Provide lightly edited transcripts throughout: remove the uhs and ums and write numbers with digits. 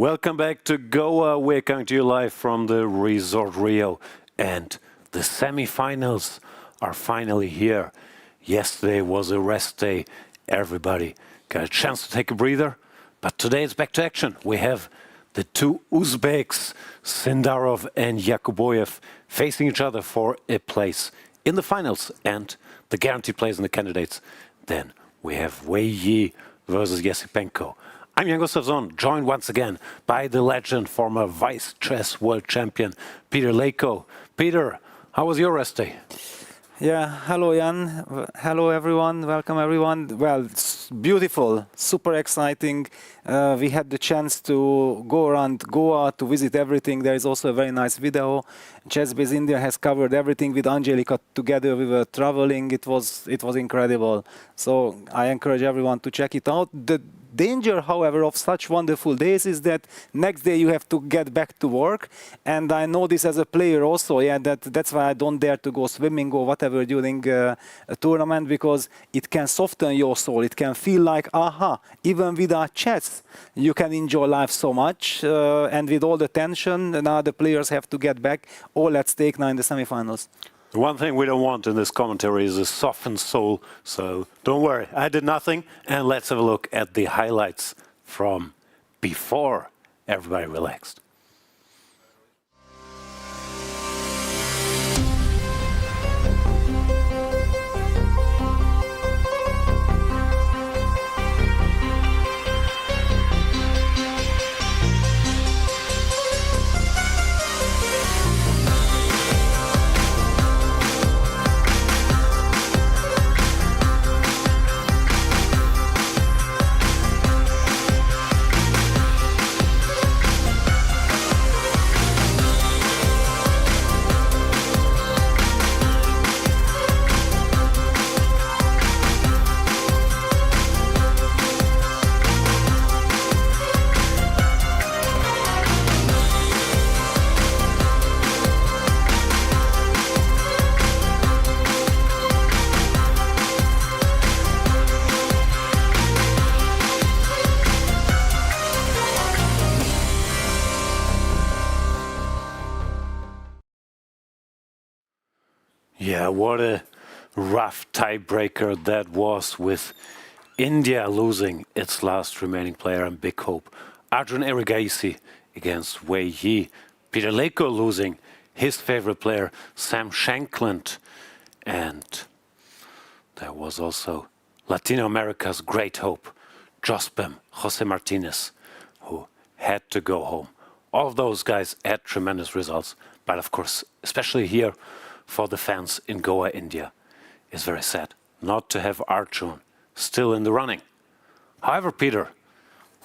Welcome back to Goa. We're coming to you live from the Resort Rio, and the semifinals are finally here. Yesterday was a rest day. Everybody got a chance to take a breather, but today it's back to action. We have the two Uzbeks, Sindarov and Yakubboev, facing each other for a place in the finals and the guaranteed place in the candidates. Then we have Wei Yi versus Esipenko. I'm Jan Gustafsson, joined once again by the legend, former vice chess world champion, Peter Leko. Peter, how was your rest day? Yeah, hello Jan, hello everyone, welcome everyone. Well, it's beautiful, super exciting. We had the chance to go around Goa to visit everything. There is also a very nice video. ChessBase India has covered everything with Angelika together. We were traveling, it was incredible. So I encourage everyone to check it out. The danger, however, of such wonderful days is that next day you have to get back to work. And I know this as a player also, yeah, that's why I don't dare to go swimming or whatever during a tournament, because it can soften your soul. It can feel like, aha, even without chess, you can enjoy life so much. And with all the tension, now the players have to get back, all at stake now in the semifinals. The one thing we don't want in this commentary is a softened soul, so don't worry, I did nothing. And let's have a look at the highlights from before everybody relaxed. Yeah, what a rough tiebreaker that was, with India losing its last remaining player and big hope. Arjun Erigaisi against Wei Yi. Peter Leko losing his favorite player, Sam Shankland. And there was also Latin America's great hope, Jospem Jose Martinez, who had to go home. All of those guys had tremendous results, but of course, especially here, for the fans in Goa, India, is very sad not to have Arjun still in the running. However, Peter,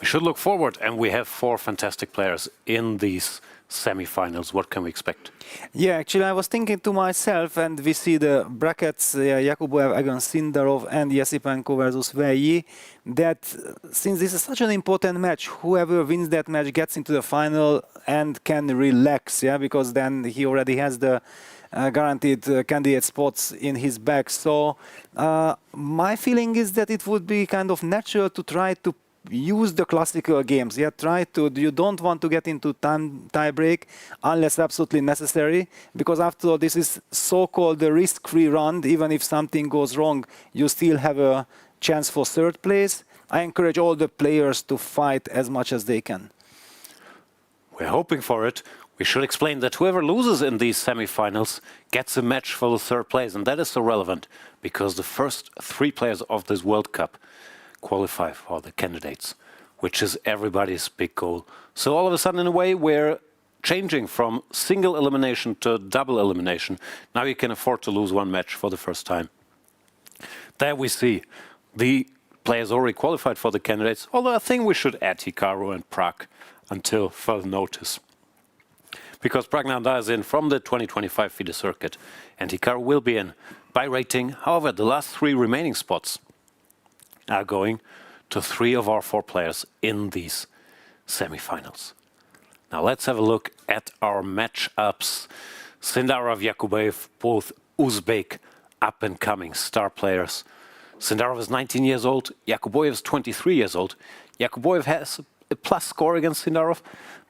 we should look forward, and we have four fantastic players in these semifinals. What can we expect? Yeah, actually, I was thinking to myself, and we see the brackets, Yakubboev against Sindarov and Esipenko versus Wei Yi, that since this is such an important match, whoever wins that match gets into the final and can relax, yeah, because then he already has the guaranteed candidate spots in his bag. So my feeling is that it would be kind of natural to try to use the classical games. Yeah, you don't want to get into tie break unless absolutely necessary, because after all, this is so-called the risk-free round. Even if something goes wrong, you still have a chance for third place. I encourage all the players to fight as much as they can. We're hoping for it. We should explain that whoever loses in these semifinals gets a match for the third place, and that is so relevant because the first three players of this World Cup qualify for the candidates, which is everybody's big goal. So all of a sudden, in a way, we're changing from single elimination to double elimination. Now you can afford to lose one match for the first time. There we see the players already qualified for the candidates, although I think we should add Hikaru and Prag until further notice, because Pragnanda is in from the 2025 FIDE circuit, and Hikaru will be in by rating. However, the last three remaining spots are going to three of our four players in these semifinals. Now let's have a look at our matchups. Sindarov, Yakubboev, both Uzbek up-and-coming star players. Sindarov is 19 years old, Yakubboev is 23 years old. Yakubboev has a plus score against Sindarov,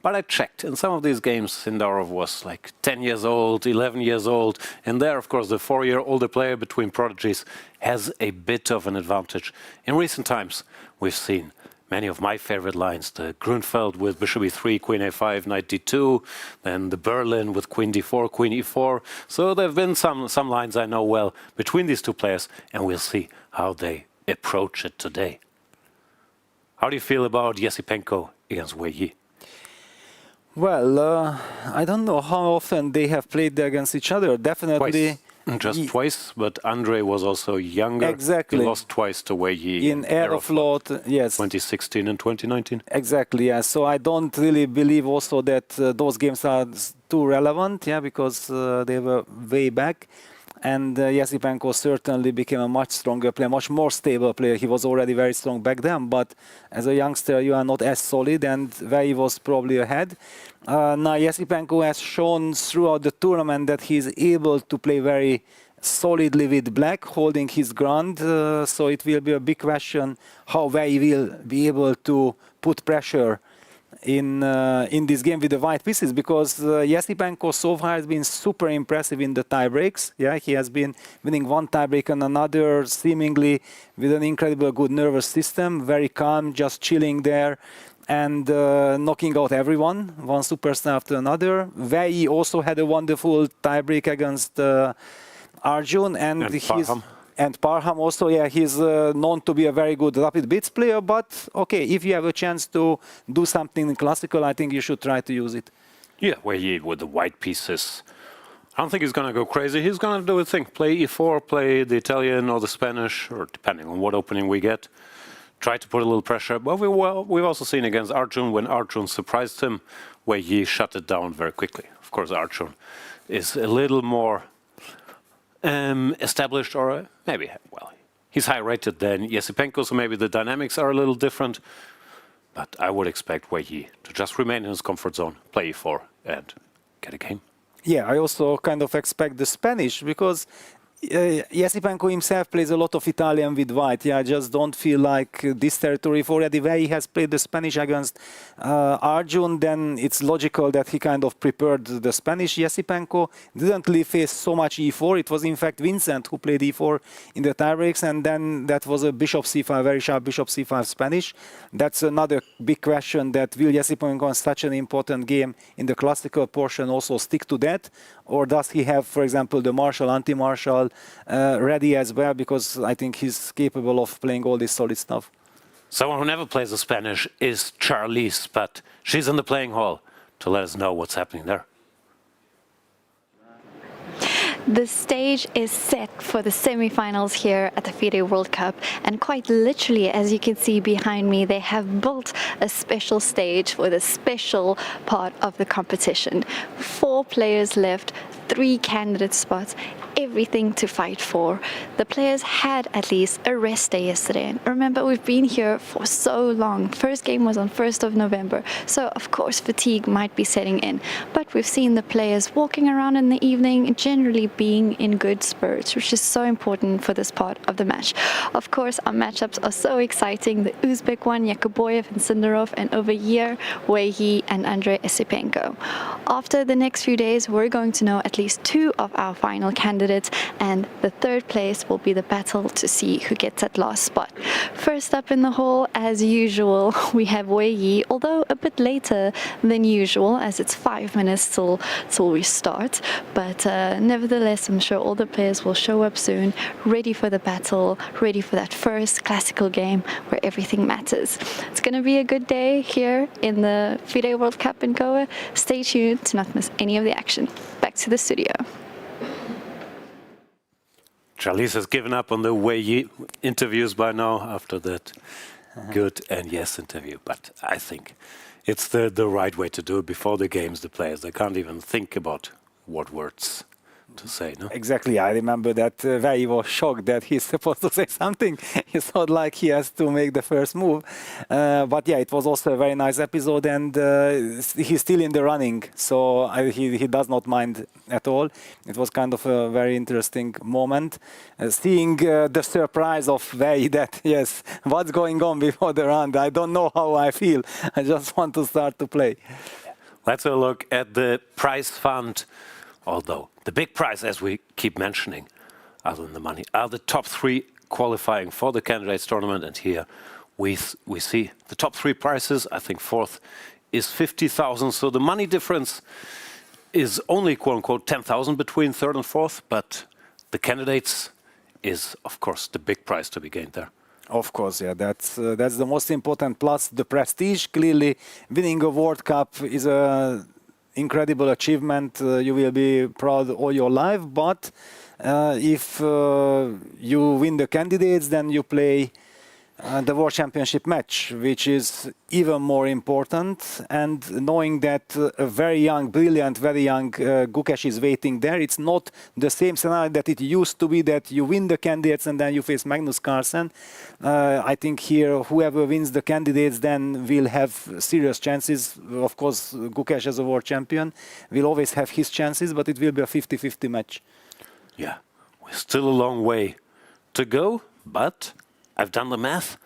but I checked. In some of these games, Sindarov was like 10 years old, 11 years old, and there, of course, the 4-year-older player between prodigies has a bit of an advantage. In recent times, we've seen many of my favorite lines, the Grunfeld with bishop e3, queen a5, knight d2, then the Berlin with queen d4, queen e4. So there have been some lines I know well between these two players, and we'll see how they approach it today. How do you feel about Esipenko against Wei Yi? Well, I don't know how often they have played against each other. Definitely. Just twice, but Andrey was also younger. Exactly. He lost twice to Wei Yi In Aeroflot, yes. 2016 and 2019. Exactly, yeah. So I don't really believe also that those games are too relevant, yeah, because they were way back. And Esipenko certainly became a much stronger player, much more stable player. He was already very strong back then, but as a youngster, you are not as solid, and Wei was probably ahead. Now, Esipenko has shown throughout the tournament that he is able to play very solidly with black, holding his ground. So it will be a big question how Wei will be able to put pressure in this game with the white pieces, because Esipenko so far has been super impressive in the tie breaks. Yeah, he has been winning one tie break and another, seemingly with an incredible good nervous system, very calm, just chilling there and knocking out everyone, one superstar after another. Wei Yi also had a wonderful tie break against Arjun, and Parham also, yeah, he's known to be a very good rapid bits player, but okay, if you have a chance to do something in classical, I think you should try to use it. Yeah, Wei Yi with the white pieces. I don't think he's going to go crazy. He's going to do his thing. Play e4, play the Italian or the Spanish, or depending on what opening we get. Try to put a little pressure. But we've also seen against Arjun, when Arjun surprised him, Wei Yi shut it down very quickly. Of course, Arjun is a little more established, or maybe, well, he's higher rated than Esipenko, so maybe the dynamics are a little different. But I would expect Wei Yi to just remain in his comfort zone, play e4, and get a game. Yeah, I also kind of expect the Spanish, because Esipenko himself plays a lot of Italian with white. Yeah, I just don't feel like this territory, if already Wei has played the Spanish against Arjun, then it's logical that he kind of prepared the Spanish. Esipenko didn't really face so much e4. It was in fact Vincent who played e4 in the tiebreaks, and then that was a bishop c5, very sharp bishop c5 Spanish. That's another big question, that will Esipenko on such an important game in the classical portion also stick to that? Or does he have, for example, the martial, anti-martial ready as well? Because I think he's capable of playing all this solid stuff. Someone who never plays the Spanish is Charlize, but she's in the playing hall to let us know what's happening there. The stage is set for the semifinals here at the FIDE World Cup, and quite literally, as you can see behind me, they have built a special stage for the special part of the competition. 4 players left, 3 candidate spots, everything to fight for. The players had at least a rest day yesterday, and remember, we've been here for so long. First game was on 1st of November, so of course fatigue might be setting in, but we've seen the players walking around in the evening, generally being in good spirits, which is so important for this part of the match. Of course, our matchups are so exciting. The Uzbek one, Yakubboev and Sindarov, and over here, Wei Yi and Andrey Esipenko. After the next few days, we're going to know at least 2 of our final candidates, and the 3rd place will be the battle to see who gets that last spot. First up in the hall, as usual, we have Wei Yi, although a bit later than usual, as it's 5 minutes till we start. But nevertheless, I'm sure all the players will show up soon, ready for the battle, ready for that first classical game where everything matters. It's going to be a good day here in the FIDE World Cup in Goa. Stay tuned to not miss any of the action. Back to the studio. Charlize has given up on the Wei Yi interviews by now after that good and yes interview. But I think it's the right way to do it before the games. The players, they can't even think about what words to say, no? Exactly. I remember that Wei Yi was shocked that he's supposed to say something. He thought like he has to make the first move. But yeah, it was also a very nice episode, and he's still in the running, so he does not mind at all. It was kind of a very interesting moment. Seeing the surprise of Wei Yi that, yes, what's going on before the round? I don't know how I feel. I just want to start to play. Let's have a look at the prize fund. Although the big prize, as we keep mentioning, other than the money, are the top 3 qualifying for the candidates tournament. And here we see the top 3 prizes. I think 4th is 50,000. So the money difference is only, quote unquote, 10,000 between 3rd and 4th. But the candidates is, of course, the big prize to be gained there. Of course, yeah, that's the most important. Plus the prestige. Clearly, winning a World Cup is a incredible achievement. You will be proud all your life. But if you win the candidates, then you play the World Championship match, which is even more important. And knowing that a very young, brilliant, very young Gukesh is waiting there, it's not the same scenario that it used to be, that you win the candidates and then you face Magnus Carlsen. I think here, whoever wins the candidates then will have serious chances. Of course, Gukesh as a world champion will always have his chances, but it will be a 50-50 match. Yeah, we're still a long way to go, but I've done the math.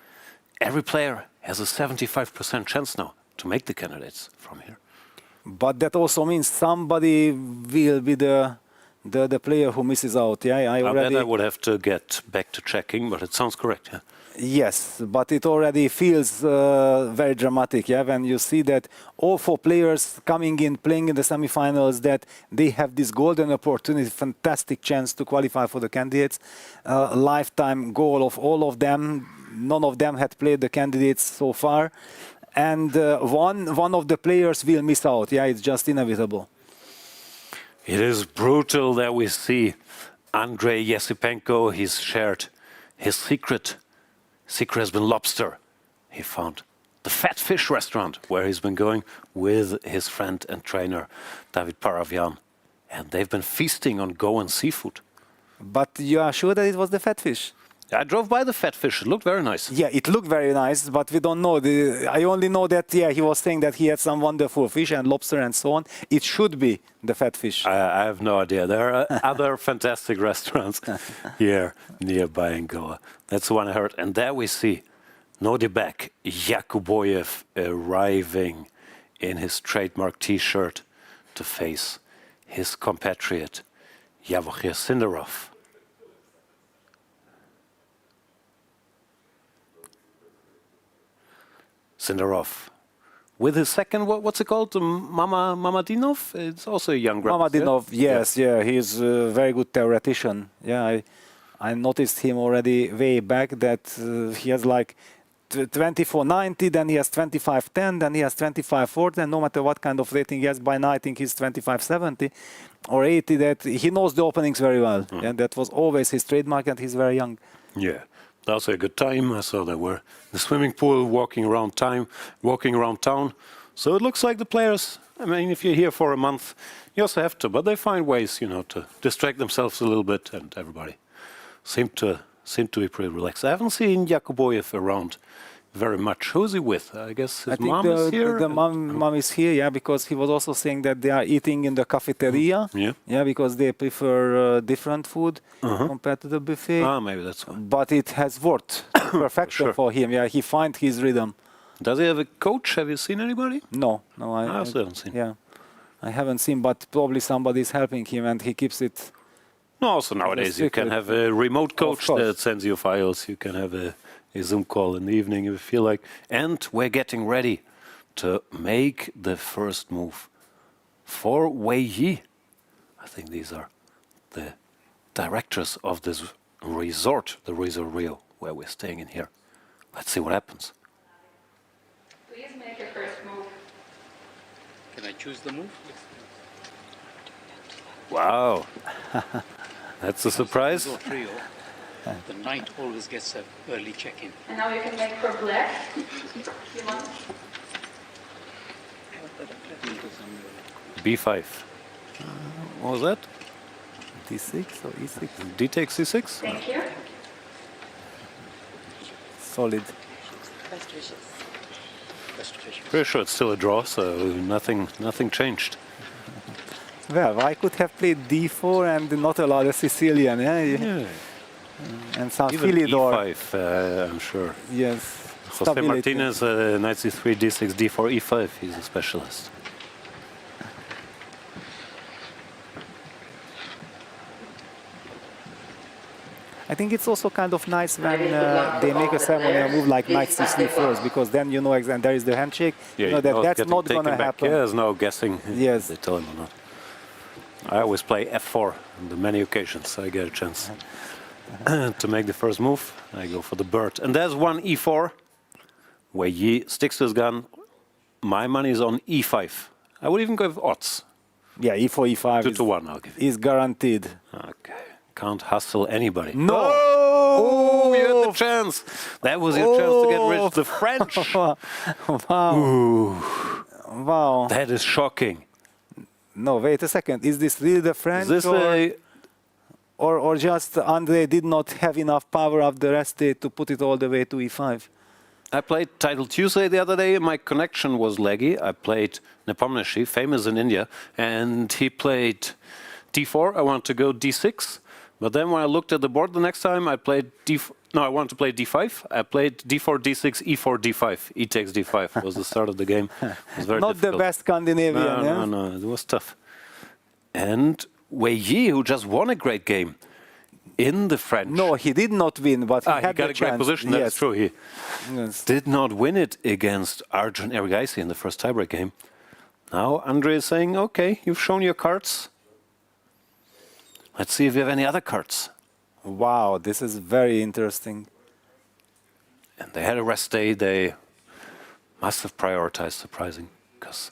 Every player has a 75% chance now to make the candidates from here. But that also means somebody will be the player who misses out. Yeah, Then I would have to get back to checking, but it sounds correct. Yeah. Yes, but it already feels very dramatic, yeah, when you see that all 4 players coming in, playing in the semifinals, that they have this golden opportunity, fantastic chance to qualify for the candidates, lifetime goal of all of them. None of them had played the candidates so far, and one of the players will miss out. Yeah, it's just inevitable. It is brutal that we see Andrey Esipenko. He's shared his secret. Secret has been lobster. He found the Fat Fish restaurant where he's been going with his friend and trainer, David Paravian. And they've been feasting on Goan seafood. But you are sure that it was the fat fish? I drove by the Fat Fish. It looked very nice. Yeah, it looked very nice, but we don't know. I only know that, yeah, he was saying that he had some wonderful fish and lobster and so on. It should be the fat fish. I have no idea. There are other fantastic restaurants here nearby in Goa. That's the one I heard. And there we see Nodirbek, Yakubboev arriving in his trademark T-shirt to face his compatriot, Javokhir Sindarov. Sindarov with his second, what's it called? Mamadinov? It's also a young grandpa. Mamadinov, yes, yeah, he's a very good theoretician. Yeah, I noticed him already way back that he has like 24.90, then he has 25.10, then he has 25.40, and no matter what kind of rating he has, by now I think he's 25.70 or 80, that he knows the openings very well. Mm. And that was always his trademark, and he's very young. Yeah. That was a good time. I saw they were in the swimming pool, walking around town. So it looks like the players, I mean, if you're here for a month, you also have to, but they find ways, you know, to distract themselves a little bit, and everybody seemed to be pretty relaxed. I haven't seen Yakubboev around very much. Who's he with? I guess his mom is here? The mom is here, yeah, because he was also saying that they are eating in the cafeteria. Yeah, because they prefer different food compared to the buffet. Ah, maybe that's why. But it has worked perfection for him. Yeah, he finds his rhythm. Does he have a coach? Have you seen anybody? No, I also haven't seen. Yeah, I haven't seen, but probably somebody is helping him, and he keeps it. No, also nowadays you can have a remote coach that sends you files. You can have a Zoom call in the evening if you feel like. And we're getting ready to make the first move for Wei Yi. I think these are the directors of this resort, the Resort Rio, where we're staying in here. Let's see what happens. Please make your first move. Can I choose the move? Wow. That's a surprise. The knight always gets an early check-in. And now you can make for black. You want? B5. What was that? D6 or E6? D takes C6. Thank you. Solid. Pretty sure it's still a draw, so nothing changed. Well, I could have played D4 and not allowed a Sicilian, yeah? Yeah. And some Even Philidor. E5, I'm sure. Yes. Jose Stability. Martinez, knight C3, D6, D4, E5. He's a specialist. I think it's also kind of nice when they make a ceremonial move like knight C3 first, because then you know exactly there is the handshake. Yeah, you know that that's not going to happen. Yeah, there's no guessing. Yes. They tell him or not. I always play F4 on the many occasions I get a chance to make the first move. I go for the bird. And there's one E4. Wei Yi sticks to his gun. My money is on E5. I would even go with odds. Yeah, E4, E5 2 to 1, I'll give you. is guaranteed. Okay. Can't hustle anybody. No! Oh, you had the chance. That was your chance to get rid of the French. Wow. Ooh, Wow. that is shocking. No, wait a second. Is this really the French? Is this or just Andrey did not have enough power of the rest day to put it all the way to E5? I played Title Tuesday the other day. My connection was laggy. I played Nepomniachtchi, famous in India, and he played D4. I wanted to go D6, but then when I looked at the board the next time, I played D4. No, I wanted to play D5. I played D4, D6, E4, D5. E takes D5 was the start of the game. It was very Not difficult. the best Scandinavian, No, yeah? no, it was tough. And Wei Yi, who just won a great game in the French. No, he did not win, but he he had got the a great chance. position. Yes. That's true. He Yes. did not win it against Arjun Erigaisi in the first tiebreak game. Now Andrey is saying, okay, you've shown your cards. Let's see if you have any other cards. Wow, this is very interesting. And they had a rest day. They must have prioritized surprising, because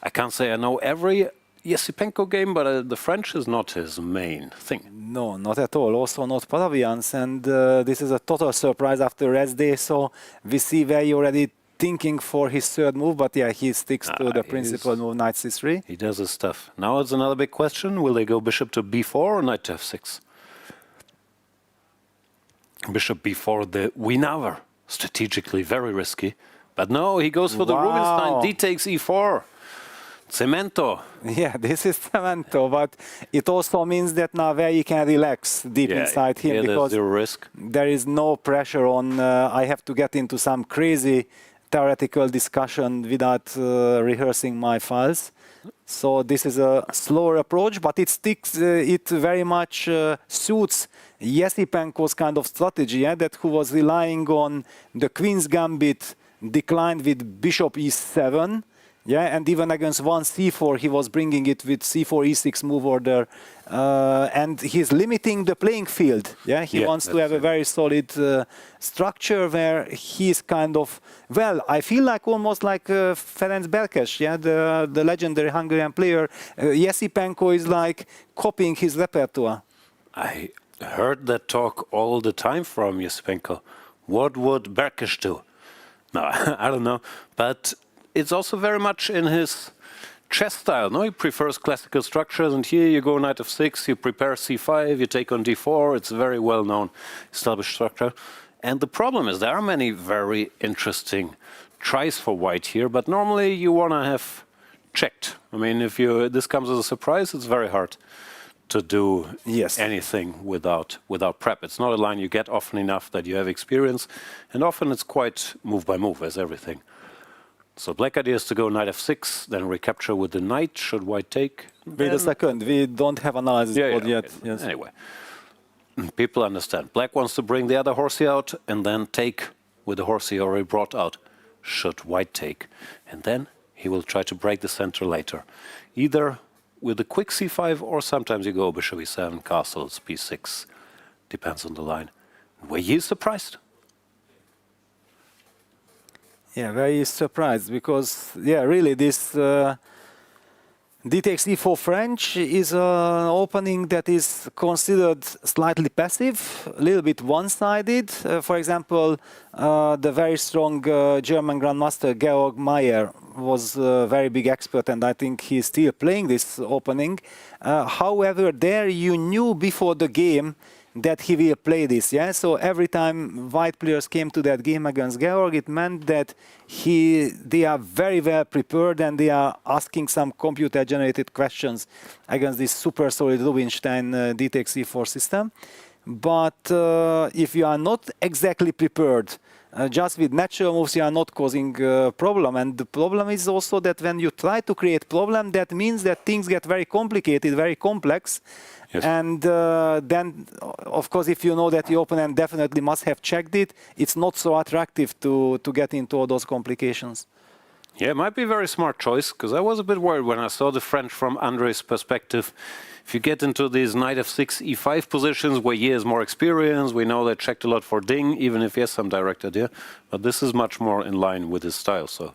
I can't say I know every Esipenko game, but the French is not his main thing. No, not at all. Also not Palavians, and this is a total surprise after rest day. So we see Wei Yi already thinking for his third move, but yeah, he sticks to the principal move, knight c3. He does his stuff. Now it's another big question. Will they go bishop to b4 or knight to f6? Bishop b4, the winner. Strategically very risky. But no, he goes for the Rubinstein. D takes e4. Cemento. Yeah, this is cemento, but it also means that now Wei Yi can relax deep inside him, because there's zero risk. there is no pressure on I have to get into some crazy theoretical discussion without rehearsing my files. So this is a slower approach, but it sticks. It very much suits Esipenko's kind of strategy, that who was relying on the Queen's Gambit declined with Bishop E7. Yeah, and even against one c4, he was bringing it with c4, e6 move order, and he's limiting the playing field. Yeah, he wants to have a very solid structure where he's kind of, well, I feel like almost like Ferenc Berkes, yeah, the legendary Hungarian player. Esipenko is like copying his repertoire. I heard that talk all the time from Esipenko. What would Berkes do? No, I don't know, but it's also very much in his chess style. No, he prefers classical structures, and here you go knight f6, you prepare c5, you take on d4. It's a very well-known established structure. And the problem is there are many very interesting tries for white here, but normally you want to have checked. I mean, if this comes as a surprise, it's very hard to do anything without prep. It's not a line you get often enough that you have experience, and often it's quite move by move as everything. So black idea is to go knight f6, then recapture with the knight, should white take. Wait a second, we don't have analysis code yet. Okay. Yes. Anyway, people understand. Black wants to bring the other horsey out and then take with the horsey already brought out, should white take. And then he will try to break the center later. Either with a quick c5, or sometimes you go bishop e7, castles, b6. Depends on the line. Wei Yi is surprised. Yeah, very surprised, because, yeah, really this D takes e4 French is an opening that is considered slightly passive, a little bit one-sided. For example, the very strong German Grandmaster Georg Mayer was a very big expert, and I think he's still playing this opening. However, there you knew before the game that he will play this, yeah? So every time white players came to that game against Georg, it meant that they are very well prepared and they are asking some computer-generated questions against this super solid Rubinstein D takes e4 system. But if you are not exactly prepared, just with natural moves, you are not causing a problem. And the problem is also that when you try to create problem, that means that things get very complicated, very complex. Yes. And then, of course, if you know that the opponent definitely must have checked it, it's not so attractive to get into all those complications. Yeah, it might be a very smart choice, because I was a bit worried when I saw the French from Andrey's perspective. If you get into these knight f6, e5 positions where he has more experience, we know they checked a lot for Ding, even if he has some direct idea. But this is much more in line with his style, so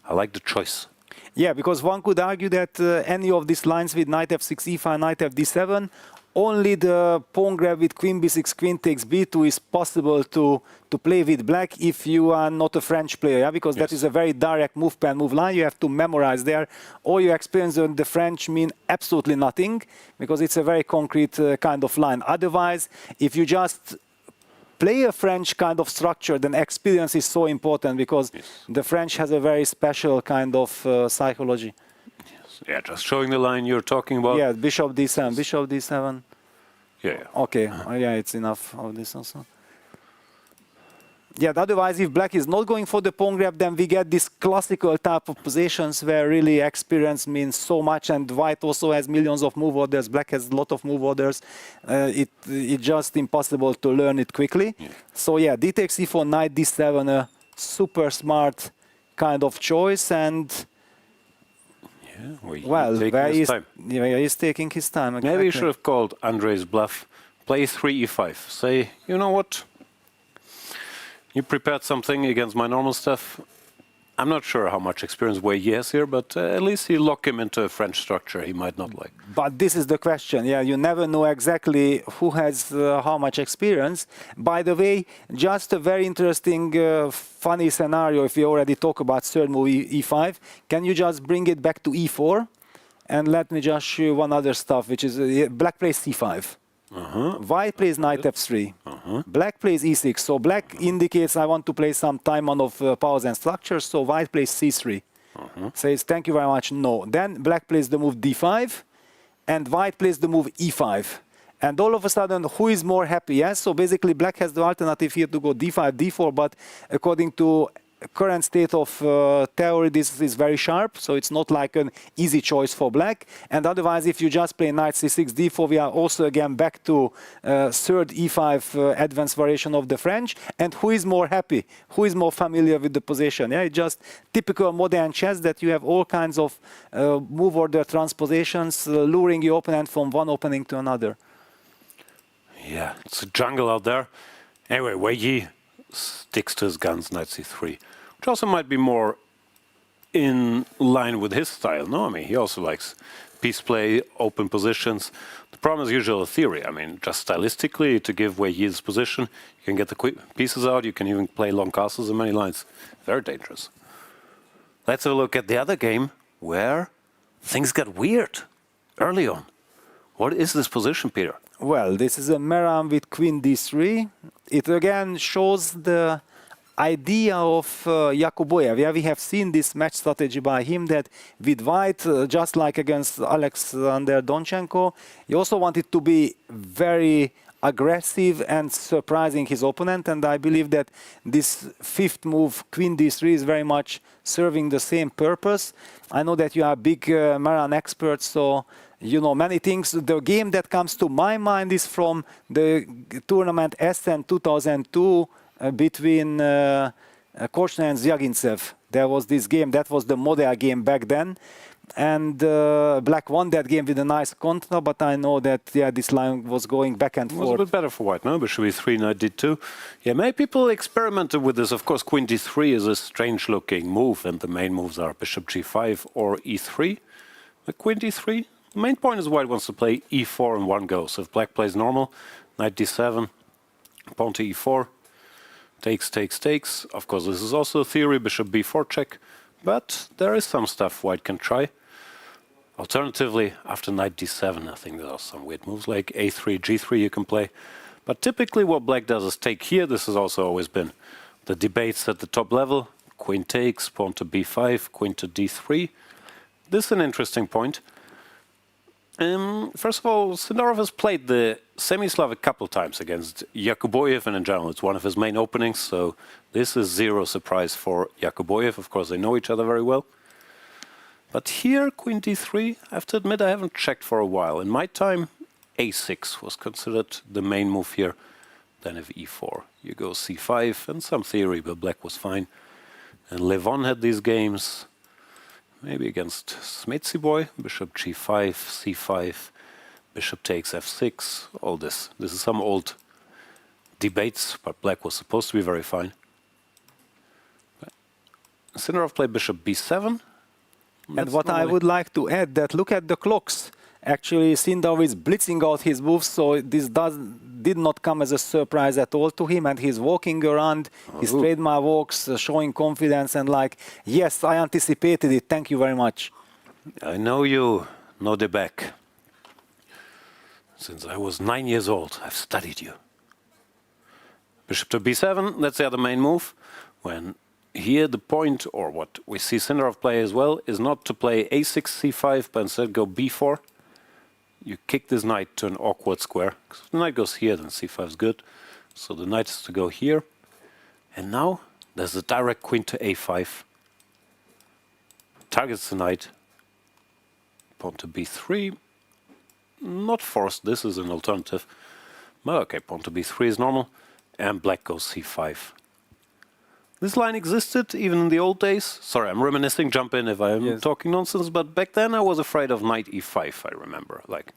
I like the choice. Yeah, because one could argue that any of these lines with knight f6, e5, knight fd7, only the pawn grab with queen b6, queen takes b2 is possible to play with black if you are not a French player, yeah? Because yes, that is a very direct move plan, move line. You have to memorize there. All your experience on the French mean absolutely nothing, because it's a very concrete kind of line. Otherwise, if you just play a French kind of structure, then experience is so important, because yes, the French has a very special kind of psychology. Yes. Yeah, just showing the line you're talking about. Yeah, bishop d7, bishop d7. Yeah. Okay, yeah, it's enough of this also. Yeah, otherwise, if black is not going for the pawn grab, then we get this classical type of positions where really experience means so much, and white also has millions of move orders, black has a lot of move orders. It's just impossible to learn it quickly. Yeah. So yeah, d takes e4, knight d7, a super smart kind of choice, and yeah, well, he's taking his time. Exactly. Maybe you should have called Andrey's bluff. Play 3 e5. Say, you know what? You prepared something against my normal stuff. I'm not sure how much experience Wei Yi has here, but at least he locked him into a French structure he might not like. But this is the question. Yeah, you never know exactly who has how much experience. By the way, just a very interesting, funny scenario. If we already talk about third move e5, can you just bring it back to e4? And let me just show you one other stuff, which is black plays c5. White plays knight f3. Black plays e6. So black indicates I want to play some time on of powers and structures. So white plays c3. Says thank you very much. No. Then black plays the move d5, and white plays the move e5. And all of a sudden, who is more happy? Yes. So basically, black has the alternative here to go d5, d4. But according to current state of theory, this is very sharp, so it's not like an easy choice for black. And otherwise, if you just play knight c6, d4, we are also again back to third e5 advanced variation of the French. And who is more happy? Who is more familiar with the position? Yeah, it's just typical modern chess that you have all kinds of move order transpositions, luring your opponent from one opening to another. Yeah, it's a jungle out there. Anyway, Wei Yi sticks to his guns, knight c3, which also might be more in line with his style. No, I mean, he also likes piece play, open positions. The problem is usually a theory. I mean, just stylistically, to give Wei Yi his position, you can get the pieces out, you can even play long castles in many lines. Very dangerous. Let's have a look at the other game, where things got weird early on. What is this position, Peter? Well, this is a Maran with queen d3. It again shows the idea of Yakubboev. Yeah, we have seen this match strategy by him, that with white, just like against Alexander Donchenko, he also wanted to be very aggressive and surprising his opponent. And I believe that this fifth move, queen d3, is very much serving the same purpose. I know that you are a big Maran expert, so you know many things. The game that comes to my mind is from the tournament Essen 2002 between Korchnoi and Zvyagintsev. There was this game, that was the model game back then. And black won that game with a nice contra, but I know that this line was going back and forth. It was a bit better for white, no? Bishop e3, knight d2. Yeah, many people experimented with this. Of course, queen d3 is a strange-looking move, and the main moves are bishop g5 or e3. Queen d3. The main point is white wants to play e4 in one go. So if black plays normal, knight d7, pawn to e4, takes, takes, takes. Of course, this is also a theory, bishop b4 check, but there is some stuff white can try. Alternatively, after knight d7, I think there are some weird moves like a3, g3 you can play. But typically what black does is take here. This has also always been the debates at the top level. Queen takes, pawn to b5, queen to d3. This is an interesting point. First of all, Sindarov has played the semi-Slav a couple times against Yakubboev, and in general it's one of his main openings, so this is zero surprise for Yakubboev. Of course, they know each other very well. But here, queen d3, I have to admit I haven't checked for a while. In my time, a6 was considered the main move here. Then if e4, you go c5, and some theory, but black was fine. And Levon had these games, maybe against Smetsiboy, bishop g5, c5, bishop takes f6, all this. This is some old debates, but black was supposed to be very fine. Sindarov played bishop b7. And what I would like to add, that look at the clocks. Actually, Sindarov is blitzing out his moves, so this did not come as a surprise at all to him, and he's walking around, his trademark walks, showing confidence, and like, yes, I anticipated it, thank you very much. I know you, Nodirbek. Since I was 9 years old, I've studied you. Bishop to b7, that's the other main move. When here the point, or what we see Sindarov play as well, is not to play a6, c5, but instead go b4. You kick this knight to an awkward square. If the knight goes here, then c5 is good. So the knight has to go here. And now there's a direct queen to a5. Targets the knight. Pawn to b3. Not forced, this is an alternative. But okay, pawn to b3 is normal. And black goes c5. This line existed even in the old days. Sorry, I'm reminiscing, jump in if I'm talking nonsense, but back then I was afraid of knight e5, I remember. Like,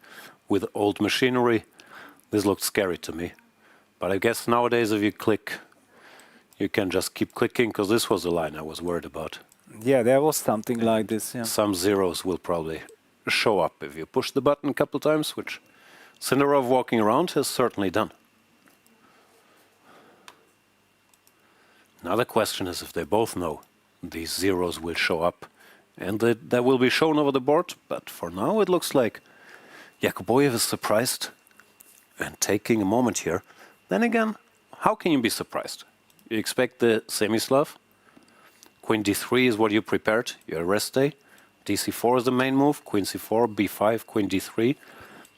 with old machinery, this looked scary to me. But I guess nowadays if you click, you can just keep clicking, because this was the line I was worried about. Yeah, there was something like this, yeah. Some zeros will probably show up if you push the button a couple times, which Sindarov walking around has certainly done. Now the question is if they both know these zeros will show up and that will be shown over the board. But for now it looks like Yakubboev is surprised and taking a moment here. Then again, how can you be surprised? You expect the semi-Slav. Queen d3 is what you prepared, your rest day. dc4 is the main move, queen c4, b5, queen d3.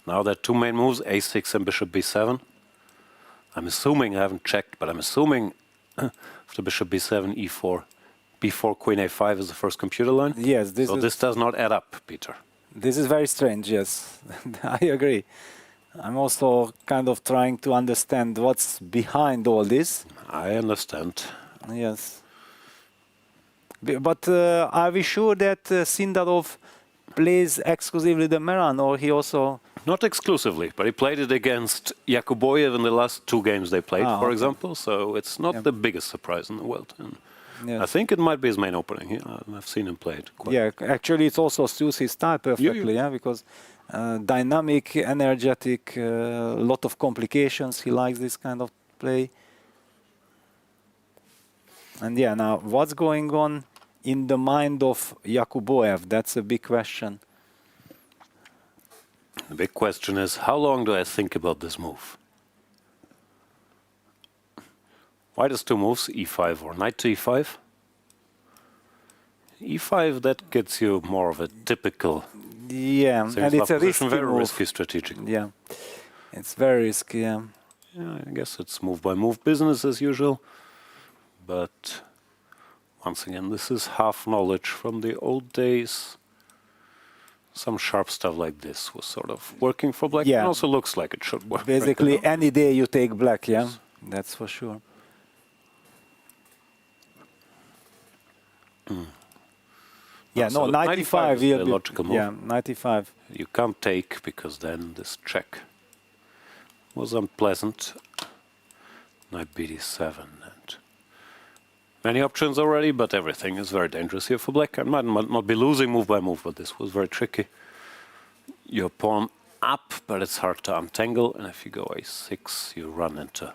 Now there are two main moves, a6 and bishop b7. I'm assuming, I haven't checked, but I'm assuming after bishop b7, e4, b4, queen a5 is the first computer line. Yes, this does not add up, Peter. This is very strange, yes. I agree. I'm also kind of trying to understand what's behind all this. I understand. Yes. But are we sure that Sindarov plays exclusively the Maran, or he also... Not exclusively, but he played it against Yakubboev in the last two games they played, for example. So it's not the biggest surprise in the world. And I think it might be his main opening. Yeah, I've seen him play it quite. Yeah, actually it also suits his style perfectly, yeah, because dynamic, energetic, lot of complications. He likes this kind of play. And yeah, now what's going on in the mind of Yakubboev? That's a big question. The big question is, how long do I think about this move? White has two moves, e5 or knight to e5. e5, that gets you more of a typical... Yeah, and it's a risky very move. risky strategic. Yeah, it's very risky, yeah. Yeah, I guess it's move by move business as usual. But once again, this is half knowledge from the old days. Some sharp stuff like this was sort of working for black. Yeah. It also looks like it should work. Basically, right now. any day you take black, yeah, that's for sure. Yeah, So no, 95 is the will be, logical move. yeah, 95. You can't take because then this check was unpleasant. Knight bd7 and many options already, but everything is very dangerous here for black. I might not be losing move by move, but this was very tricky. Your pawn up, but it's hard to untangle, and if you go a6, you run into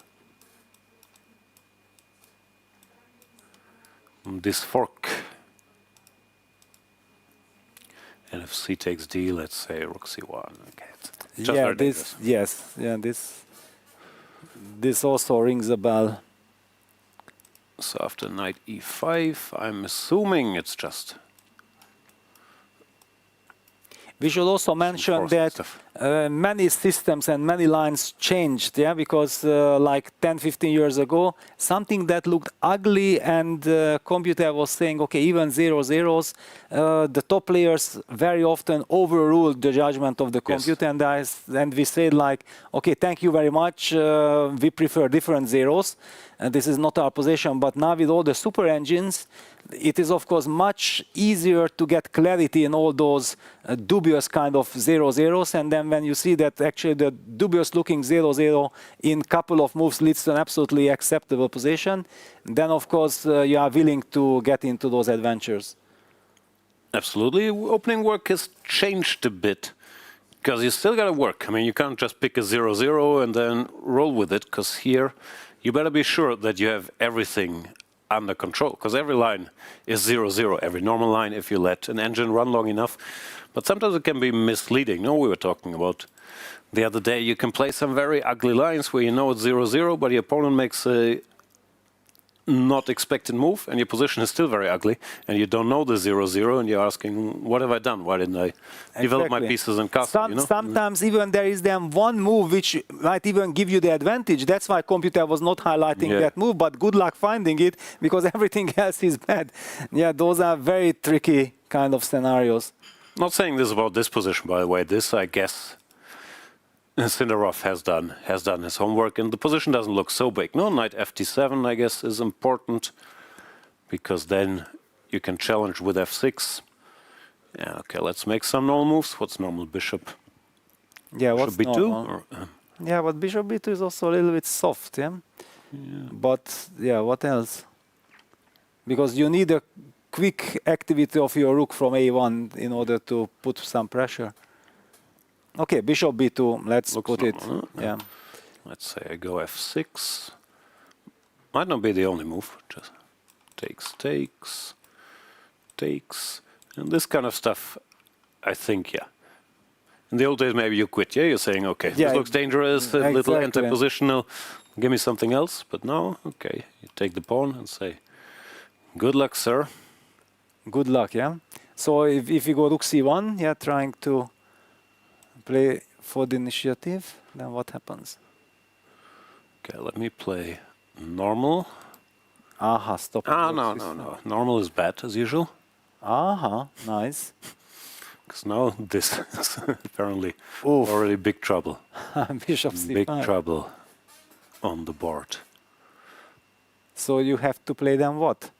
this fork. And if c takes d, let's say rook c1. Okay, it's just very dangerous. Yes, yeah, this also rings a bell. So after knight e5, I'm assuming it's just. We should also mention that many systems and many lines changed, yeah, because like 10-15 years ago, something that looked ugly and computer was saying, okay, even 0-0s, the top players very often overruled the judgment of the computer, and we said like, okay, thank you very much, we prefer different zeros, and this is not our position, but now with all the super engines, it is of course much easier to get clarity in all those dubious kind of 0-0s, and then when you see that actually the dubious looking 0-0 in couple of moves leads to an absolutely acceptable position, then of course you are willing to get into those adventures. Absolutely. Opening work has changed a bit, because you still got to work. I mean, you can't just pick a 0-0 and then roll with it, because here you better be sure that you have everything under control, because every line is 0-0, every normal line if you let an engine run long enough. But sometimes it can be misleading. No, we were talking about the other day, you can play some very ugly lines where you know it's 0-0, but your opponent makes a not expected move, and your position is still very ugly, and you don't know the 0-0, and you're asking, what have I done? Why didn't I develop my pieces and castle? You know? Sometimes even there is then one move which might even give you the advantage. That's why computer was not highlighting that move, but good luck finding it, because everything else is bad. Yeah, those are very tricky kind of scenarios. Not saying this about this position, by the way. This, I guess, Sindarov has done his homework, and the position doesn't look so big. No, knight ft7, I guess, is important, because then you can challenge with f6. Yeah, okay, let's make some normal moves. What's normal? Bishop. Yeah, what's b2? Or, yeah, but bishop b2 is also a little bit soft, yeah? But, yeah, what else? Because you need a quick activity of your rook from a1 in order to put some pressure. Okay, bishop b2, let's put it. Yeah. Let's say I go f6. Might not be the only move. Just takes. And this kind of stuff, I think, yeah. In the old days, maybe you quit, yeah? You're saying, okay, this looks dangerous, a little anti-positional, give me something else. But now, okay, you take the pawn and say, good luck, sir. Good luck, yeah? So if you go rook c1, yeah, trying to play for the initiative, then what happens? Okay, let me play normal. Aha, stop. No. Normal is bad, as usual. Aha, nice. Because now this is apparently already big trouble. Bishop c5. Big trouble on the board. So you have to play them what?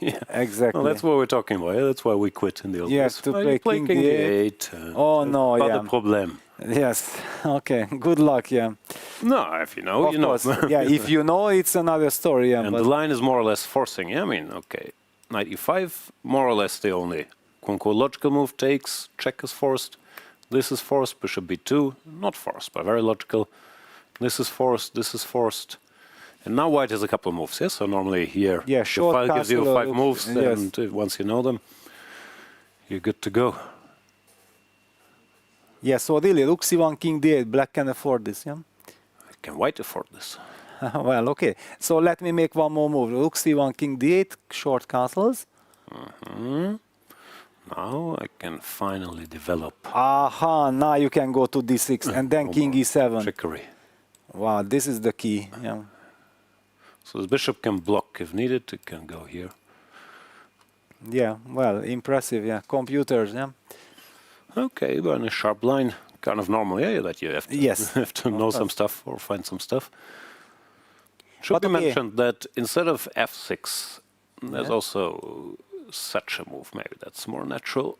Yeah. Exactly. Well, that's what we're talking about. Yeah? That's why we quit in the old days. Yes, to play king d8. Oh no, pas yeah. de problème. Yes. Okay. Good luck. Yeah. No, if you know, of you know. course. Yeah. If you know, it's another story. Yeah. And the line is more or less forcing. Yeah. I mean, okay, knight e5, more or less the only quote-unquote logical move takes. Check is forced. This is forced. Bishop b2, not forced, but very logical. This is forced. This is forced. And now white has a couple of moves, yes? So normally here, the file gives you 5 moves, and once you know them, you're good to go. Yeah, so really, rook c1, king d8, black can afford this, yeah? Can white afford this? Well, okay. So let me make one more move. Rook c1, king d8, short castles. Now I can finally develop. Aha, now you can go to d6, and then king e7. Trickery. Wow, this is the key, yeah. So the bishop can block if needed, it can go here. Yeah, well, impressive, yeah. Computers, yeah. Okay, but in a sharp line, kind of normal, yeah, that you have to, have to know some stuff or find some stuff. Should be mentioned that instead of f6, there's also such a move, maybe that's more natural.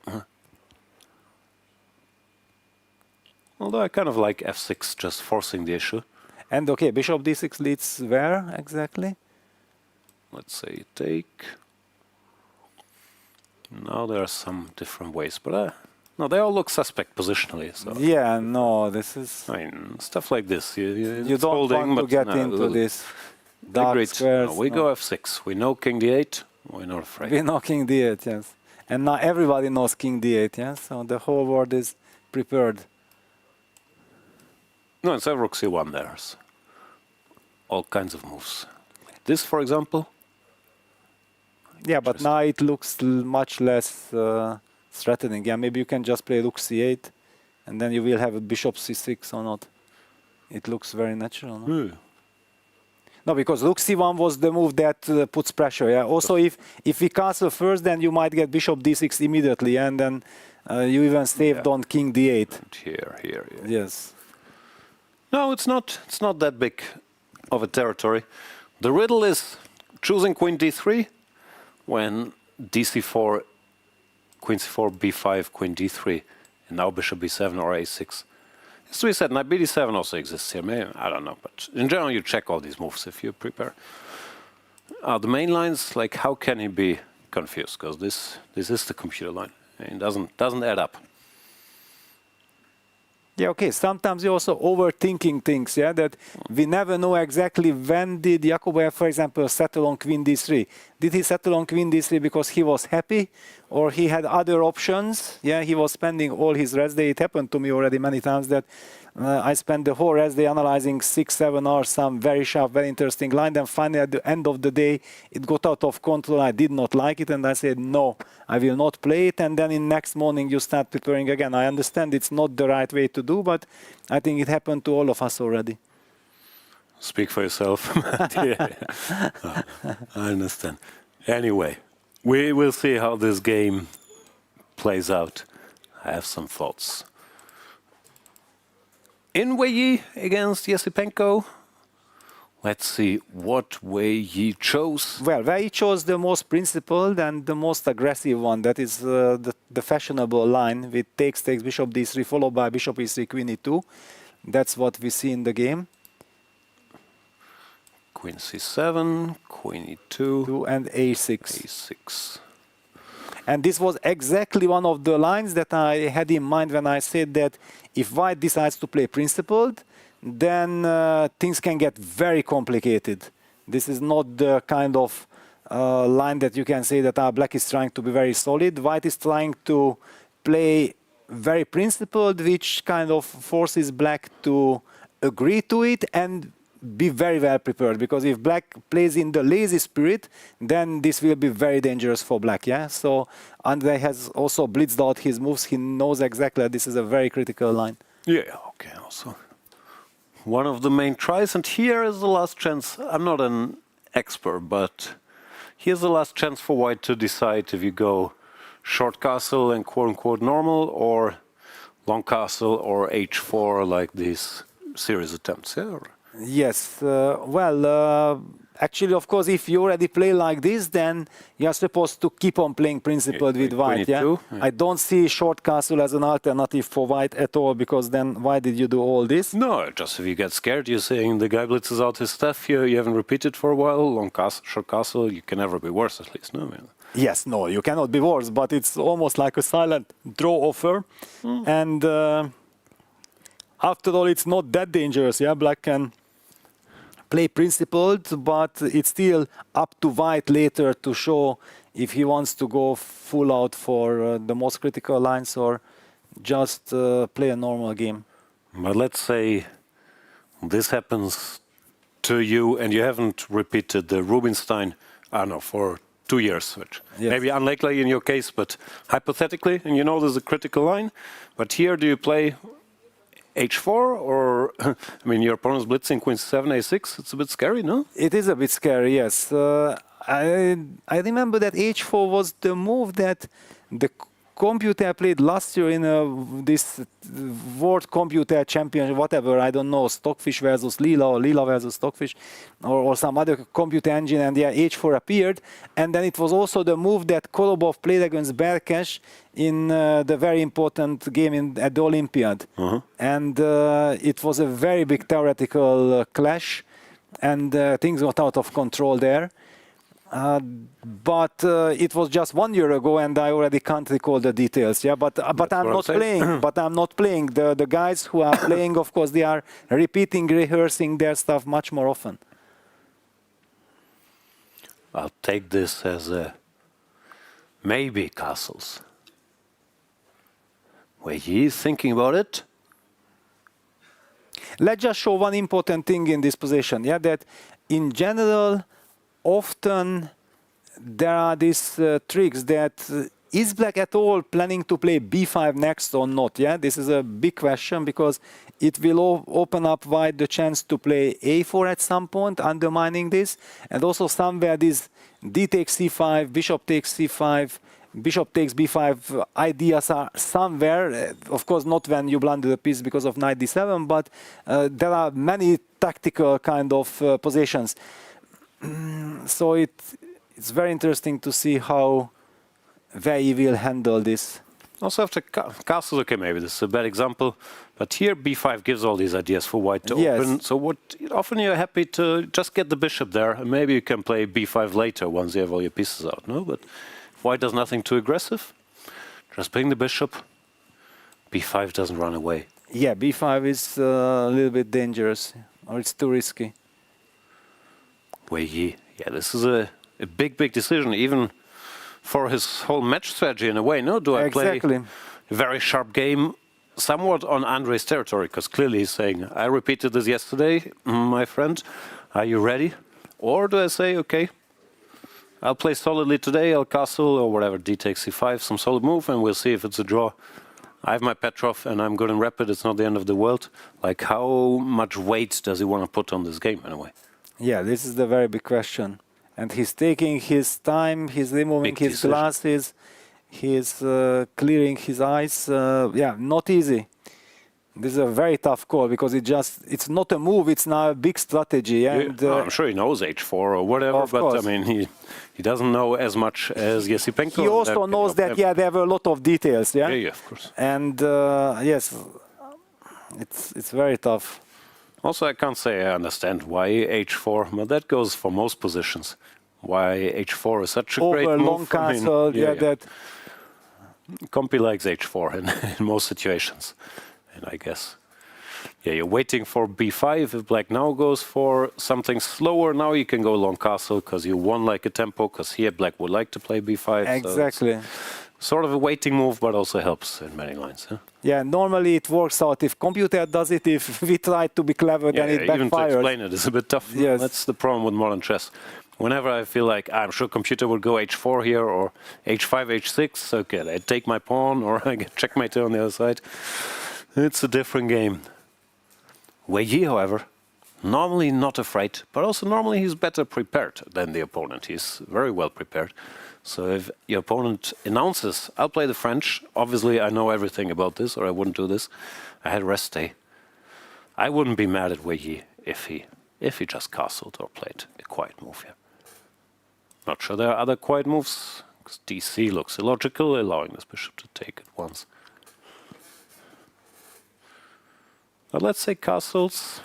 Although I kind of like f6, just forcing the issue. And okay, bishop d6 leads where exactly? let's say take. Now there are some different ways, but no, they all look suspect positionally. So. Yeah, no, this is... I mean, stuff like this. You don't want to get into this dark squares. No, we go f6. We know king d8. We're not afraid. We know king d8, yes. And now everybody knows king d8, yes? So the whole world is prepared. No, instead of rook c1, there's all kinds of moves. Like this, for example. Yeah, but now it looks much less threatening. Yeah, maybe you can just play rook c8, and then you will have a bishop c6 or not. It looks very natural. No? No, because rook c1 was the move that puts pressure. Yeah. Also, if we castle first, then you might get bishop d6 immediately, and then you even saved on king d8. Here. Yes. No, it's not. It's not that big of a territory. The riddle is choosing queen d3 when dc4, queen c4, b5, queen d3, and now bishop b7 or a6. As we said, knight bd7 also exists here. Maybe, I don't know, but in general, you check all these moves if you prepare. The main lines, like how can he be confused? Because this is the computer line. It doesn't add up. Yeah, okay. Sometimes you're also overthinking things, yeah, that we never know exactly when did Yakubboev, for example, settle on queen d3. Did he settle on queen d3 because he was happy or he had other options? Yeah, he was spending all his rest day. It happened to me already many times that I spent the whole rest day analyzing 6-7 hours, some very sharp, very interesting line. Then finally at the end of the day, it got out of control. I did not like it and I said, no, I will not play it. And then in next morning you start preparing again. I understand it's not the right way to do, but I think it happened to all of us already. Speak for yourself. I understand. Anyway, we will see how this game plays out. I have some thoughts. In Wei Yi against Esipenko, let's see what Wei Yi chose. Well, Wei Yi chose the most principled and the most aggressive one. That is the fashionable line with takes, bishop d3, followed by bishop e3, queen e2. That's what we see in the game. Queen c7, queen e2, and a6. a6. And this was exactly one of the lines that I had in mind when I said that if white decides to play principled, then things can get very complicated. This is not the kind of line that you can say that black is trying to be very solid. White is trying to play very principled, which kind of forces black to agree to it and be very well prepared, because if black plays in the lazy spirit, then this will be very dangerous for black. Yeah. So Andrey has also blitzed out his moves. He knows exactly that this is a very critical line. Yeah. Okay. Also, one of the main tries, and here is the last chance. I'm not an expert, but here's the last chance for white to decide if you go short castle and quote-unquote normal, or long castle or h4 like these series attempts. Yeah. Yes, actually, of course, if you already play like this, then you're supposed to keep on playing principled with white. Yeah? I don't see short castle as an alternative for white at all, because then why did you do all this? No, just if you get scared, you're saying the guy blitzes out his stuff, you haven't repeated for a while, long castle, short castle, you can never be worse at least, no? Yes, no, you cannot be worse, but it's almost like a silent draw offer. And after all, it's not that dangerous. Yeah, black can play principled, but it's still up to white later to show if he wants to go full out for the most critical lines or just play a normal game. But let's say this happens to you and you haven't repeated the Rubinstein, I don't know, for 2 years, which maybe unlikely in your case, but hypothetically, and you know there's a critical line, but here do you play h4 or, I mean, your opponent's blitzing queen c7, a6, it's a bit scary, no? It is a bit scary, yes. I remember that h4 was the move that the computer played last year in this World Computer Championship, whatever, I don't know, Stockfish versus Lila or Lila versus Stockfish or some other computer engine, and yeah, h4 appeared. And then it was also the move that Kolobov played against Berkesh in the very important game at the Olympiad. And it was a very big theoretical clash, and things got out of control there. But it was just 1 year ago, and I already can't recall the details. Yeah, but I'm not playing. But I'm not playing. The guys who are playing, of course, they are repeating, rehearsing their stuff much more often. I'll take this as a maybe castles. Wei Yi is thinking about it. Let's just show one important thing in this position. Yeah, that in general, often there are these tricks that is black at all planning to play b5 next or not? Yeah, this is a big question because it will open up wide the chance to play a4 at some point, undermining this, and also somewhere this d takes c5, bishop takes c5, bishop takes b5 ideas are somewhere. Of course, not when you blunder the piece because of knight d7, but there are many tactical kind of positions. So it's very interesting to see how Wei Yi will handle this. Also after castles, okay, maybe this is a bad example, but here b5 gives all these ideas for white to open. So often you're happy to just get the bishop there, and maybe you can play b5 later once you have all your pieces out, no? But if white does nothing too aggressive, just playing the bishop, b5 doesn't run away. Yeah, b5 is a little bit dangerous, or it's too risky. Wei Yi, yeah, this is a big decision, even for his whole match strategy in a way. No, do I play a very sharp game, somewhat on Andrey's territory? Because clearly he's saying, I repeated this yesterday, my friend, are you ready? Or do I say, okay, I'll play solidly today, I'll castle or whatever, d takes c5, some solid move, and we'll see if it's a draw. I have my Petrov and I'm good in rapid, it's not the end of the world. Like, how much weight does he want to put on this game in a way? Yeah, this is the very big question. And he's taking his time, he's removing his glasses, he's clearing his eyes. Yeah, not easy. This is a very tough call because it's not a move, it's now a big strategy. And, no, I'm sure he knows h4 or whatever, but course. I mean, he doesn't know as much as Esipenko. He also knows that, yeah, there were a lot of details, yeah? Yeah, of course. And yes, it's very tough. Also, I can't say I understand why h4, but that goes for most positions. Why h4 is such a great move. Long castle, I mean, that. Compi likes h4 in most situations, and I guess, yeah, you're waiting for b5. If black now goes for something slower, now you can go long castle because you won like a tempo. Because here black would like to play b5. Exactly. So sort of a waiting move, but also helps in many lines. Huh? Yeah, normally it works out if computer does it. If we try to be clever, then it backfires. Even to explain it is a bit tough. Yes. That's the problem with modern chess. Whenever I feel like I'm sure computer will go h4 here or h5, h6, okay, I take my pawn or I get checkmate on the other side. It's a different game. Wei Yi, however, normally not afraid, but also normally he's better prepared than the opponent. He's very well prepared. So if your opponent announces, I'll play the French, obviously I know everything about this or I wouldn't do this. I had rest day. I wouldn't be mad at Wei Yi if he just castled or played a quiet move here. Not sure there are other quiet moves, because DC looks illogical, allowing this bishop to take at once. But let's say castles.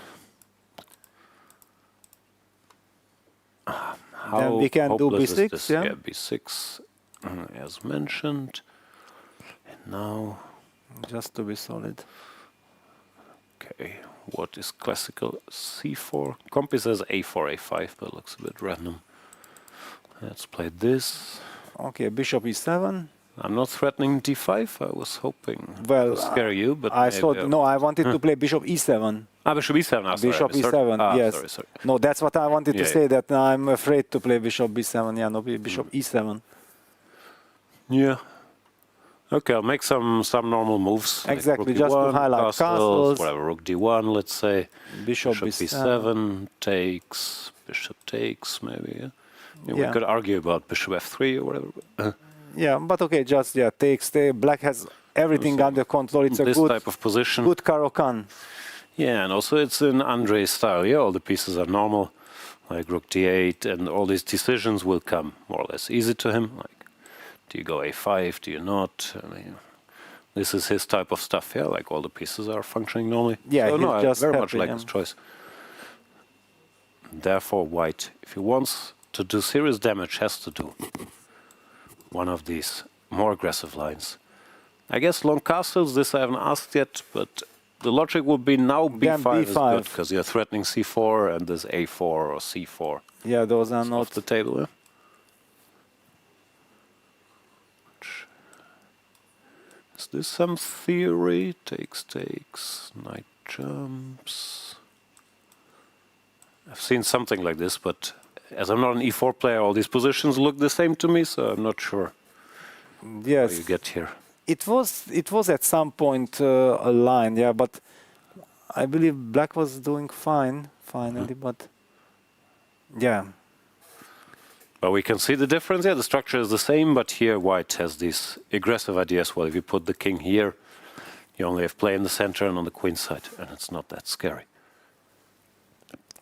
Then we can do b6, yeah? Yeah, b6, as mentioned. And now... Just to be solid. Okay, what is classical? c4. Compi says a4, a5, but looks a bit random. Let's play this. Okay, bishop e7. I'm not threatening d5. I was hoping to scare you, but I thought no. I wanted to play bishop e7. Ah, bishop e7. Ah, bishop e7. Yes. Sorry. No, that's what I wanted to say. That I'm afraid to play bishop b7. Yeah, no, bishop e7. Yeah. Okay, I'll make some normal moves. Exactly, like just to highlight castles. Whatever, rook d1, let's say. Bishop b7 takes. Bishop takes, maybe. Yeah. We could argue about bishop f3 or whatever. Yeah, but okay, just takes. Black has everything under control. It's a this good type of position. Good Caro-Kann. Yeah, and also it's in Andrey's style. Yeah, all the pieces are normal, like rook d8, and all these decisions will come more or less easy to him. Like, do you go a5? Do you not? I mean, this is his type of stuff. Yeah, like all the pieces are functioning normally. Yeah, so, no, I just very much like this choice. Therefore, white, if he wants to do serious damage, has to do one of these more aggressive lines. I guess long castles, this I haven't asked yet, but the logic would be now b5 is good, because you're threatening c4 and this a4 or c4. Yeah, those are not off the table. Yeah? Is this some theory? Takes, knight jumps. I've seen something like this, but as I'm not an e4 player, all these positions look the same to me, so I'm not sure yes. how you get here. It was at some point a line, yeah, but I believe black was doing fine, finally, but yeah. But we can see the difference. Yeah, the structure is the same, but here white has this aggressive idea as well. If you put the king here, you only have play in the center and on the queen side, and it's not that scary.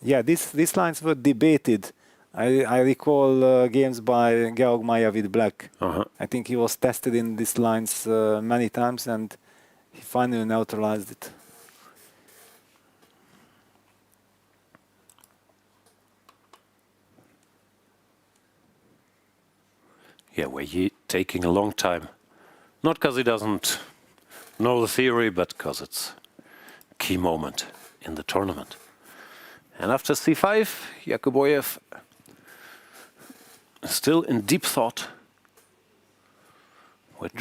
Yeah, these lines were debated. I recall games by Georg Maya with black. I think he was tested in these lines many times, and he finally neutralized it. Yeah, Wei Yi taking a long time. Not because he doesn't know the theory, but because it's a key moment in the tournament. And after c5, Yakubboev still in deep thought, which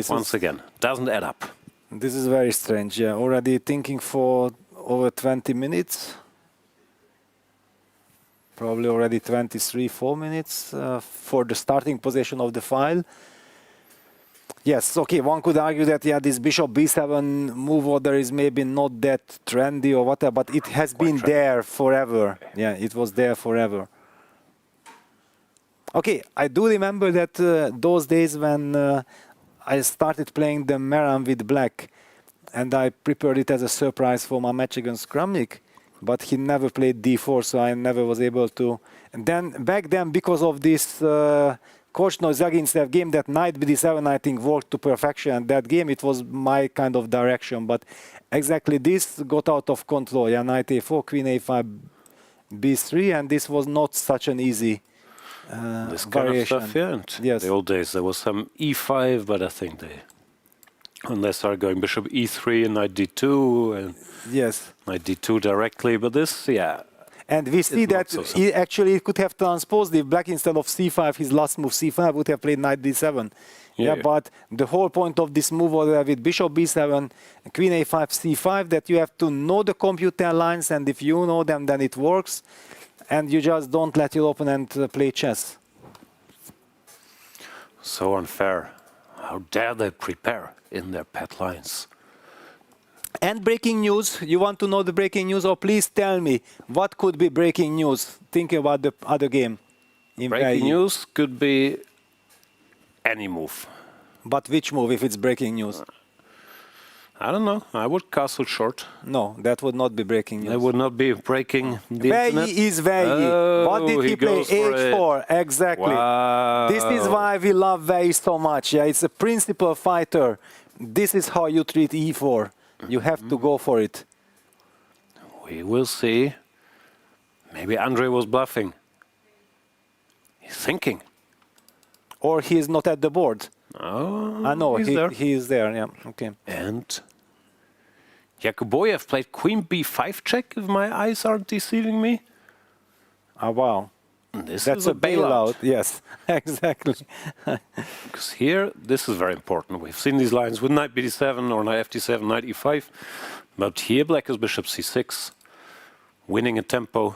once again doesn't add up. This is very strange. Yeah, already thinking for over 20 minutes. Probably already 23-4 minutes for the starting position of the file. Yes, okay, one could argue that, yeah, this bishop b7 move order is maybe not that trendy or whatever, but it has been there forever. Yeah, it was there forever. Okay, I do remember that those days when I started playing the Maran with black, and I prepared it as a surprise for my match against Kramnik, but he never played d4, so I never was able to. And then back then, because of this Korchnoi-Zagintsev game, that knight b7 I think worked to perfection. And that game, it was my kind of direction, but exactly this got out of control. Yeah, knight a4, queen a5, b3, and this was not such an easy this variation. kind of stuff, yeah. And yes. the old days there was some e5, but I think when they started going bishop e3 and knight d2 and yes, knight d2 directly, but this, yeah. And we see that he actually could have transposed if black instead of c5, his last move c5 would have played knight d7. Yeah, but the whole point of this move order with bishop b7, queen a5, c5, that you have to know the computer lines, and if you know them, then it works, and you just don't let your opponent play chess. So unfair. How dare they prepare in their pet lines? And breaking news, you want to know the breaking news, or please tell me what could be breaking news, thinking about the other game. Breaking news could be any move. But which move if it's breaking news? I don't know. I would castle short. No, that would not be breaking news. That would not be breaking the Wei internet. Yi is Wei Yi. What did he play? H4, exactly. Wow. This is why we love Wei Yi so much. Yeah, it's a principal fighter. This is how you treat e4. You have to go for it. We will see. Maybe Andrey was bluffing. He's thinking. Or he is not at the board. Oh, I know, there. he is there, yeah, okay. And Yakubboev played queen b5 check, if my eyes aren't deceiving me. Ah, wow. That's a bailout. Yes, exactly. Because here, this is very important. We've seen these lines with knight bd7 or knight fd7, knight e5. But here black is bishop c6, winning a tempo.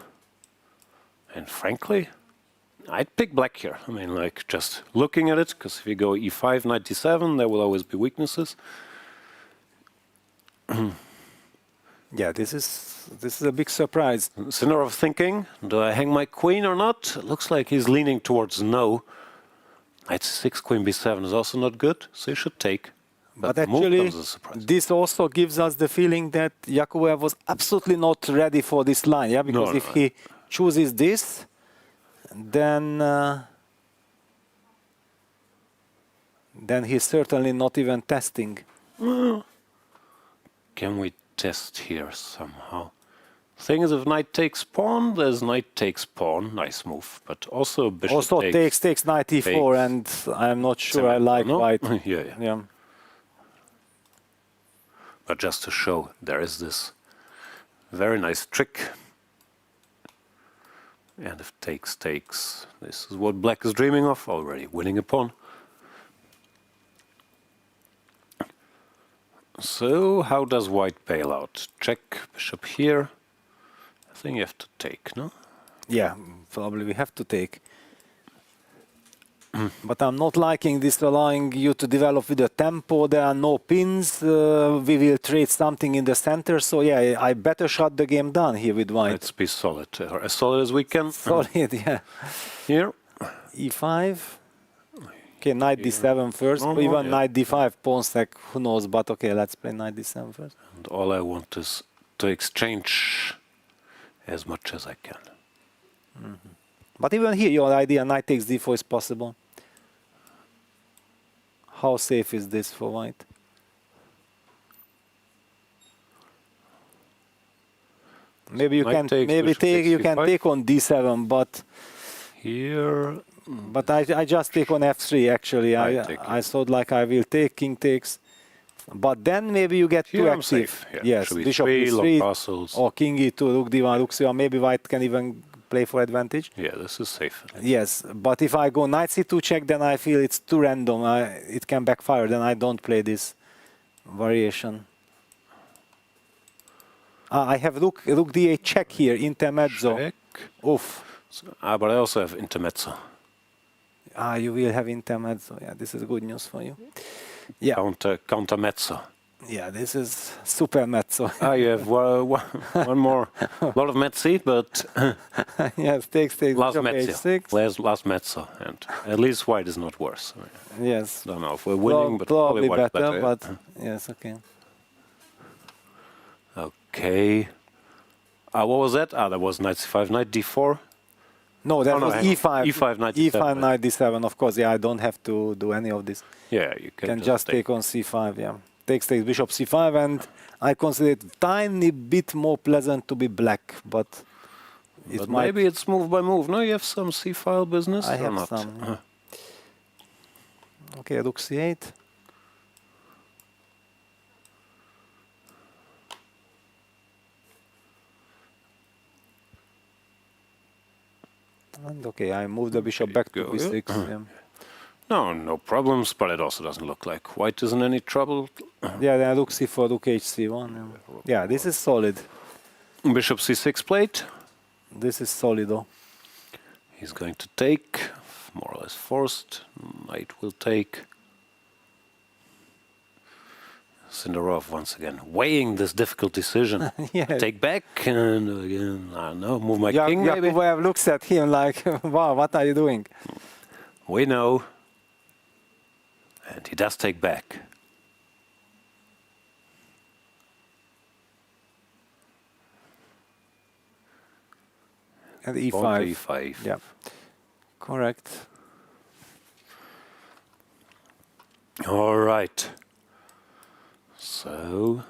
And frankly, I'd pick black here. I mean, like, just looking at it, because if you go e5, knight d7, there will always be weaknesses. Yeah, this is a big surprise. Sindarov thinking, do I hang my queen or not? It looks like he's leaning towards no. Knight c6, queen b7 is also not good, so you should take. But actually, this also gives us the feeling that Yakubboev was absolutely not ready for this line, yeah? Because if he chooses this, then he's certainly not even testing. Can we test here somehow? Thing is, if knight takes pawn, there's knight takes pawn. Nice move, but also bishop Also takes knight e4, and I'm not sure I like white. yeah. But just to show, there is this very nice trick. And if takes, this is what black is dreaming of, already winning a pawn. So, how does white bail out? Check, bishop here. I think you have to take, no? Yeah, probably we have to take. But I'm not liking this, allowing you to develop with a tempo. There are no pins. We will trade something in the center. So yeah, I better shut the game down here with white. Let's be solid, or as solid as we can. Solid, yeah. Here. E5. Okay, knight d7 first. Even knight d5, pawn stack, who knows. But okay, let's play knight d7 first. And all I want is to exchange as much as I can. But even here, your idea, knight takes d4 is possible. How safe is this for white? Maybe you can take on d7, but here. But I just take on f3 actually. I thought like I will take king takes, but then maybe you get too active. Yes, bishop e3 or king e2, rook d1, rook c1. Maybe white can even play for advantage. Yeah, this is safe. Yes, but if I go knight c2 check, then I feel it's too random. It can backfire. Then I don't play this variation. I have rook d8 check here, intermezzo. Check. Oof. But I also have intermezzo. You will have intermezzo. Yeah, this is good news for you. Yeah. Counter mezzo. Yeah, this is super mezzo. You have one more. A lot of mezzi, but yes, takes last mezzo. Last mezzo, and at least white is not worse. Yes. Don't know if we're winning, but probably white better. But yes, okay. Okay. What was that? That was knight c5, knight d4. No, that was e5. E5, knight d7. E5, knight d7. Of course, yeah. I don't have to do any of this. Yeah, you can just take on c5. Yeah. Takes bishop c5, and I consider it tiny bit more pleasant to be black, but maybe it's move by move. No, you have some c-file business. I have some. Yeah. Okay, rook c8. And okay, I move the bishop back to b6. Yeah. No problems, but it also doesn't look like white is in any trouble. Yeah, then rook c4, rook hc1. Yeah, this is solid. Bishop c6 plate. This is solid, though. He's going to take, more or less forced. Knight will take. Sindarov once again weighing this difficult decision. Yeah. Take back and again, I don't know, move my king maybe. Yakubboev looks at him like, wow, what are you doing? We know. And he does take back. And e5. e5. Yeah. Correct. All right. So,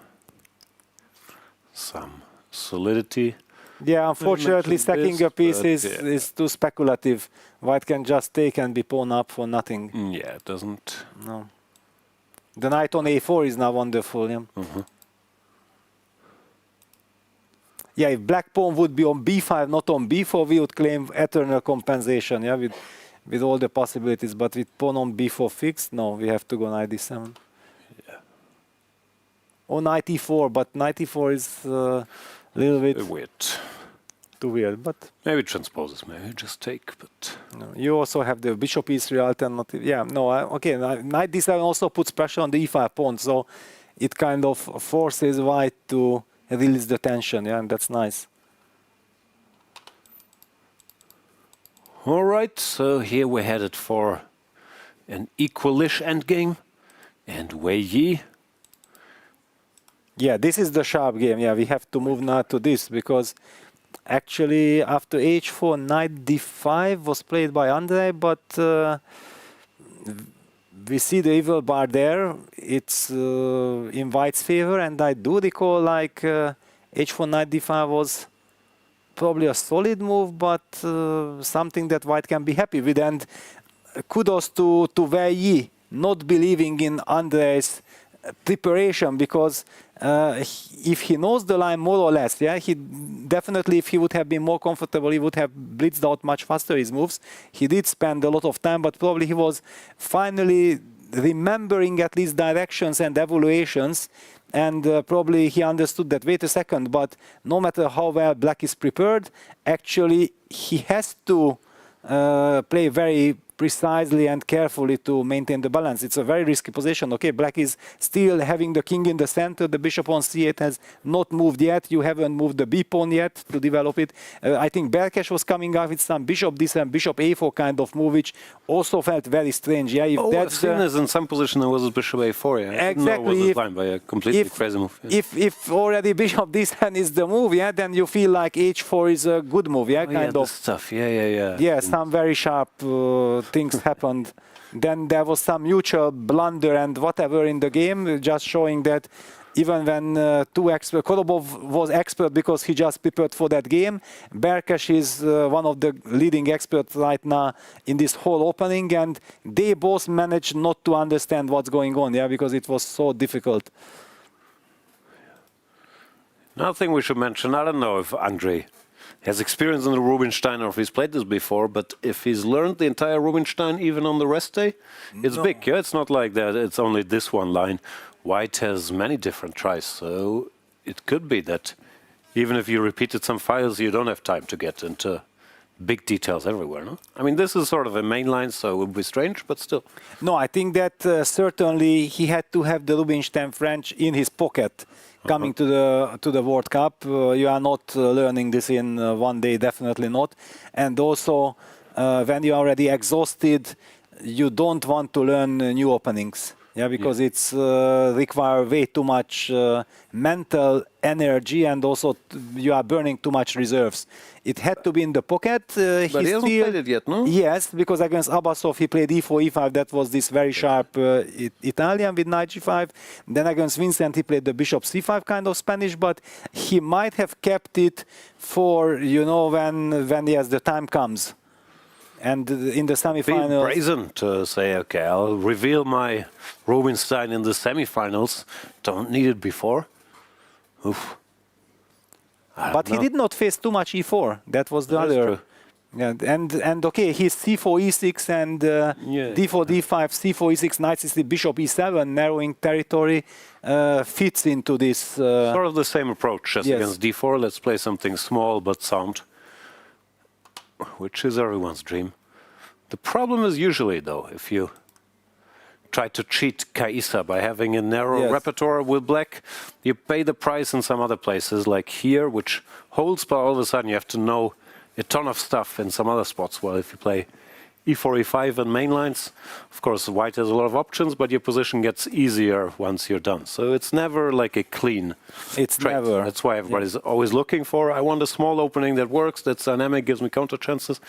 some solidity. Yeah, unfortunately, stacking a piece is too speculative. White can just take and be pawn up for nothing. Yeah, it doesn't. No. The knight on a4 is now wonderful. Yeah. Yeah, if black pawn would be on b5, not on b4, we would claim eternal compensation. Yeah, with all the possibilities. But with pawn on b4 fixed, no, we have to go knight d7. Yeah. Or knight e4, but knight e4 is a little bit weird. Too weird, but maybe transposes, maybe just take, but no, you also have the bishop e3 alternative. Yeah, no, okay, knight d7 also puts pressure on the e5 pawn, so it kind of forces white to release the tension. Yeah, and that's nice. All right, so here we're headed for an equalish endgame, and Wei Yi. Yeah, this is the sharp game. Yeah, we have to move now to this because actually after h4, knight d5 was played by Andrey, but we see the evil bar there. It's in white's favor, and I do recall like h4, knight d5 was probably a solid move, but something that White can be happy with. And kudos to Wei Yi not believing in Andrey's preparation, because if he knows the line more or less, yeah, he definitely, if he would have been more comfortable, he would have blitzed out much faster his moves. He did spend a lot of time, but probably he was finally remembering at least directions and evaluations, and probably he understood that, wait a second, but no matter how well Black is prepared, actually he has to play very precisely and carefully to maintain the balance. It's a very risky position. Okay, Black is still having the king in the center. The bishop on c8 has not moved yet. You haven't moved the b pawn yet to develop it. I think Berkes was coming up with some bishop d7, bishop a4 kind of move, which also felt very strange. Yeah, if that's seen as in some position there was a bishop a4. Yeah, exactly. Was line by a completely crazy move. Yeah. If already bishop d7 is the move, yeah, then you feel like h4 is a good move. Yeah, kind of stuff. Yeah. Yeah, some very sharp things happened. Then there was some mutual blunder and whatever in the game, just showing that even when Yakubboev was expert because he just prepared for that game, Berkes is one of the leading experts right now in this whole opening, and they both managed not to understand what's going on, yeah, because it was so difficult. Another thing we should mention, I don't know if Andrey has experience in the Rubinstein or if he's played this before, but if he's learned the entire Rubinstein even on the rest day, it's big. Yeah, it's not like that. It's only this one line. White has many different tries, so it could be that even if you repeated some files, you don't have time to get into big details everywhere, no? I mean, this is sort of a main line, so it would be strange, but still. No, I think that certainly he had to have the Rubinstein French in his pocket coming to the World Cup. You are not learning this in one day, definitely not. And also, when you are already exhausted, you don't want to learn new openings. Yeah, because it's require way too much mental energy, and also you are burning too much reserves. It had to be in the pocket. But he hasn't played it yet, no? Yes, because against Abbasov he played e4, e5. That was this very sharp Italian with knight g5. Then against Vincent he played the bishop c5 kind of Spanish, but he might have kept it for, you know, when yes, the time comes. And in the semifinals, be brazen to say, okay, I'll reveal my Rubinstein in the semifinals. Don't need it before. Oof. But he did not face too much e4. That was the other. True. Yeah, and okay, his c4, e6 and d4, d5, c4, e6, knight c3, bishop e7, narrowing territory fits into this. Sort of the same approach as against d4. Let's play something small but sound, which is everyone's dream. The problem is usually, though, if you try to cheat Kaisa by having a narrow repertoire with Black, you pay the price in some other places, like here, which holds, but all of a sudden you have to know a ton of stuff in some other spots. Well, if you play e4, e5 and main lines, of course, White has a lot of options, but your position gets easier once you're done. So it's never like a clean trade. Never. That's why everybody's always looking for, I want a small opening that works, that's dynamic, gives me counter chances.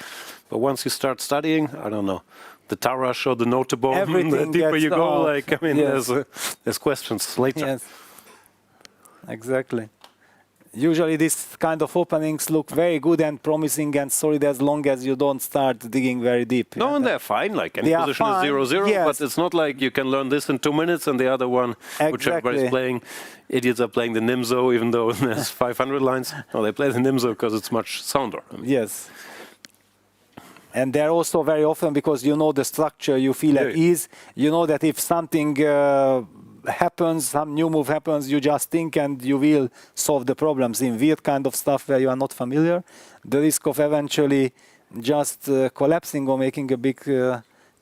But once you start studying, I don't know, the Tarash or the Notable, the deeper you go, like, I mean, there's questions later. Yes, exactly. Usually these kind of openings look very good and promising and solid as long as you don't start digging very deep. No, and they're fine, like any position is 0-0, but it's not like you can learn this in 2 minutes and the other one, which everybody's playing. Idiots are playing the Nimzo, even though there's 500 lines. No, they play the Nimzo because it's much sounder. I mean. Yes. And they're also very often, because you know the structure, you feel at ease. You know that if something happens, some new move happens, you just think and you will solve the problems. In weird kind of stuff where you are not familiar, the risk of eventually just collapsing or making a big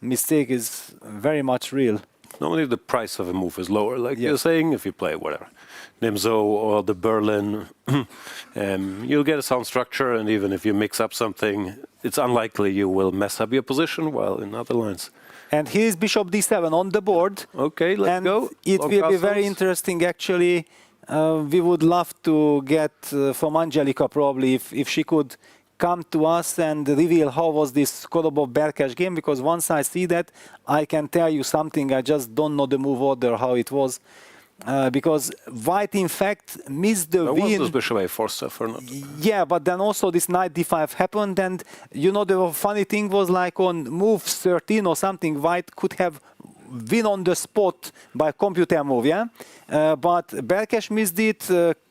mistake is very much real. Normally the price of a move is lower, like you're saying, if you play whatever, Nimzo or the Berlin, you'll get a sound structure, and even if you mix up something, it's unlikely you will mess up your position, while in other lines. And here's bishop d7 on the board. Okay, let's go. It will be very interesting, actually. We would love to get from Angelica, probably, if she could come to us and reveal how was this Yakubboev-Berkes game, because once I see that, I can tell you something. I just don't know the move order, how it was. because White, in fact, missed the There win. was this bishop a4 stuff or not? Yeah, but then also this knight d5 happened, and you know the funny thing was like on move 13 or something, White could have win on the spot by computer move, yeah? But Berkes missed it.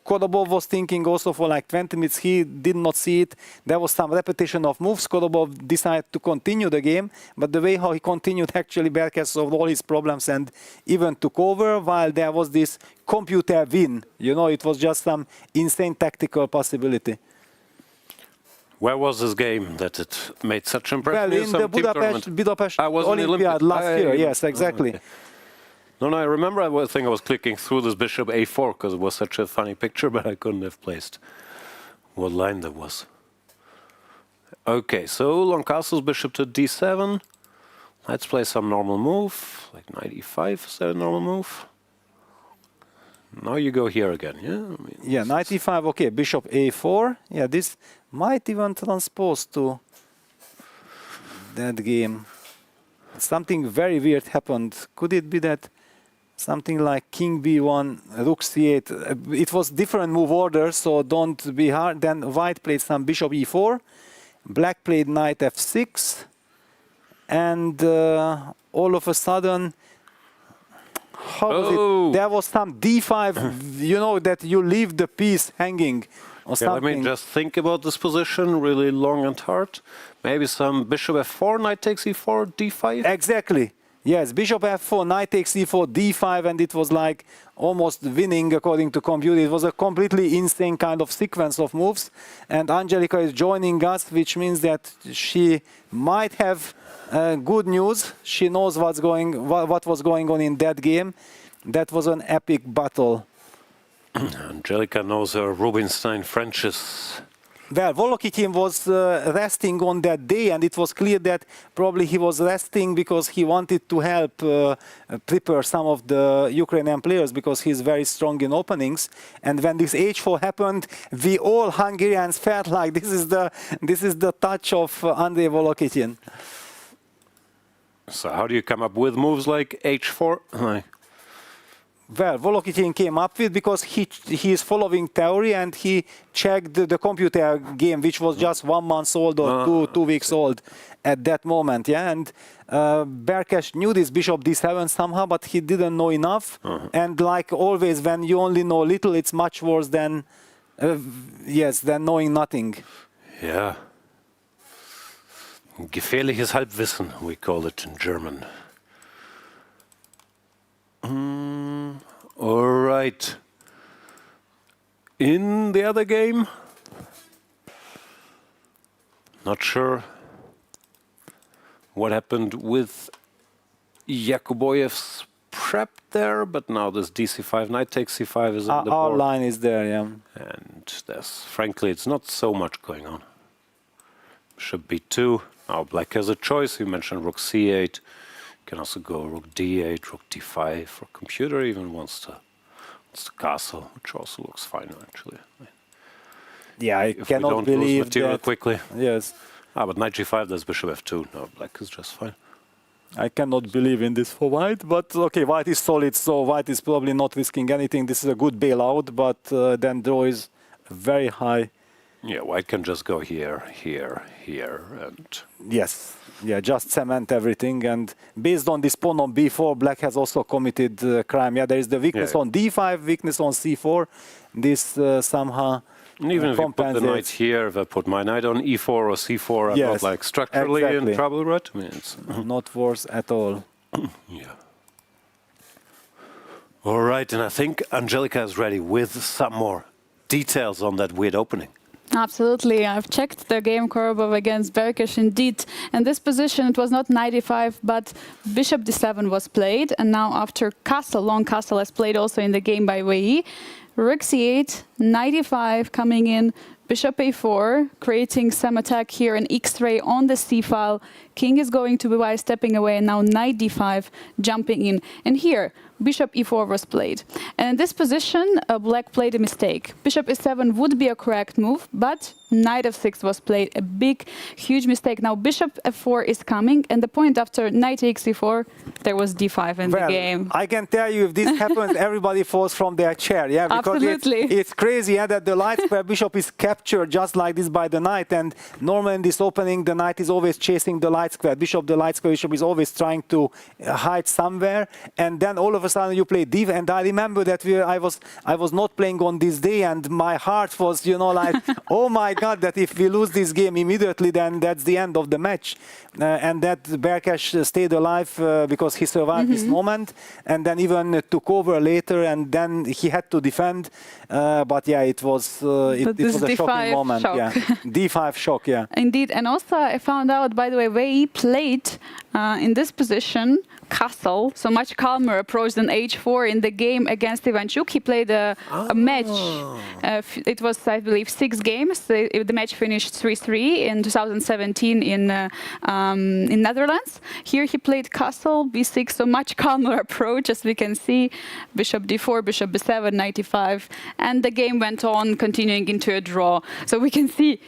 Kodobov was thinking also for like 20 minutes. He did not see it. There was some repetition of moves. Kodobov decided to continue the game, but the way how he continued, actually Berkes solved all his problems and even took over, while there was this computer win. You know, it was just some insane tactical possibility. Where was this game that it made such impression? Well, in the Budapest Olympiad last year, yes, exactly. Okay. No, I remember. I think I was clicking through this bishop a4 because it was such a funny picture, but I couldn't have placed what line that was. Okay, so long castles, bishop to d7. Let's play some normal move, like knight e5. Is that a normal move? Now you go here again, yeah? I mean, yeah, knight e5, okay, bishop a4. Yeah, this might even transpose to that game. Something very weird happened. Could it be that something like king b1, rook c8? It was different move order, so don't be hard. Then White played some bishop e4. Black played knight f6. And all of a sudden, there was some d5, you know, that you leave the piece hanging or something. Let me just think about this position, really long and hard. Maybe some bishop f4, knight takes e4, d5? Exactly. Yes, bishop f4, knight takes e4, d5, and it was like almost winning according to computer. It was a completely insane kind of sequence of moves. And Angelica is joining us, which means that she might have good news. She knows what was going on in that game. That was an epic battle. Angelica knows her Rubinstein Frenches. Well, Volokhin was resting on that day, and it was clear that probably he was resting because he wanted to help prepare some of the Ukrainian players because he's very strong in openings. And when this h4 happened, we all Hungarians felt like this is the touch of Andrey Volokhin. So how do you come up with moves like h4? Well, Volokhin came up with because he is following theory and he checked the computer game, which was just 1 month old or two weeks old at that moment. Yeah, and Berkes knew this bishop d7 somehow, but he didn't know enough. And like always, when you only know little, it's much worse than than knowing nothing. Yeah. Gefährliches Halbwissen, we call it in German. All right. In the other game, not sure what happened with Yakubboev's prep there, but now this dc5, knight takes c5 is on the board. Our line is there, yeah. And there's, frankly, it's not so much going on. Bishop b2. Now black has a choice. You mentioned rook c8. Can also go rook d8, rook d5 for computer. Even wants to castle, which also looks fine actually. Yeah, I if cannot we don't believe lose material that. Quickly. Yes. But knight g5, there's bishop f2. No, black is just fine. I cannot believe in this for White, but okay, White is solid, so White is probably not risking anything. This is a good bailout, but then draw is very high. Yeah, White can just go here, here, here, and... Yes, yeah, just cement everything. And based on this pawn on b4, Black has also committed crime. Yeah, there is the weakness on d5, weakness on c4. This somehow even if you put the knight here, if I put my knight on e4 or c4, I'm not like structurally in trouble, right? I mean, it's not worse at all. Yeah. All right, and I think Angelica is ready with some more details on that weird opening. Absolutely. I've checked the game Yakubboev against Berkes indeed. And this position, it was not knight e5, but bishop d7 was played. And now after castle, long castle is played also in the game by Wei Yi. Rook c8, knight e5 coming in, bishop a4, creating some attack here, an x-ray on the c-file. King is going to b5, stepping away, and now knight d5, jumping in. And here, bishop e4 was played. And in this position, black played a mistake. Bishop e7 would be a correct move, but knight f6 was played, a big, huge mistake. Now bishop f4 is coming, and the point after knight takes e4, there was d5 in the game. I can tell you, if this happens, everybody falls from their chair, yeah, because it's crazy, yeah, that the light square bishop is captured just like this by the knight, and normally in this opening, the knight is always chasing the light square bishop. The light square bishop is always trying to hide somewhere, and then all of a sudden you play d5. And I remember that I was not playing on this day, and my heart was, you know, like, oh my God, that if we lose this game immediately, then that's the end of the match. And that Berkes stayed alive because he survived this moment, and then even took over later, and then he had to defend. But yeah, it was a shocking moment. Shock. Yeah, d5 shock. Yeah. Indeed, and also I found out, by the way, Wei Yi played in this position castle, so much calmer approach than h4 in the game against Ivanchuk. He played a match. It was, I believe, 6 games. The match finished 3-3 in 2017 in Netherlands. Here he played castle, b6, so much calmer approach, as we can see. Bishop d4, bishop b7, knight e5, and the game went on, continuing into a draw. So we can see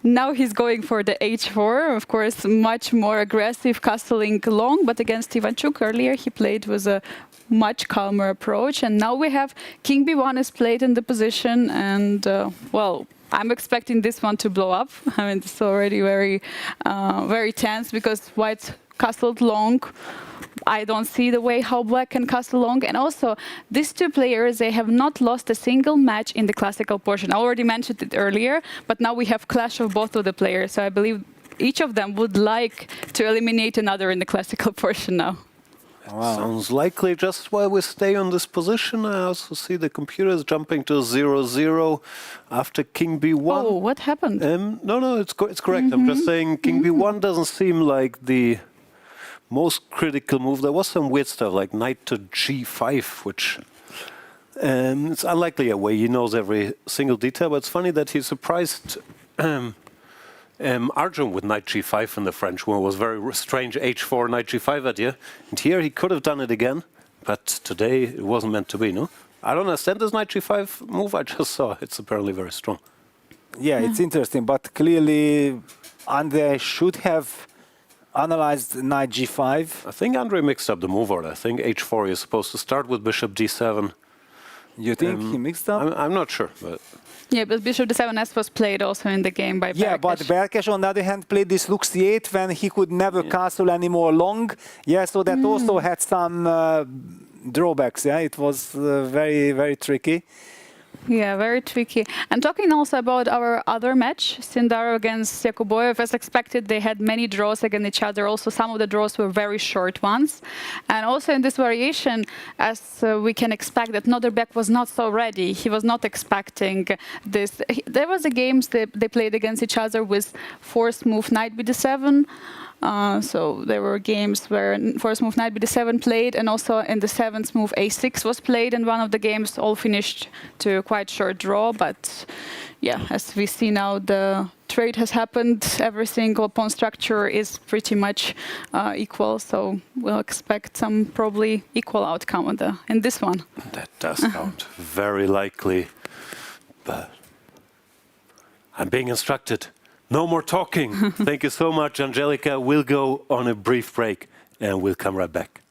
now he's going for the h4, of course, much more aggressive, castling long, but against Ivanchuk earlier he played with a much calmer approach. And now we have king b1 is played in the position, and well, I'm expecting this one to blow up. I mean, it's already very, very tense because white castled long. I don't see the way how black can castle long. And also, these two players, they have not lost a single match in the classical portion. I already mentioned it earlier, but now we have clash of both of the players. So I believe each of them would like to eliminate another in the classical portion now. Wow. Sounds likely. Just while we stay on this position, I also see the computer is jumping to 0-0 after king b1. Oh, what happened? No, it's correct. I'm just saying king b1 doesn't seem like the most critical move. There was some weird stuff like knight to g5, which it's unlikely a way he knows every single detail, but it's funny that he surprised Arjun with knight g5 in the French one. It was very strange h4 knight g5 idea, and here he could have done it again, but today it wasn't meant to be. No, I don't understand this knight g5 move. I just saw it's apparently very strong. Yeah, it's interesting, but clearly Andrey should have analyzed knight g5. I think Andrey mixed up the move order. I think h4 is supposed to start with bishop d7. You think he mixed up? I'm not sure, but yeah, but bishop d7s was played also in the game by Berkes. Yeah, but Berkes on the other hand played this rook c8 when he could never castle anymore long. Yeah, so that also had some drawbacks. Yeah, it was very, very tricky. Yeah, very tricky. And talking also about our other match, Sindarov against Yakubboev, as expected, they had many draws against each other. Also, some of the draws were very short ones. And also in this variation, as we can expect that Nodirbek was not so ready. He was not expecting this. There was a games they played against each other with forced move knight bd7. So there were games where first move knight bd7 played, and also in the 7th move a6 was played in one of the games, all finished to a quite short draw. But yeah, as we see now, the trade has happened. Every single pawn structure is pretty much equal, so we'll expect some probably equal outcome in this one. That does sound very likely, but I'm being instructed. No more talking. Thank you so much, Angelica. We'll go on a brief break and we'll come right back.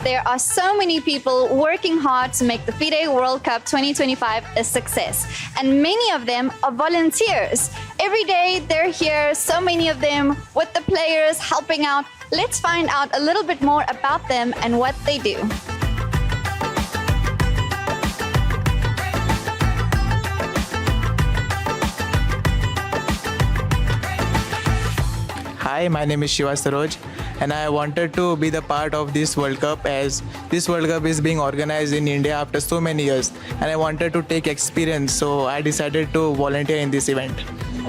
There are so many people working hard to make the FIDE World Cup 2025 a success, and many of them are volunteers. Every day they're here, so many of them with the players helping out. Let's find out a little bit more about them and what they do. Hi, my name is Shiva Saroj, and I wanted to be the part of this World Cup, as this World Cup is being organized in India after so many years, and I wanted to take experience, so I decided to volunteer in this event.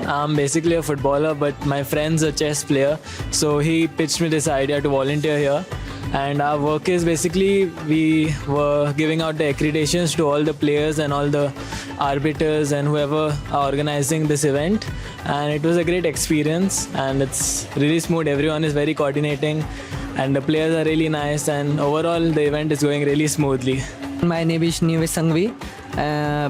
I'm basically a footballer, but my friend's a chess player, so he pitched me this idea to volunteer here. And our work is basically, we were giving out the accreditations to all the players and all the arbiters and whoever are organizing this event. And it was a great experience, and it's really smooth. Everyone is very coordinating. and the players are really nice, and overall the event is going really smoothly. My name is Nivesh Sangvi.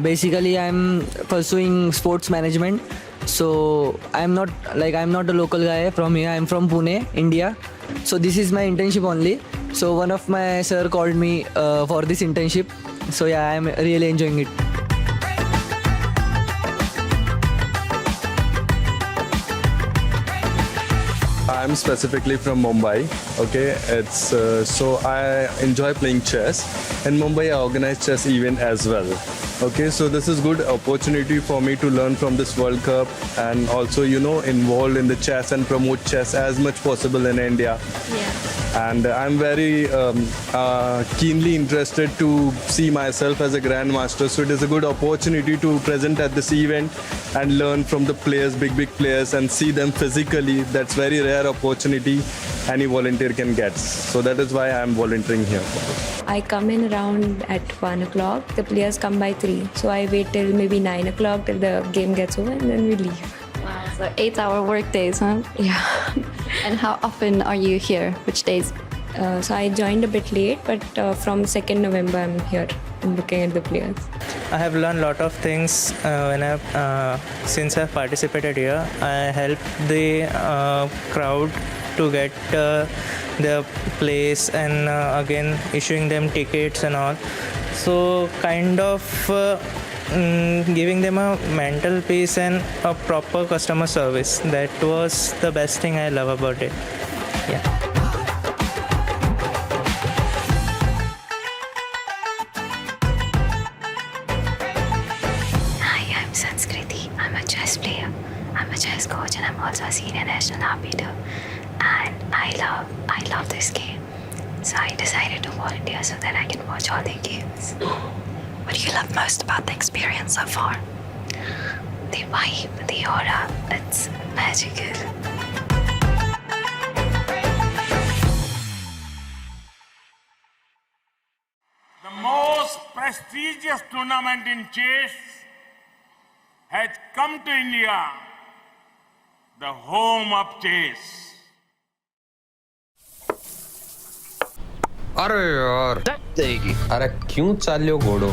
Basically, I'm pursuing sports management. So I'm not a local guy from here. I'm from Pune, India. So this is my internship only. So one of my sir called me for this internship. So yeah, I'm really enjoying it. I'm specifically from Mumbai. Okay, it's so I enjoy playing chess. In Mumbai, I organize chess event as well. Okay, so this is good opportunity for me to learn from this World Cup and also involved in the chess and promote chess as much possible in India. Yeah. And I'm very keenly interested to see myself as a grandmaster. So it is a good opportunity to present at this event and learn from the players, big players, and see them physically. That's very rare opportunity any volunteer can get. So that is why I'm volunteering here. I come in around at 1 o'clock. The players come by 3. So I wait till maybe 9 o'clock till the game gets over and then we leave. Wow, so 8-hour work days, huh? Yeah. And how often are you here? Which days? So I joined a bit late, but from 2nd November I'm here. I'm looking at the players. I have learned a lot of things since I've participated here. I helped the crowd to get their place and again issuing them tickets and all. So kind of giving them a mental peace and a proper customer service. That was the best thing I love about it. Yeah. I'm a chess player. I'm a chess coach and I'm also a senior national arbiter. And I love this game. So I decided to volunteer so that I can watch all their games. What do you love most about the experience so far? The vibe, the aura, it's magical. The most prestigious tournament in chess has come to India, the home of chess. अरे यार अरे क्यों चाल्यो घोड़ो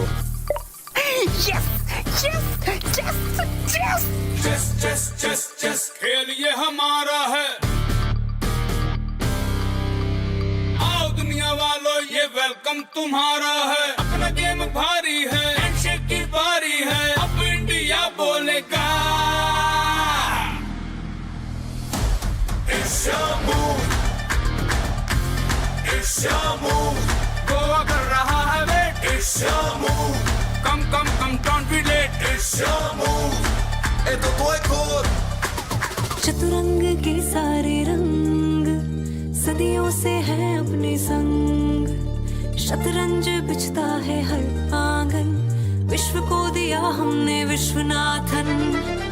Yes! Yes! Yes! Yes! Chess, chess, chess, chess. खेल ये हमारा है. आओ दुनिया वालों ये वेलकम तुम्हारा है. अपना गेम भारी है. हैंडशेक की बारी है. अब इंडिया बोलेगा. It's your move. It's your move. Goa कर रहा है wait. It's your move. Come, don't be late. It's your move. ए तो कोई खोर. चतुरंग के सारे रंग सदियों से हैं अपने संग. शतरंज बिछता है हर आंगन. विश्व को दिया हमने विश्वनाथन.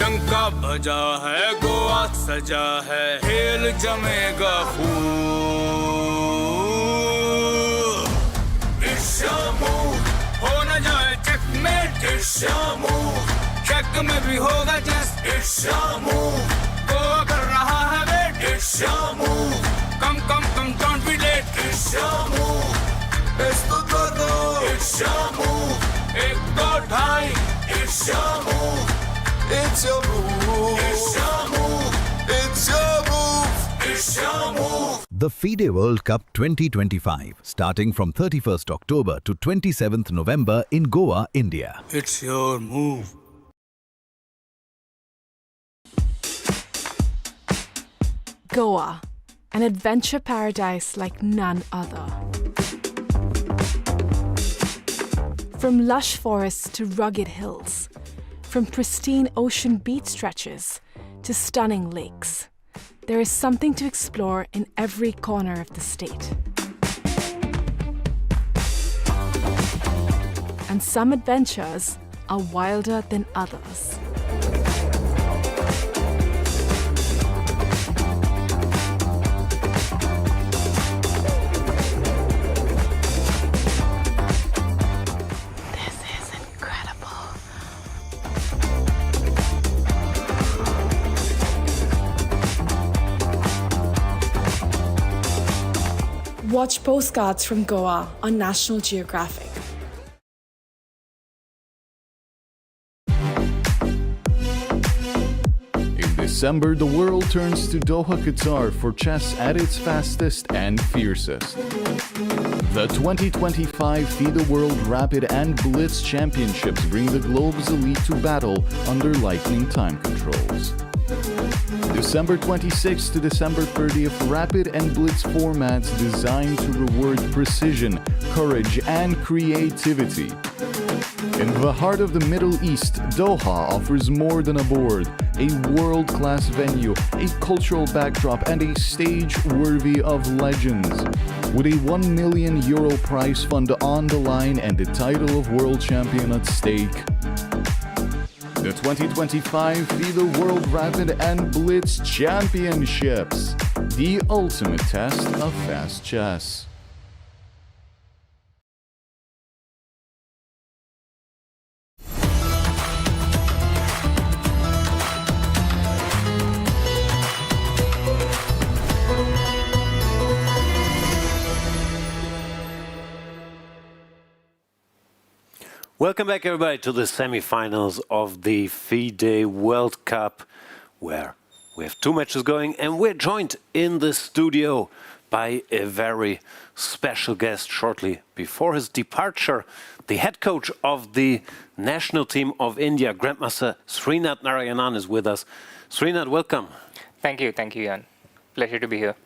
डंका बजा है गोवा सजा है. खेल जमेगा खूब. It's your move. हो न जाए checkmate. It's your move. check में भी होगा just. It's your move. Goa कर रहा है wait. It's your move. Come, don't be late. It's your move. It's तो दो. It's your move. 1, 2, 2.5. It's your move. It's your move. It's your move. It's your move. It's your move. The FIDE World Cup 2025, starting from 31st October to 27th November in Goa, India. It's your move. Goa, an adventure paradise like none other. From lush forests to rugged hills, from pristine ocean beach stretches to stunning lakes, there is something to explore in every corner of the state. And some adventures are wilder than others. watch postcards from Goa on National Geographic. In December, the world turns to Doha, Qatar for chess at its fastest and fiercest. The 2025 FIDE World Rapid and Blitz Championships bring the globe's elite to battle under lightning time controls. December 26th to December 30th, Rapid and Blitz formats designed to reward precision, courage, and creativity. In the heart of the Middle East, Doha offers more than a board, a world-class venue, a cultural backdrop, and a stage worthy of legends. With a €1 million prize fund on the line and the title of world champion at stake. The 2025 FIDE World Rapid and Blitz Championships, the ultimate test of fast chess. Welcome back, everybody, to the semifinals of the FIDE World Cup, where we have two matches going, and we're joined in the studio by a very special guest shortly before his departure. The head coach of the national team of India, Grandmaster Srinath Narayanan, is with us. Srinath, welcome. Thank you, Jan. Pleasure to be here.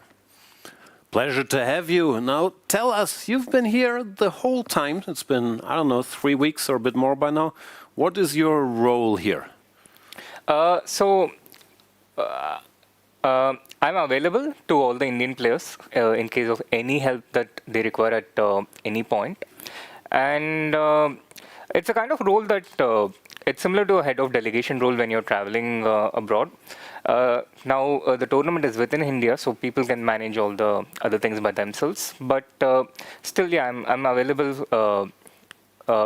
Pleasure to have you. Now, tell us, you've been here the whole time. It's been, I don't know, 3 weeks or a bit more by now. What is your role here? I'm available to all the Indian players in case of any help that they require at any point. And it's a kind of role that it's similar to a head of delegation role when you're traveling abroad. Now, the tournament is within India, so people can manage all the other things by themselves. But still, yeah, I'm available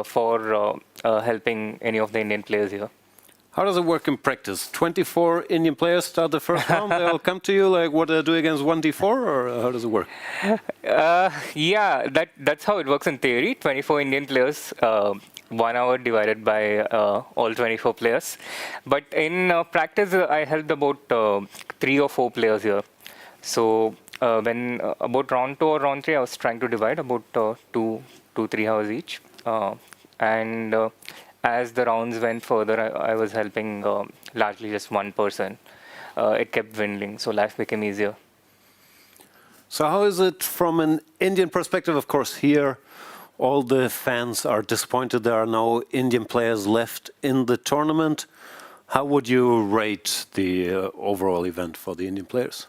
for helping any of the Indian players here. How does it work in practice? 24 Indian players start the first round, they all come to you, like what do against 1d4, or how does it work? Yeah, that's how it works in theory. 24 Indian players, 1 hour divided by all 24 players. But in practice, I helped about 3 or 4 players here. So when about round 2 or round 3, I was trying to divide about 2-3 hours each. As the rounds went further, I was helping largely just one person. It kept dwindling, so life became easier. So how is it from an Indian perspective? Of course, here all the fans are disappointed there are no Indian players left in the tournament. How would you rate the overall event for the Indian players?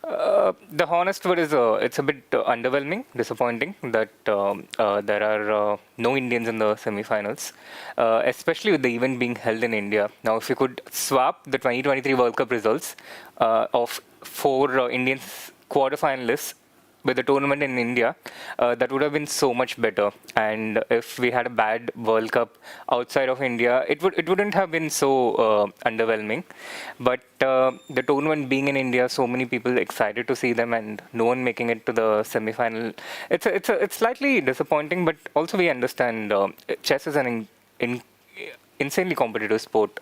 The honest word is it's a bit underwhelming, disappointing that there are no Indians in the semifinals, especially with the event being held in India. Now, if you could swap the 2023 World Cup results of 4 Indian quarterfinalists with the tournament in India, that would have been so much better. And if we had a bad World Cup outside of India, it wouldn't have been so underwhelming. But the tournament being in India, so many people excited to see them, and no one making it to the semi-final. It's slightly disappointing, but also we understand chess is an insanely competitive sport.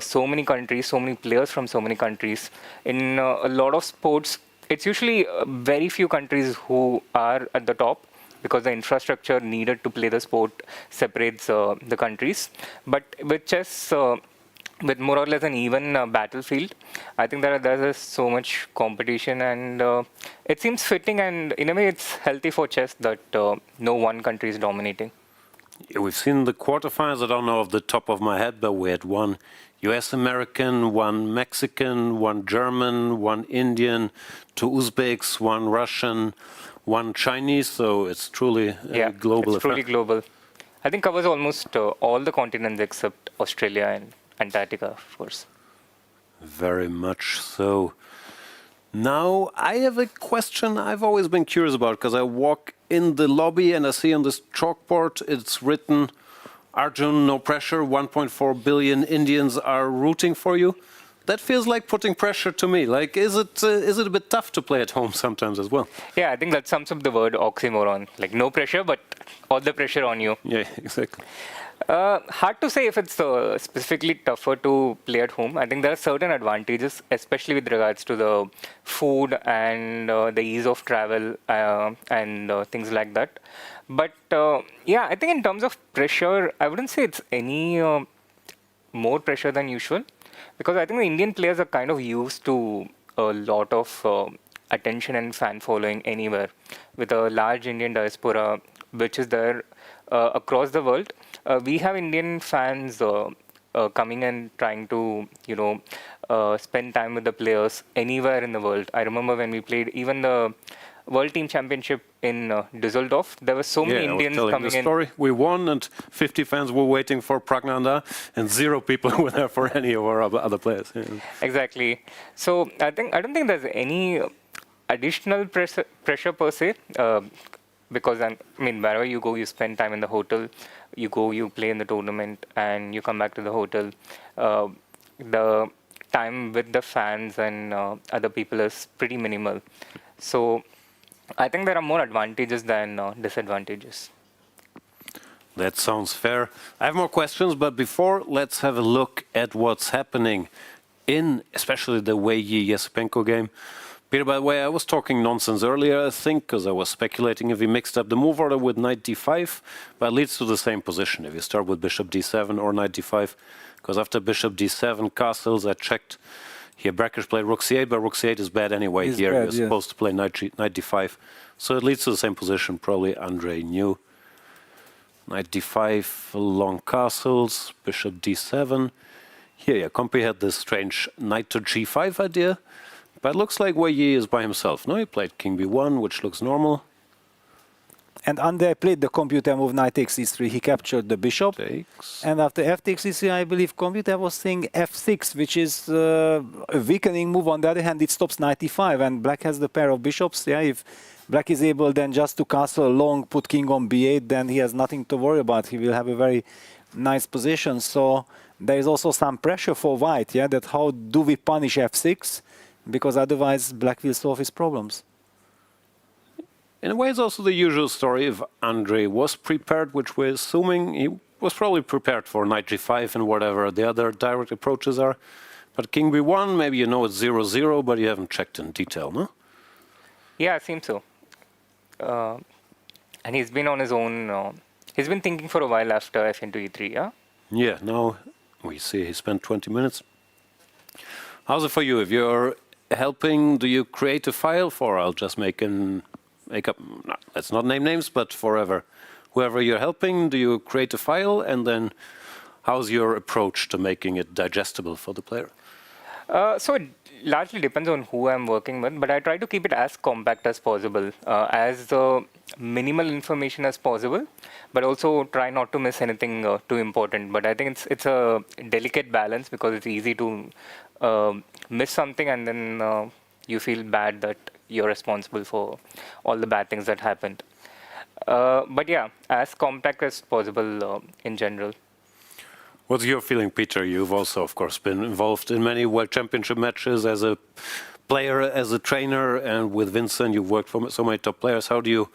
So many countries, so many players from so many countries. In a lot of sports, it's usually very few countries who are at the top because the infrastructure needed to play the sport separates the countries. But with chess, with more or less an even battlefield, I think there's so much competition, and it seems fitting, and in a way it's healthy for chess that no one country is dominating. Yeah, we've seen the quarterfinals. I don't know off the top of my head, but we had 1 US American, 1 Mexican, 1 German, 1 Indian, 2 Uzbeks, 1 Russian, 1 Chinese. So it's truly a global it's truly global. I think covers almost all the continents except Australia and Antarctica, of course. Very much so. Now, I have a question I've always been curious about, because I walk in the lobby and I see on this chalkboard it's written, Arjun, no pressure, 1.4 billion Indians are rooting for you. that feels like putting pressure to me. Like, is it a bit tough to play at home sometimes as well? Yeah, I think that sums up the word oxymoron. Like, no pressure, but all the pressure on you. Yeah, exactly. Hard to say if it's specifically tougher to play at home. I think there are certain advantages, especially with regards to the food and the ease of travel and things like that. But yeah, I think in terms of pressure, I wouldn't say it's any more pressure than usual, because I think the Indian players are kind of used to a lot of attention and fan following anywhere, with a large Indian diaspora which is there across the world. We have Indian fans coming and trying to, spend time with the players anywhere in the world. I remember when we played even the World Team Championship in Düsseldorf, there were so many Indians coming in. Story. We won, and 50 fans were waiting for Pragnanda, and 0 people were there for any of our other players. Yeah. Exactly. So I don't think there's any additional pressure per se, because wherever you go, you spend time in the hotel. You go, you play in the tournament, and you come back to the hotel. The time with the fans and other people is pretty minimal. So I think there are more advantages than disadvantages. That sounds fair. I have more questions, but before, let's have a look at what's happening in especially the Wei Yi Esipenko game. Peter, by the way, I was talking nonsense earlier, I think, because I was speculating if we mixed up the move order with knight d5, but it leads to the same position if you start with bishop d7 or knight d5, because after bishop d7 castles, I checked. Here, Brackers played rook c8, but rook c8 is bad anyway. Here, you're supposed to play knight d5. So it leads to the same position, probably Andrey knew. Knight d5, long castles, bishop d7. Here, Compi had this strange knight to g5 idea, but it looks like Wei Yi is by himself. No, he played king b1, which looks normal. And Andrey played the computer move knight takes e3. He captured the bishop. Takes. And after f takes e3, I believe computer was saying f6, which is a weakening move. On the other hand, it stops knight e5, and black has the pair of bishops. Yeah, if black is able then just to castle long, put king on b8, then he has nothing to worry about. He will have a very nice position. So there is also some pressure for white. Yeah, that how do we punish f6? Because otherwise black will solve his problems. In a way, it's also the usual story. If Andrey was prepared, which we're assuming he was probably prepared for knight g5 and whatever the other direct approaches are. But king b1, maybe you know it's 0-0, but you haven't checked in detail, no? Yeah, it seems so. And he's been on his own. He's been thinking for a while after f into e3, yeah? Yeah, now we see he spent 20 minutes. How's it for you? If you're helping, do you create a file for, I'll just make up, no, let's not name names, but forever. Whoever you're helping, do you create a file, and then how's your approach to making it digestible for the player? So it largely depends on who I'm working with, but I try to keep it as compact as possible, as minimal information as possible, but also try not to miss anything too important. But I think it's a delicate balance, because it's easy to miss something and then you feel bad that you're responsible for all the bad things that happened. But yeah, as compact as possible in general. What's your feeling, Peter? You've also, of course, been involved in many World Championship matches as a player, as a trainer, and with Vincent, you've worked for so many top players. How do you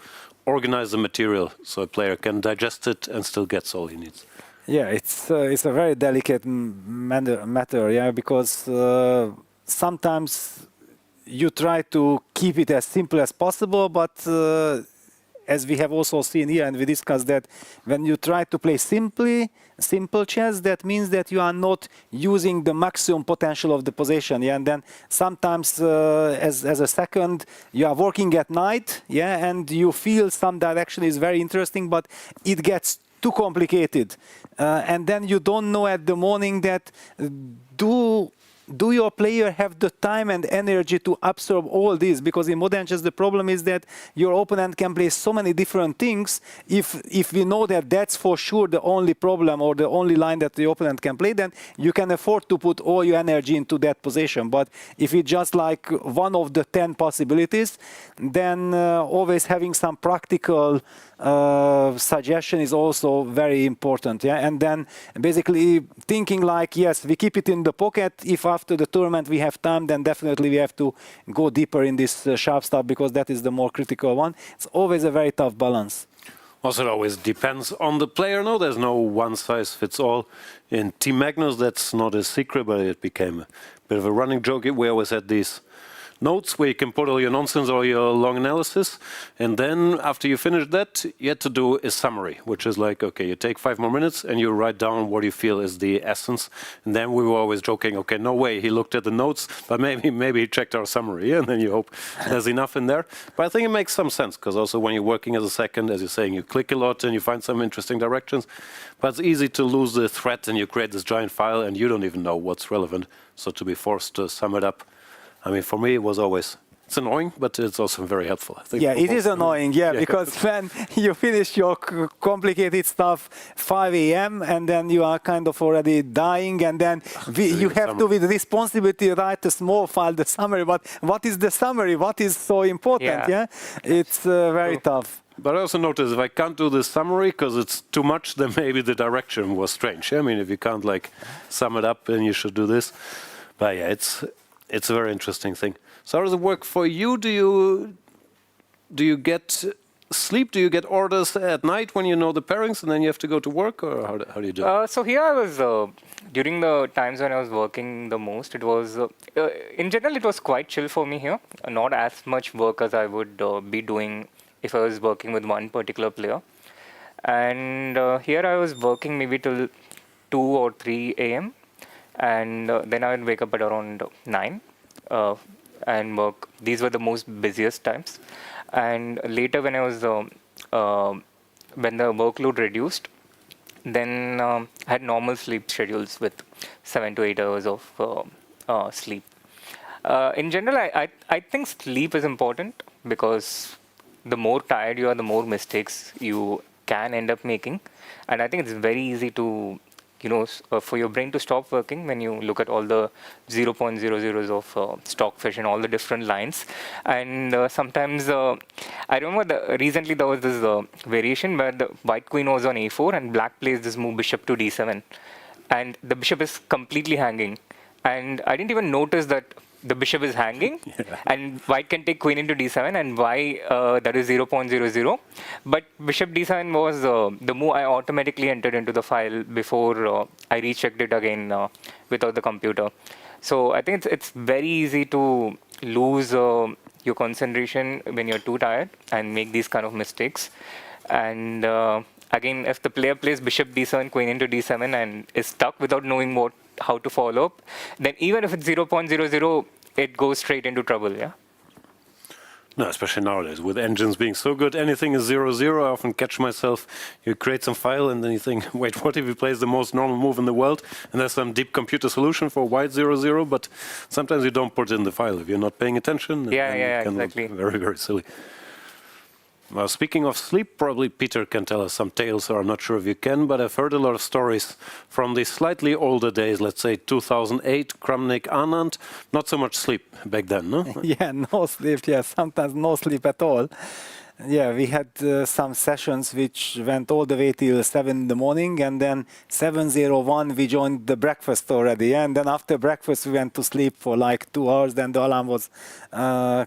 organize the material so a player can digest it and still gets all he needs? Yeah, it's a very delicate matter, yeah, because sometimes you try to keep it as simple as possible, but as we have also seen here, and we discussed that when you try to play simple chess, that means that you are not using the maximum potential of the position, yeah, and then sometimes as a second you are working at night, yeah, and you feel some direction is very interesting, but it gets too complicated, and then you don't know at the morning that do your player have the time and energy to absorb all this? Because in modern chess, the problem is that your opponent can play so many different things. If we know that that's for sure the only problem or the only line that the opponent can play, then you can afford to put all your energy into that position. But if it's just like one of the 10 possibilities, then always having some practical suggestion is also very important, yeah. And then basically thinking like, yes, we keep it in the pocket. If after after the tournament we have time, then definitely we have to go deeper in this sharp stuff, because that is the more critical one. It's always a very tough balance. Also, it always depends on the player. No, there's no one-size-fits-all. In Team Magnus, that's not a secret, but it became a bit of a running joke. We always had these notes where you can put all your nonsense or your long analysis, and then after you finish that, you had to do a summary, which is like, okay, you take 5 more minutes and you write down what you feel is the essence. And then we were always joking, okay, no way he looked at the notes, but maybe he checked our summary, yeah? And then you hope there's enough in there. But I think it makes some sense, because also when you're working as a second, as you're saying, you click a lot and you find some interesting directions, but it's easy to lose the thread and you create this giant file and you don't even know what's relevant. So to be forced to sum it up, I mean, for me, it was always, it's annoying, but it's also very helpful, I think. Yeah, it is annoying, yeah, because when you finish your complicated stuff 5 a.m. and then you are kind of already dying, and then you have to, with responsibility, write a small file, the summary. But what is the summary? What is so important, yeah? It's very tough. But I also noticed if I can't do the summary because it's too much, then maybe the direction was strange. I mean, if you can't like sum it up, then you should do this. But yeah, it's a very interesting thing. So how does it work for you? Do you get sleep? Do you get orders at night when you know the pairings and then you have to go to work, or how do you do it? So here I was, during the times when I was working the most, it was, in general, it was quite chill for me here. Not as much work as I would be doing if I was working with one particular player. And here I was working maybe till 2 or 3 a.m. And then I would wake up at around 9 and work. These were the most busiest times. And later when I was, when the workload reduced, then I had normal sleep schedules with 7 to 8 hours of sleep. In general, I think sleep is important, because the more tired you are, the more mistakes you can end up making. And I think it's very easy to, for your brain to stop working when you look at all the 0.00s of stockfish and all the different lines. And sometimes, I remember recently there was this variation where the white queen was on a4 and black plays this move bishop to d7. And the bishop is completely hanging. And I didn't even notice that the bishop is hanging, and white can take queen into d7, and why that is 0.00. But bishop d7 was the move I automatically entered into the file before I rechecked it again without the computer. So I think it's very easy to lose your concentration when you're too tired and make these kind of mistakes. And again, if the player plays bishop d7, queen into d7, and is stuck without knowing how to follow up, then even if it's 0.00, it goes straight into trouble, yeah? No, especially nowadays, with engines being so good, anything is 0-0. I often catch myself, you create some file and then you think, wait, what if he plays the most normal move in the world? And there's some deep computer solution for white 0-0, but sometimes you don't put it in the file if you're not paying attention. Yeah, it can exactly. look very, very silly. Well, speaking of sleep, probably Peter can tell us some tales, or I'm not sure if you can, but I've heard a lot of stories from the slightly older days, let's say 2008, Kramnik, Anand. Not so much sleep back then, no? Yeah, no sleep, yeah, sometimes no sleep at all. Yeah, we had some sessions which went all the way till 7 in the morning, and then 7:01 we joined the breakfast already, and then after breakfast we went to sleep for like 2 hours. Then the alarm was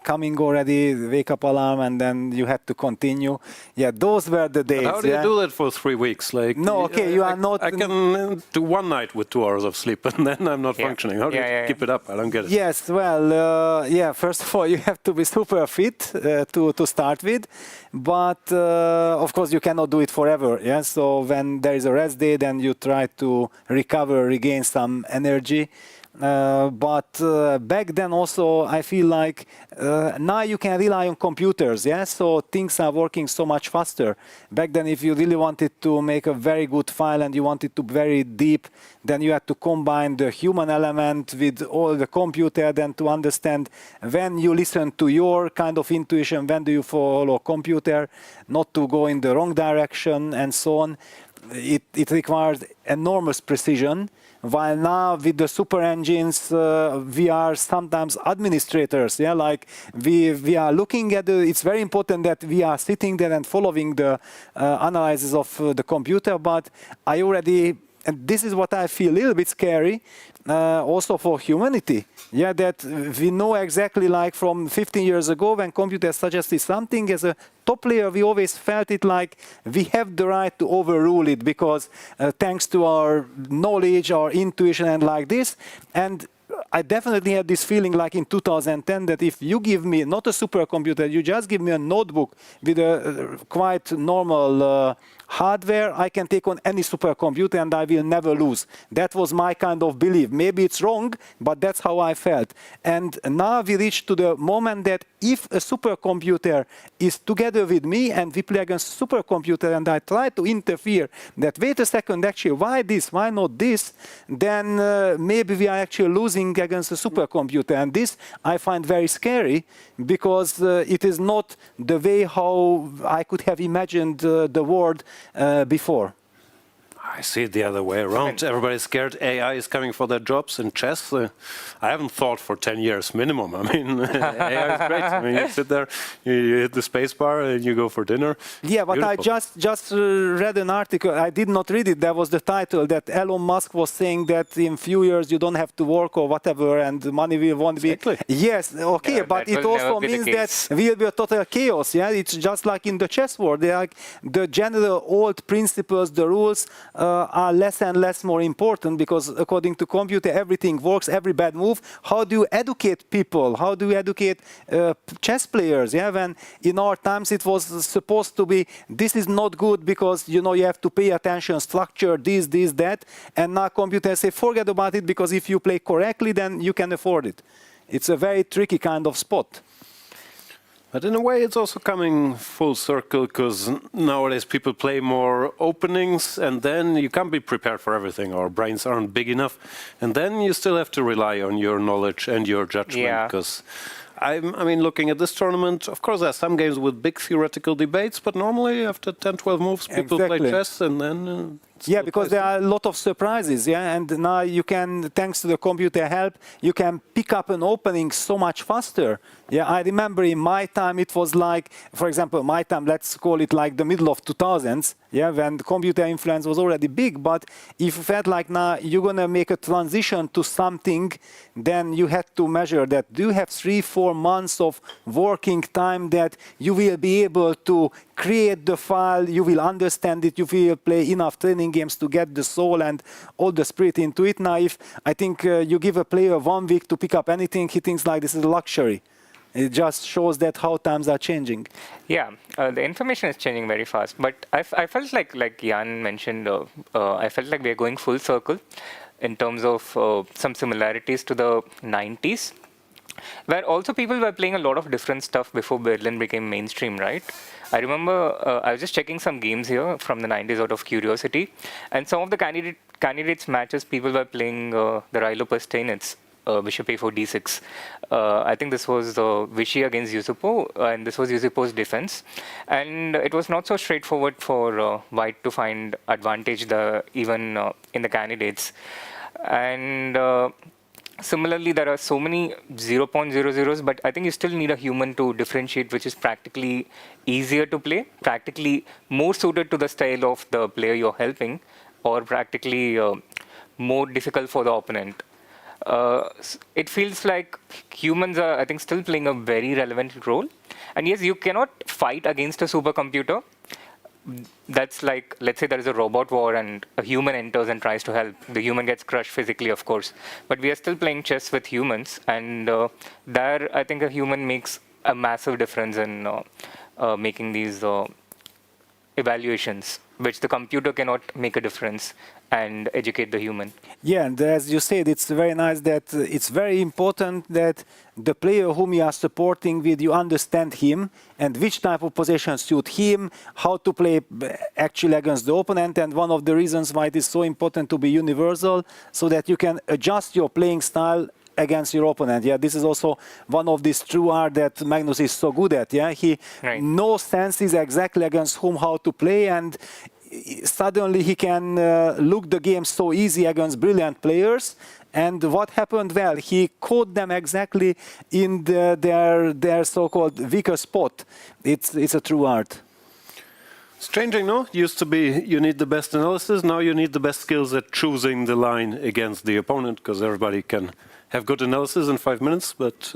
coming already, wake up alarm, and then you had to continue. Yeah, those were the days. But how do you do that for 3 weeks? Like, no, okay, you are not. I can do one night with 2 hours of sleep, and then I'm not functioning. How do you keep it up? I don't get it. Yes, well, yeah. First of all, you have to be super fit to start with. But of course you cannot do it forever, yeah? So when there is a rest day, then you try to recover, regain some energy. But back then also I feel like now you can rely on computers, yeah? So things are working so much faster. Back then if you really wanted to make a very good file and you wanted to be very deep, then you had to combine the human element with all the computer, then to understand when you listen to your kind of intuition, when do you follow computer, not to go in the wrong direction and so on. It requires enormous precision. While now with the super engines, we are sometimes administrators. Yeah, like we are looking at it's very important that we are sitting there and following the analysis of the computer. But I already, and this is what I feel a little bit scary. also for humanity. Yeah, that we know exactly, like from 15 years ago when computers suggested something, as a top player we always felt it like we have the right to overrule it because thanks to our knowledge, our intuition and like this. And I definitely had this feeling like in 2010 that if you give me not a supercomputer, you just give me a notebook with a quite normal hardware, I can take on any supercomputer and I will never lose. That was my kind of belief. Maybe it's wrong, but that's how I felt. And now we reach to the moment that if a supercomputer is together with me and we play against a supercomputer and I try to interfere, that wait a second, actually, why this, why not this, then maybe we are actually losing against a supercomputer. And this I find very scary because it is not the way how I could have imagined the world before. I see it the other way around. Everybody's scared AI is coming for their jobs in chess. I haven't thought for 10 years minimum. I mean, AI is great. I mean, you sit there, you hit the space bar and you go for dinner. Yeah, but Beautiful. I just read an article. I did not read it. That was the title, that Elon Musk was saying that in few years you don't have to work or whatever and the money won't be. Yes, okay, but it also means that will be a total chaos. Yeah, it's just like in the chess world. Like the general old principles, the rules are less and less more important because according to computer everything works, every bad move. How do you educate people? How do you educate chess players? Yeah, when in our times it was supposed to be this is not good because you know you have to pay attention, structure, this, that, and now computers say forget about it because if you play correctly then you can afford it. It's a very tricky kind of spot. But in a way, it's also coming full circle because nowadays people play more openings and then you can't be prepared for everything. Our brains aren't big enough. And then you still have to rely on your knowledge and your judgment. Because I mean, looking at this tournament, of course, there are some games with big theoretical debates, but normally after 10, 12 moves, people play chess and then... Yeah, because there are a lot of surprises, yeah, and now you can, thanks to the computer help, you can pick up an opening so much faster. Yeah, I remember in my time it was like, for example, my time, let's call it like the middle of 2000s, yeah, when the computer influence was already big, but if you felt like now you're going to make a transition to something, then you had to measure that. Do you have 3-4 months of working time that you will be able to create the file, you will understand it, you will play enough training games to get the soul and all the spirit into it. Now, if I think you give a player 1 week to pick up anything, he thinks like this is a luxury. It just shows that how times are changing. Yeah, the information is changing very fast. But I felt like Jan mentioned, I felt like we are going full circle in terms of some similarities to the 90s, where also people were playing a lot of different stuff before Berlin became mainstream, right? I remember I was just checking some games here from the 90s out of curiosity, and some of the candidates matches people were playing the Rilo Pastanets, Bishop A4 D6. I think this was Vichy against Yusupo, and this was Yusupo's defense. And it was not so straightforward for White to find advantage even in the candidates. And similarly, there are so many 0.00s, but I think you still need a human to differentiate, which is practically easier to play, practically more suited to the style of the player you're helping, or practically more difficult for the opponent. It feels like humans are, I think, still playing a very relevant role. And yes, you cannot fight against a supercomputer. That's like, let's say there is a robot war and a human enters and tries to help. The human gets crushed physically, of course. But we are still playing chess with humans. And there, I think a human makes a massive difference in making these evaluations, which the computer cannot make a difference and educate the human. Yeah, and as you said, it's very nice that it's very important that the player whom you are supporting with, you understand him and which type of position suit him, how to play actually against the opponent. And one of the reasons why it is so important to be universal, so that you can adjust your playing style against your opponent. Yeah, this is also one of these true art that Magnus is so good at. Yeah, he knows senses exactly against whom how to play, and suddenly he can look the game so easy against brilliant players. And what happened? Well, he caught them exactly in their so-called weaker spot. It's a true art. It's changing, no? Used to be you need the best analysis, now you need the best skills at choosing the line against the opponent, because everybody can have good analysis in 5 minutes, but...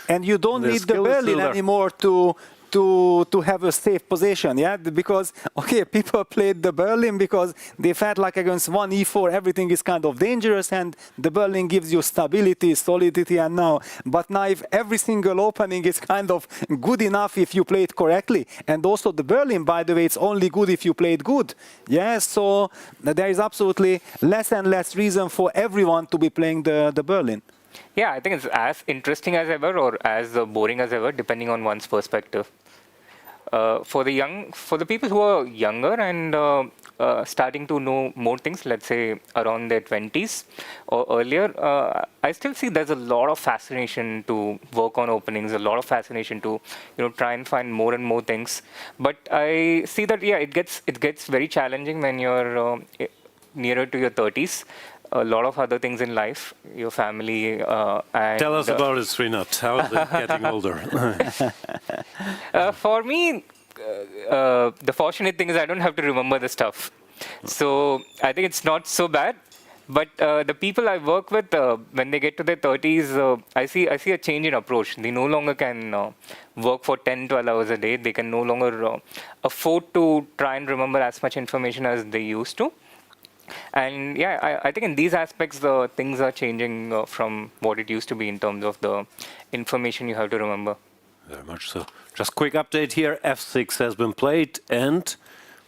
and you don't need the Berlin anymore to have a safe position, yeah? Because, okay, people played the Berlin because they felt like against one e4, everything is kind of dangerous, and the Berlin gives you stability, solidity, and now. But now if every single opening is kind of good enough if you play it correctly, and also the Berlin, by the way, it's only good if you play it good, yeah? So there is absolutely less and less reason for everyone to be playing the Berlin. Yeah, I think it's as interesting as ever or as boring as ever, depending on one's perspective. For the people who are younger and starting to know more things, let's say around their 20s or earlier, I still see there's a lot of fascination to work on openings, a lot of fascination to try and find more and more things. But I see that it gets very challenging when you're nearer to your 30s. A lot of other things in life, your family, and... Tell us about it, Srinath. How is it getting older? For me, the fortunate thing is I don't have to remember the stuff. So I think it's not so bad. But the people I work with, when they get to their 30s, I see a change in approach. They no longer can work for 10, 12 hours a day. They can no longer afford to try and remember as much information as they used to. And yeah, I think in these aspects, things are changing from what it used to be in terms of the information you have to remember. Very much so. Just quick update here. F6 has been played, and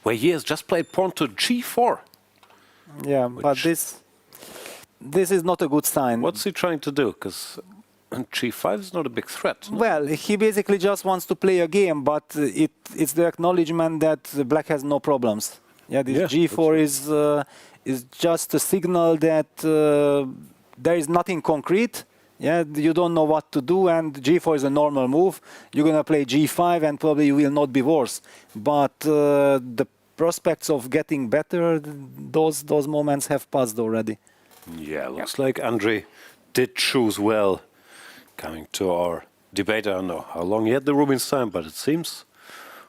Wei Yi has just played pawn to G4. Yeah, but this is not a good sign. What's he trying to do? Because G5 is not a big threat. No? Well, he basically just wants to play a game, but it's the acknowledgement that Black has no problems. Yeah, this G4 is just a signal that there is nothing concrete. Yeah, you don't know what to do, and G4 is a normal move. You're gonna play G5, and probably you will not be worse. But the prospects of getting better, those moments have passed already. Yeah, looks like Andrey did choose well. Coming to our debate, I don't know how long he had the Rubinstein, but it seems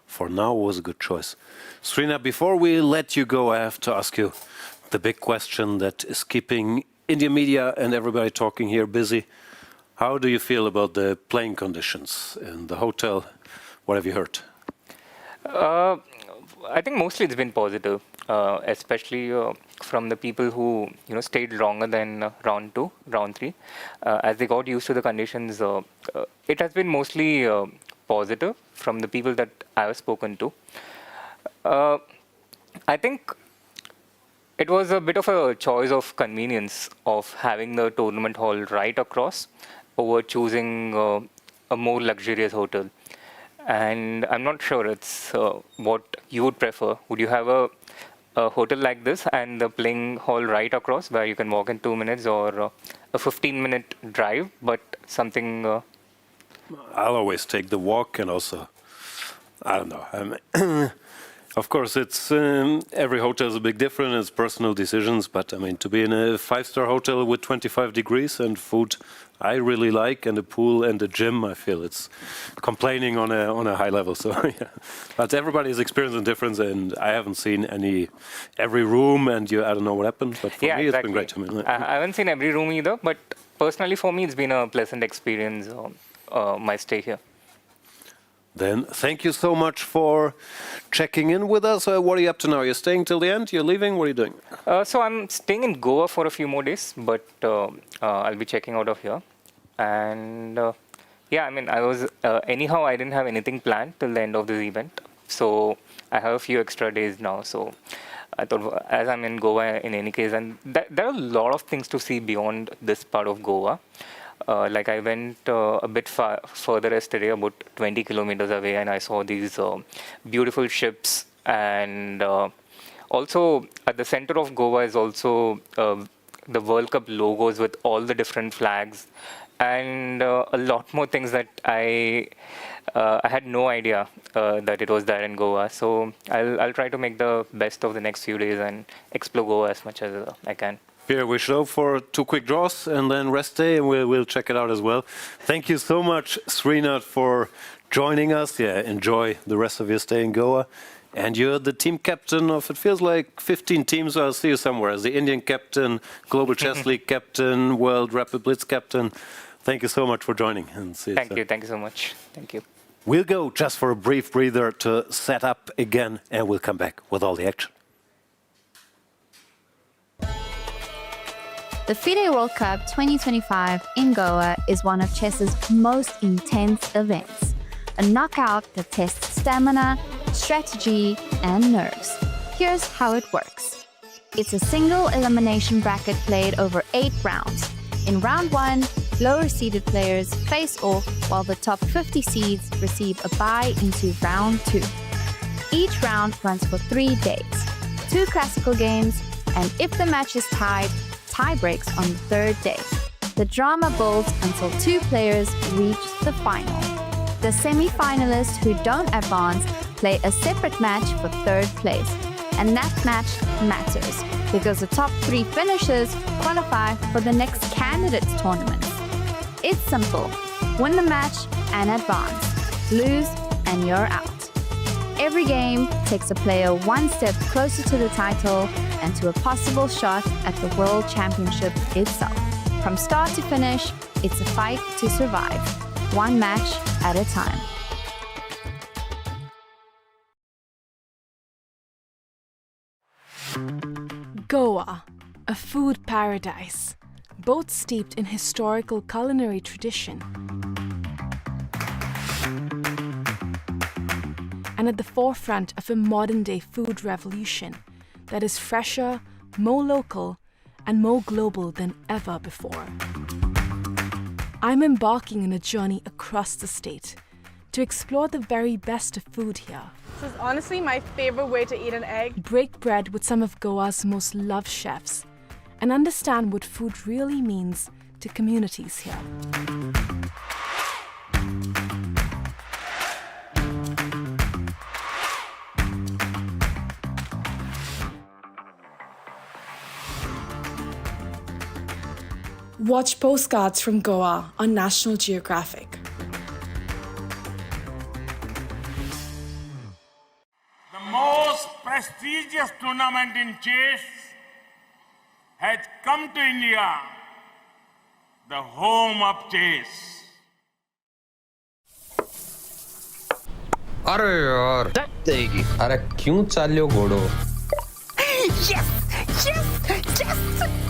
for now was a good choice. Srinath, before we let you go, I have to ask you the big question that is keeping Indian media and everybody talking here busy. How do you feel about the playing conditions in the hotel? What have you heard? I think mostly it's been positive, especially from the people who stayed longer than round 2, round 3. As they got used to the conditions, it has been mostly positive from the people that I have spoken to. I think it was a bit of a choice of convenience of having the tournament hall right across over choosing a more luxurious hotel. And I'm not sure it's what you would prefer. Would you have a hotel like this and the playing hall right across where you can walk in 2 minutes, or a 15-minute drive, but something... I'll always take the walk, and also, I don't know. Of course, it's every hotel is a bit different. It's personal decisions, but I mean, to be in a 5-star hotel with 25 degrees and food I really like, and a pool and a gym, I feel it's complaining on a high level. So yeah, but everybody is experiencing difference, and I haven't seen every room, and I don't know what happened. But for me, it's been great. I haven't seen every room either, but personally for me, it's been a pleasant experience. My stay here. Then thank you so much for checking in with us. What are you up to now? You're staying till the end? You're leaving? What are you doing? So I'm staying in Goa for a few more days, but I'll be checking out of here. And yeah, I mean, I was anyhow, I didn't have anything planned till the end of this event. So I have a few extra days now. So I thought, as I'm in Goa in any case, and there are a lot of things to see beyond this part of Goa. Like I went a bit further yesterday, about 20 kilometers away, and I saw these beautiful ships. And also at the center of Goa is also the World Cup logos with all the different flags, and a lot more things that I had no idea that it was there in Goa. So I'll try to make the best of the next few days and explore Goa as much as I can. Here we show for 2 quick draws and then rest day, and we'll check it out as well. Thank you so much, Srinath, for joining us. Yeah, enjoy the rest of your stay in Goa. And you're the team captain of, it feels like 15 teams. I'll see you somewhere as the Indian captain, Global Chess League captain, World Rapid Blitz captain. Thank you so much for joining. And see you Thank soon. you. Thank you so much. Thank you. We'll go just for a brief breather to set up again, and we'll come back with all the action. The FIDE World Cup 2025 in Goa is one of chess's most intense events. A knockout that tests stamina, strategy, and nerves. Here's how it works. It's a single elimination bracket played over 8 rounds. In round 1, lower-seeded players face off while the top 50 seeds receive a bye into round 2. Each round runs for 3 days, 2 classical games, and if the match is tied, tie breaks on the 3rd day. The drama builds until 2 players reach the final. The semi-finalists who don't advance play a separate match for 3rd place, and that match matters because the top 3 finishers qualify for the next candidates tournament. It's simple. Win the match and advance. Lose and you're out. Every game takes a player one step closer to the title and to a possible shot at the World Championship itself. From start to finish, it's a fight to survive, one match at a time. Goa, a food paradise, both steeped in historical culinary tradition and at the forefront of a modern-day food revolution that is fresher, more local, and more global than ever before. I'm embarking on a journey across the state to explore the very best of food here. This is honestly my favorite way to eat an egg. Break bread with some of Goa's most loved chefs and understand what food really means to communities here. Watch postcards from Goa on National Geographic. The most prestigious tournament in chess has come to India, the home of chess. अरे यार देगी अरे क्यों चाल्यो घोड़ो Yes! Yes! Yes!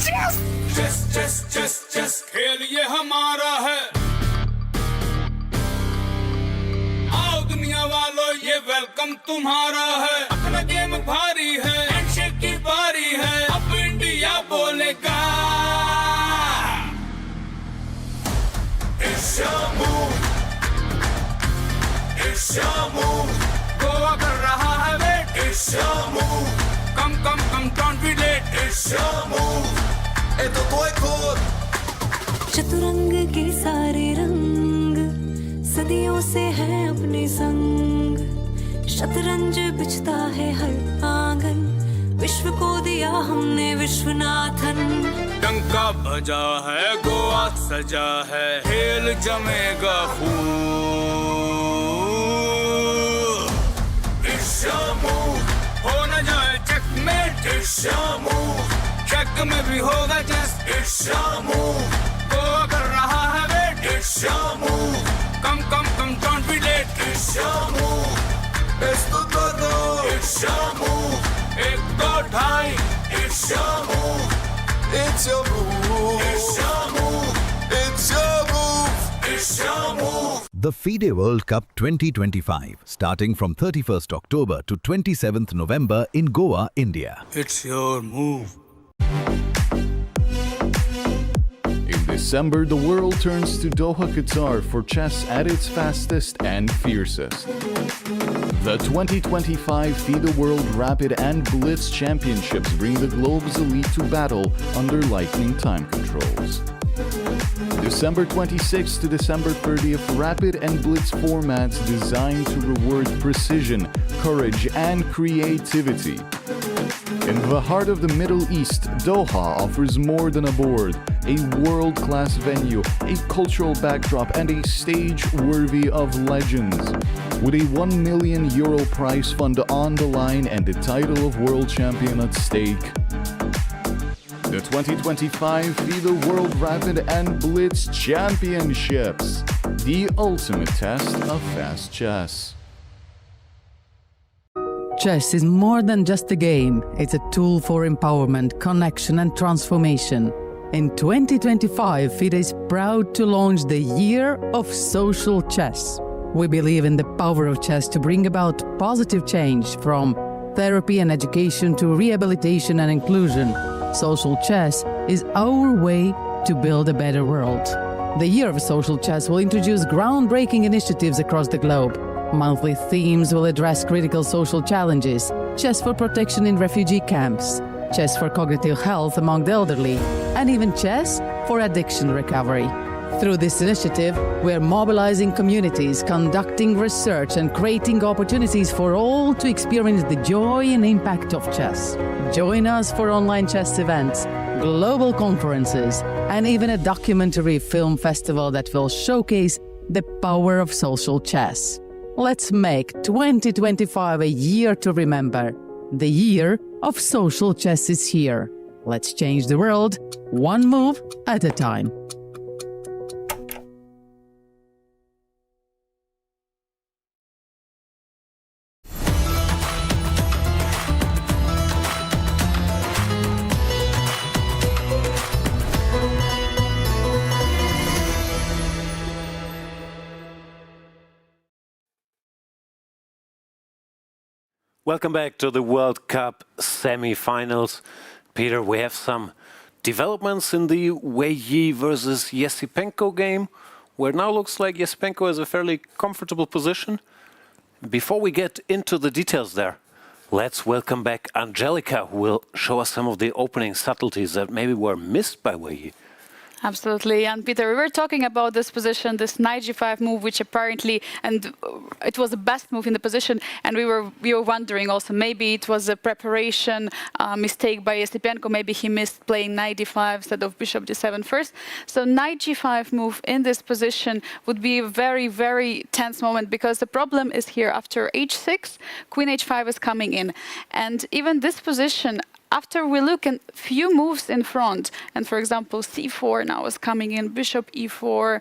Yes! Chess, chess, chess, chess, खेल ये हमारा है। आओ दुनिया वालों ये वेलकम तुम्हारा है। अपना गेम भारी है, हैंडशेक की बारी है। अब इंडिया बोलेगा। It's your move, it's your move। Goa कर रहा है wait, it's your move। Come, don't be late, it's your move। तो कोई खोद चतुरंग के सारे रंग सदियों से हैं अपने संग शतरंज बिछता है हर आंगन विश्व को दिया हमने विश्वनाथन डंका बजा है गोवा सजा है खेल जमेगा खूब It's your move हो न जाए checkmate It's your move check में भी होगा just It's your move Goa कर रहा है wait It's your move come don't be late It's your move esto todo It's your move एक दो ढाई It's your move It's your move It's your move It's your move It's your move The FIDE World Cup 2025, starting from 31st October to 27th November in Goa, India. It's your move. In December, the world turns to Doha, Qatar for chess at its fastest and fiercest. The 2025 FIDE World Rapid and Blitz Championships bring the globe's elite to battle under lightning time controls. December 26th to December 30th, Rapid and Blitz formats designed to reward precision, courage, and creativity. In the heart of the Middle East, Doha offers more than a board, a world-class venue, a cultural backdrop, and a stage worthy of legends. With a €1 million prize fund on the line and the title of world champion at stake. The 2025 FIDE World Rapid and Blitz Championships, the ultimate test of fast chess. Chess is more than just a game. It's a tool for empowerment, connection, and transformation. In 2025, FIDE is proud to launch the Year of Social Chess. We believe in the power of chess to bring about positive change, from therapy and education to rehabilitation and inclusion. Social chess is our way to build a better world. The Year of Social Chess will introduce groundbreaking initiatives across the globe. Monthly themes will address critical social challenges: chess for protection in refugee camps, chess for cognitive health among the elderly, and even chess for addiction recovery. Through this initiative, we are mobilizing communities, conducting research, and creating opportunities for all to experience the joy and impact of chess. Join us for online chess events, global conferences, and even a documentary film festival that will showcase the power of social chess. Let's make 2025 a year to remember. The Year of Social Chess is here. Let's change the world, one move at a time. Welcome back to the World Cup semi-finals. Peter, we have some developments in the Wei Yi versus Esipenko game, where it now looks like Esipenko has a fairly comfortable position. Before we get into the details there, let's welcome back Angelica, who will show us some of the opening subtleties that maybe were missed by Wei Yi. Absolutely. And Peter, we were talking about this position, this knight g5 move, which apparently, and it was the best move in the position, and we were wondering also, maybe it was a preparation mistake by Esipenko, maybe he missed playing knight d5 instead of bishop d7 first. So knight g5 move in this position would be a very, very tense moment, because the problem is here after h6, queen h5 is coming in. And even this position, after we look at few moves in front, and for example c4 now is coming in, bishop e4,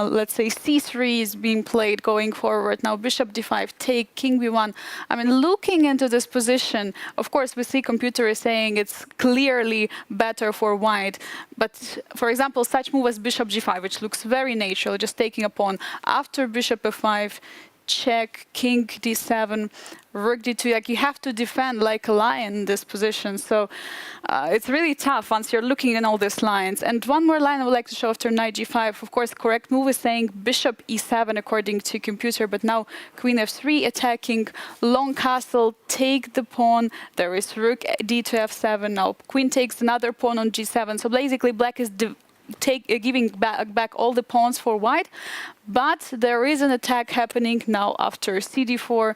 let's say c3 is being played going forward, now bishop d5 take, king b1. I mean, looking into this position, of course we see computer is saying it's clearly better for white, but for example such move as bishop g5, which looks very natural, just taking a pawn, after bishop f5, check, king d7, rook d2, like you have to defend like a lion in this position. So it's really tough once you're looking in all these lines. And one more line I would like to show after knight g5. Of course, correct move is saying bishop e7 according to computer, but now queen f3 attacking, long castle, take the pawn. There is rook d2 f7. Now queen takes another pawn on g7. So basically black is giving back all the pawns for white, but there is an attack happening now after cd4.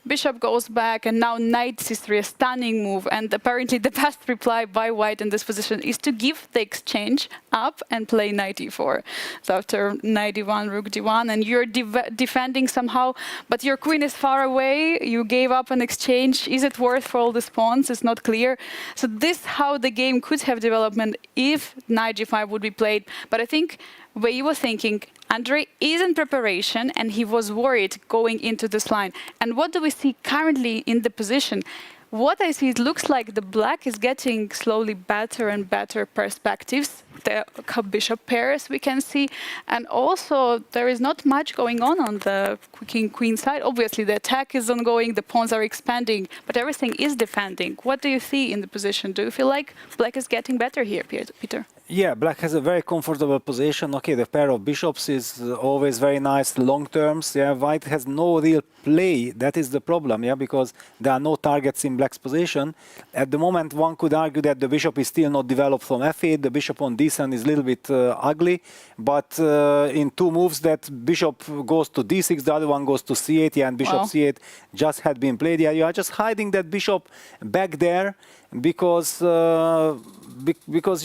Bishop goes back, and now knight c3, a stunning move. And apparently the best reply by white in this position is to give the exchange up and play knight e4. So after knight d1, rook d1, and you're defending somehow, but your queen is far away, you gave up an exchange. Is it worth for all these pawns? It's not clear. So this is how the game could have development if knight g5 would be played. But I think Wei Yi was thinking, Andrey is in preparation, and he was worried going into this line. And what do we see currently in the position? What I see, it looks like the black is getting slowly better and better perspectives. The bishop pairs we can see. And also, there is not much going on the king-queen side. Obviously, the attack is ongoing, the pawns are expanding, but everything is defending. What do you see in the position? Do you feel like black is getting better here, Peter? Yeah, black has a very comfortable position. Okay, the pair of bishops is always very nice, long terms. Yeah, white has no real play. That is the problem, yeah, because there are no targets in black's position. At the moment, one could argue that the bishop is still not developed from f8, the bishop on d6 decent, is a little bit ugly. But in two moves, that bishop goes to d6, the other one goes to c8, yeah, and bishop c8 just had been played. Yeah, you are just hiding that bishop back there because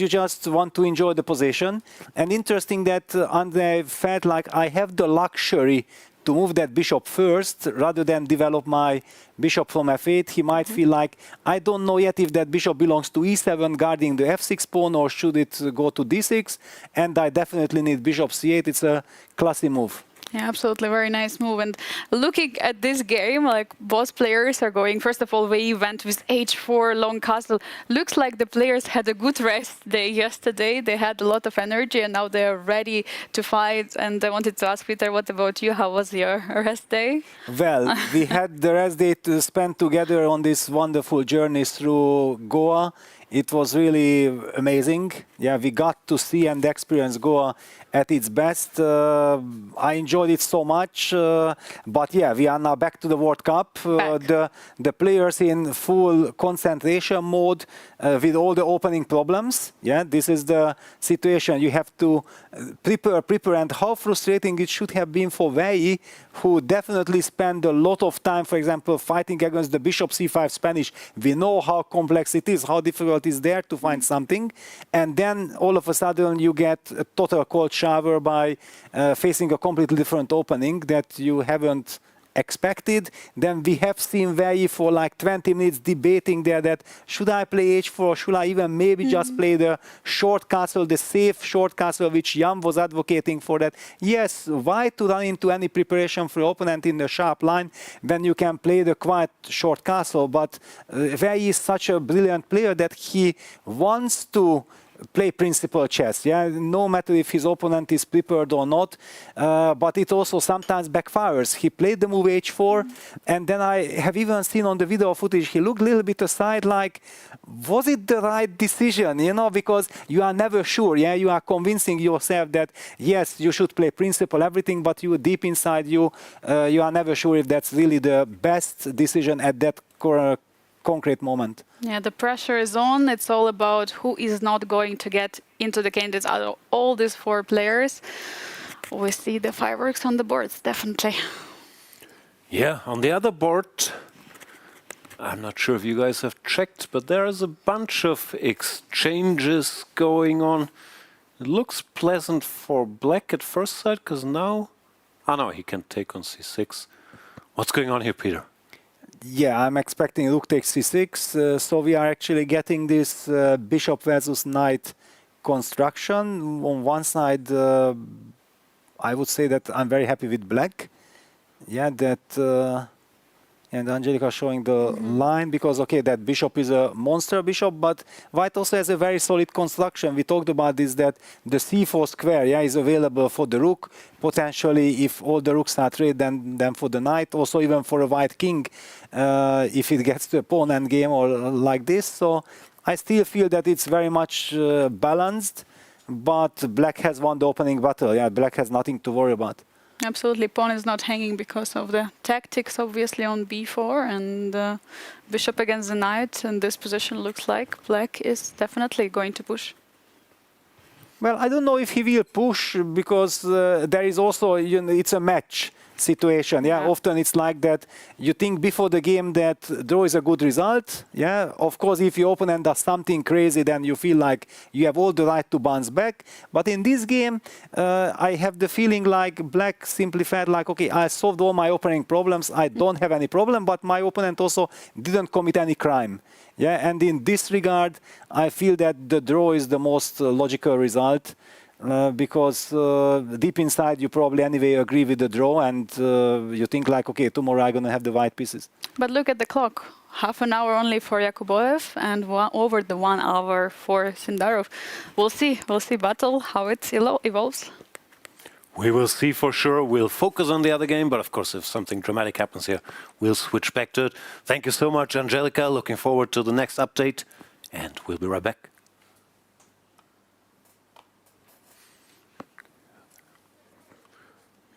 you just want to enjoy the position. And interesting that Andrey felt like I have the luxury to move that bishop first rather than develop my bishop from f8. He might feel like, I don't know yet if that bishop belongs to e7 guarding the f6 pawn, or should it go to d6, and I definitely need bishop c8. It's a classy move. Yeah, absolutely, very nice move. And looking at this game, like both players are going, first of all, Wei Yi went with h4, long castle. Looks like the players had a good rest day yesterday. They had a lot of energy and now they're ready to fight. And I wanted to ask Peter, what about you? How was your rest day? Well, we had the rest day to spend together on this wonderful journey through Goa. It was really amazing. Yeah, we got to see and experience Goa at its best. I enjoyed it so much. But yeah, we are now back to the World Cup. The players in full concentration mode with all the opening problems. Yeah, this is the situation. You have to prepare. And how frustrating it should have been for Wei Yi, who definitely spent a lot of time, for example, fighting against the bishop c5 Spanish. We know how complex it is, how difficult it is there to find something. And then all of a sudden you get a total cold shower by facing a completely different opening that you haven't expected. Then we have seen Wei Yi for like 20 minutes debating there that should I play h4 or should I even maybe just play the short castle, the safe short castle which Jan was advocating for that. Yes, why to run into any preparation for opponent in the sharp line when you can play the quite short castle? But Wei Yi is such a brilliant player that he wants to play principal chess, yeah, no matter if his opponent is prepared or not, but it also sometimes backfires. He played the move h4, and then I have even seen on the video footage, he looked a little bit aside like, was it the right decision, you know, because you are never sure, yeah, you are convincing yourself that, yes, you should play principal, everything, but you deep inside you, you are never sure if that's really the best decision at that concrete moment. Yeah, the pressure is on. It's all about who is not going to get into the candidates out of all these four players. We see the fireworks on the boards, definitely. Yeah, on the other board, I'm not sure if you guys have checked, but there is a bunch of exchanges going on. It looks pleasant for Black at first sight, because now... Oh no, he can take on c6. What's going on here, Peter? Yeah, I'm expecting Rook takes c6, so we are actually getting this bishop versus knight construction. On one side, I would say that I'm very happy with Black. Yeah, that... and Angelica showing the line, because, okay, that bishop is a monster bishop, but White also has a very solid construction. We talked about this, that the c4 square, yeah, is available for the rook. Potentially, if all the rooks are traded, then for the knight, also even for a white king, if it gets to a pawn endgame or like this. So I still feel that it's very much balanced, but Black has won the opening battle. Yeah, Black has nothing to worry about. Absolutely, pawn is not hanging because of the tactics, obviously, on b4, and bishop against the knight, and this position looks like Black is definitely going to push. Well, I don't know if he will push, because there is also, you know, it's a match situation. Yeah, often it's like that. You think before the game that draw is a good result. Yeah, of course, if your opponent does something crazy, then you feel like you have all the right to bounce back. But in this game, I have the feeling like Black simply felt like, okay, I solved all my opening problems. I don't have any problem, but my opponent also didn't commit any crime. Yeah, and in this regard, I feel that the draw is the most logical result. Because deep inside you probably anyway agree with the draw, and you think like, okay, tomorrow I'm gonna have the white pieces. But look at the clock. Half an hour only for Yakubboev and over the 1 hour for Sindarov. We'll see battle, how it evolves. We will see for sure. We'll focus on the other game, but of course, if something dramatic happens here, we'll switch back to it. Thank you so much, Angelica. Looking forward to the next update, and we'll be right back.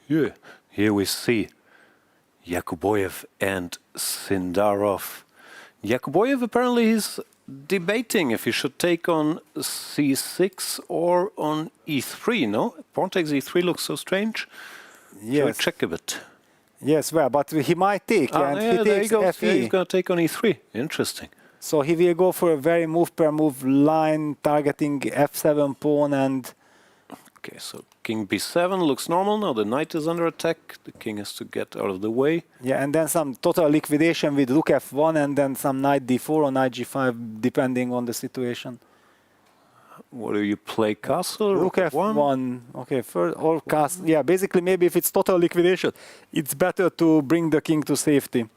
Yeah, here we see Yakubboev and Sindarov. Yakubboev, apparently he's debating if he should take on c6 or on e3, no? Pawn takes e3 looks so strange. Yes. Shall we check a bit? Yes, well, but he might take, and yeah, he there takes he goes. FE. Yeah, he's going to take on e3. Interesting. So he will go for a very move per move line, targeting f7 pawn and... Okay, so king b7 looks normal. Now the knight is under attack. The king has to get out of the way. Yeah, and then some total liquidation with rook f1 and then some knight d4 or knight g5, depending on the situation. What do you play? Castle? Rook f1. Okay, first, or castle. Yeah, basically, maybe if it's total liquidation, it's better to bring the king to safety.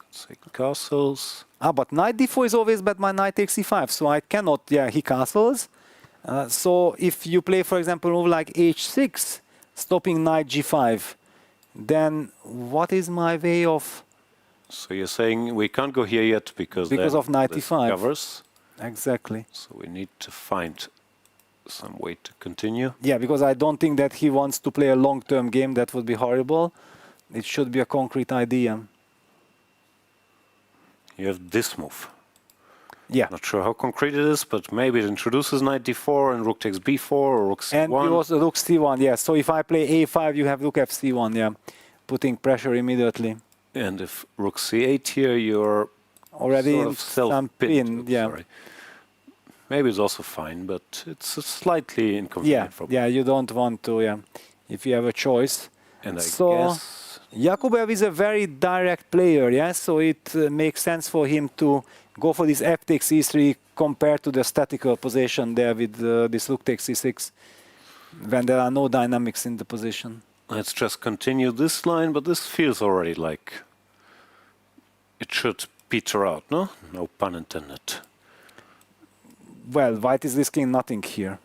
Say castles. But knight d4 is always bad. My knight takes e5, so I cannot. Yeah, he castles. So if you play, for example, move like h6, stopping knight g5, then what is my way of... So you're saying we can't go here yet because of knight e5. Covers. Exactly. So we need to find some way to continue. Yeah, because I don't think that he wants to play a long-term game. That would be horrible. It should be a concrete idea. You have this move. Yeah. Not sure how concrete it is, but maybe it introduces knight d4 and rook takes b4 or rook c1. And you also rook c1, yeah. So if I play a5, you have rook fc1, yeah. Putting pressure immediately. And if rook c8 here, you're already sort in of self-pinned. yeah. Sorry. Maybe it's also fine, but it's a slightly inconvenient for me. Yeah, you don't want to, yeah, if you have a choice. And I so guess... Yakubboev is a very direct player, yeah, so it makes sense for him to go for this f takes e3 compared to the statical position there with this rook takes e6, when there are no dynamics in the position. Let's just continue this line, but this feels already like it should peter out, no? No pun intended. Well, white is risking nothing here,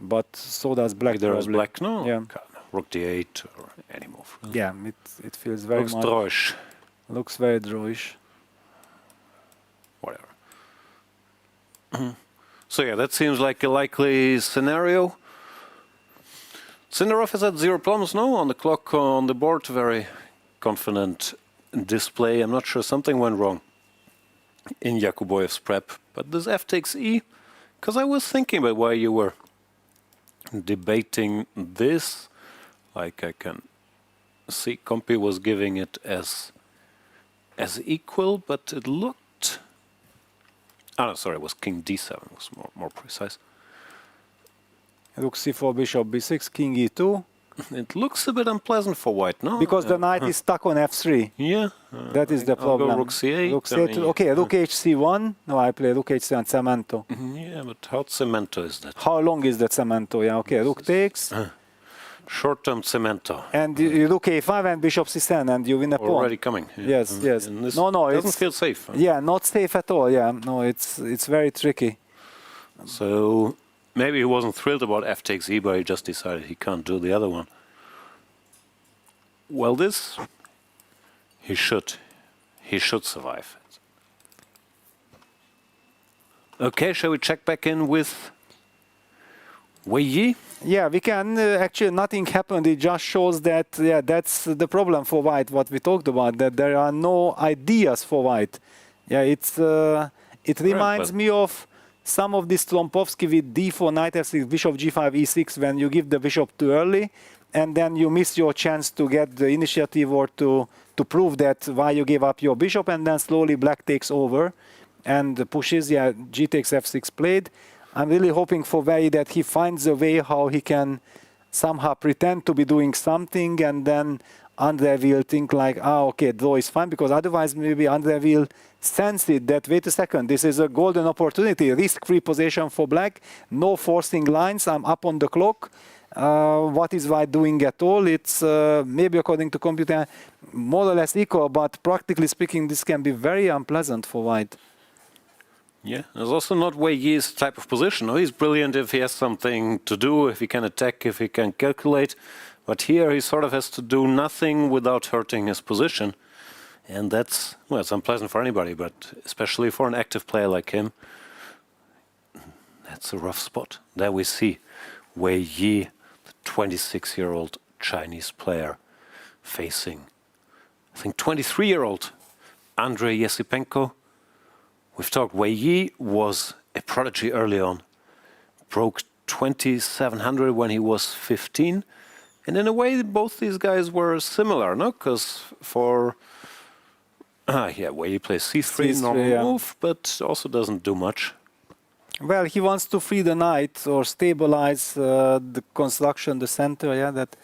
but so does black. There is probably. black, no? Yeah. Rook d8 or any move. Yeah, it feels very Looks much... drawish. Looks very drawish. Whatever. So yeah, that seems like a likely scenario. Sindarov is at 0 problems, no? On the clock, on the board, very confident display. I'm not sure, something went wrong in Yakubboev's prep. But this f takes e, because I was thinking about why you were debating this. Like I can see Compi was giving it as equal, but it looked... Oh, no, sorry, it was king d7, was more precise. Rook c4, bishop b6, king e2. It looks a bit unpleasant for white, no? Because the knight is stuck on f3. Yeah. That is the problem. I'll go rook c8. Rook c8. Okay, rook hc1. No, I play rook h7 cemento. Yeah, but how cemento is that? How long is that cemento? Yeah, okay, rook takes. Short-term cemento. And you rook a5 and bishop c7 and you win a pawn. Already coming. Yeah. Yes, yes. And this no, doesn't feel safe. Huh? Yeah, not safe at all. Yeah, no, it's very tricky. So maybe he wasn't thrilled about f takes e, but he just decided he can't do the other one. Well, this he should survive. Okay, shall we check back in with Wei Yi? Yeah, we can. Actually, nothing happened. It just shows that, yeah, that's the problem for white, what we talked about, that there are no ideas for white. Yeah, it reminds me of some of this Trompovsky with d4, knight f6, bishop g5, e6, when you give the bishop too early, and then you miss your chance to get the initiative or to prove that why you gave up your bishop, and then slowly black takes over and pushes, yeah, g takes f6 played. I'm really hoping for Wei that he finds a way how he can somehow pretend to be doing something, and then Andrey will think like, okay, draw is fine, because otherwise maybe Andrey will sense it that, wait a second, this is a golden opportunity, risk-free position for black, no forcing lines, I'm up on the clock. What is white doing at all? It's maybe according to computer more or less equal, but practically speaking, this can be very unpleasant for white. Yeah, there's also not Wei Yi's type of position. No, he's brilliant if he has something to do, if he can attack, if he can calculate. But here he sort of has to do nothing without hurting his position. And that's, well, it's unpleasant for anybody, but especially for an active player like him. That's a rough spot. There we see Wei Yi, the 26-year-old Chinese player, facing, I think, 23-year-old Andrey Esipenko. We've talked Wei Yi was a prodigy early on. Broke 2700 when he was 15. And in a way, both these guys were similar, no? Because for... Wei Yi plays c3, normal move, but also doesn't do much. Well, he wants to free the knight or stabilize the construction, the center, that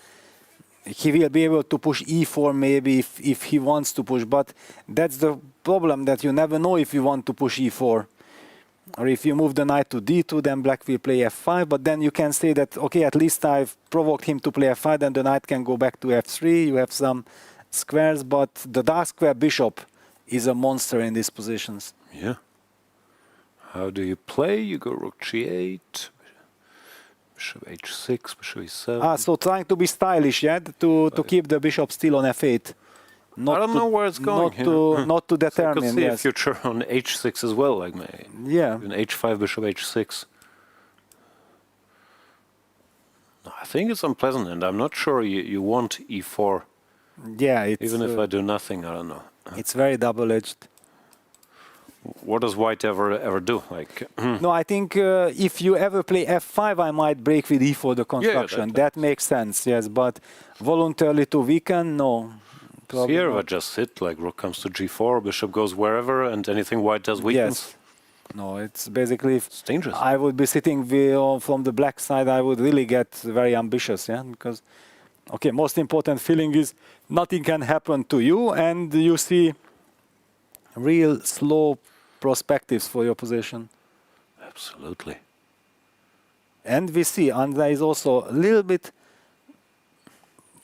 he will be able to push e4 maybe if he wants to push, but that's the problem, that you never know if you want to push e4. Or if you move the knight to d2, then black will play f5, but then you can say that, okay, at least I've provoked him to play f5, then the knight can go back to f3, you have some squares, but the dark square bishop is a monster in these positions. Yeah. How do you play? You go rook g8, bishop h6, bishop e7. So trying to be stylish, to keep the bishop still on f8. I don't know where it's going. Not to determine. So I could see a future on h6 as well, like even h5, bishop h6. I think it's unpleasant, and I'm not sure you want e4. Yeah, even if I do nothing, I don't know. It's very double-edged. What does white ever do? No, I think if you ever play f5, I might break with e4 the construction. That makes sense, yes, but voluntarily to weaken, no. Here I just sit, like rook comes to g4, bishop goes wherever, and anything white does weakens. Yes. No, it's basically... It's dangerous. I would be sitting from the black side, I would really get very ambitious, because, okay, most important feeling is nothing can happen to you, and you see real slow perspectives for your position. Absolutely. And we see Andrey is also a little bit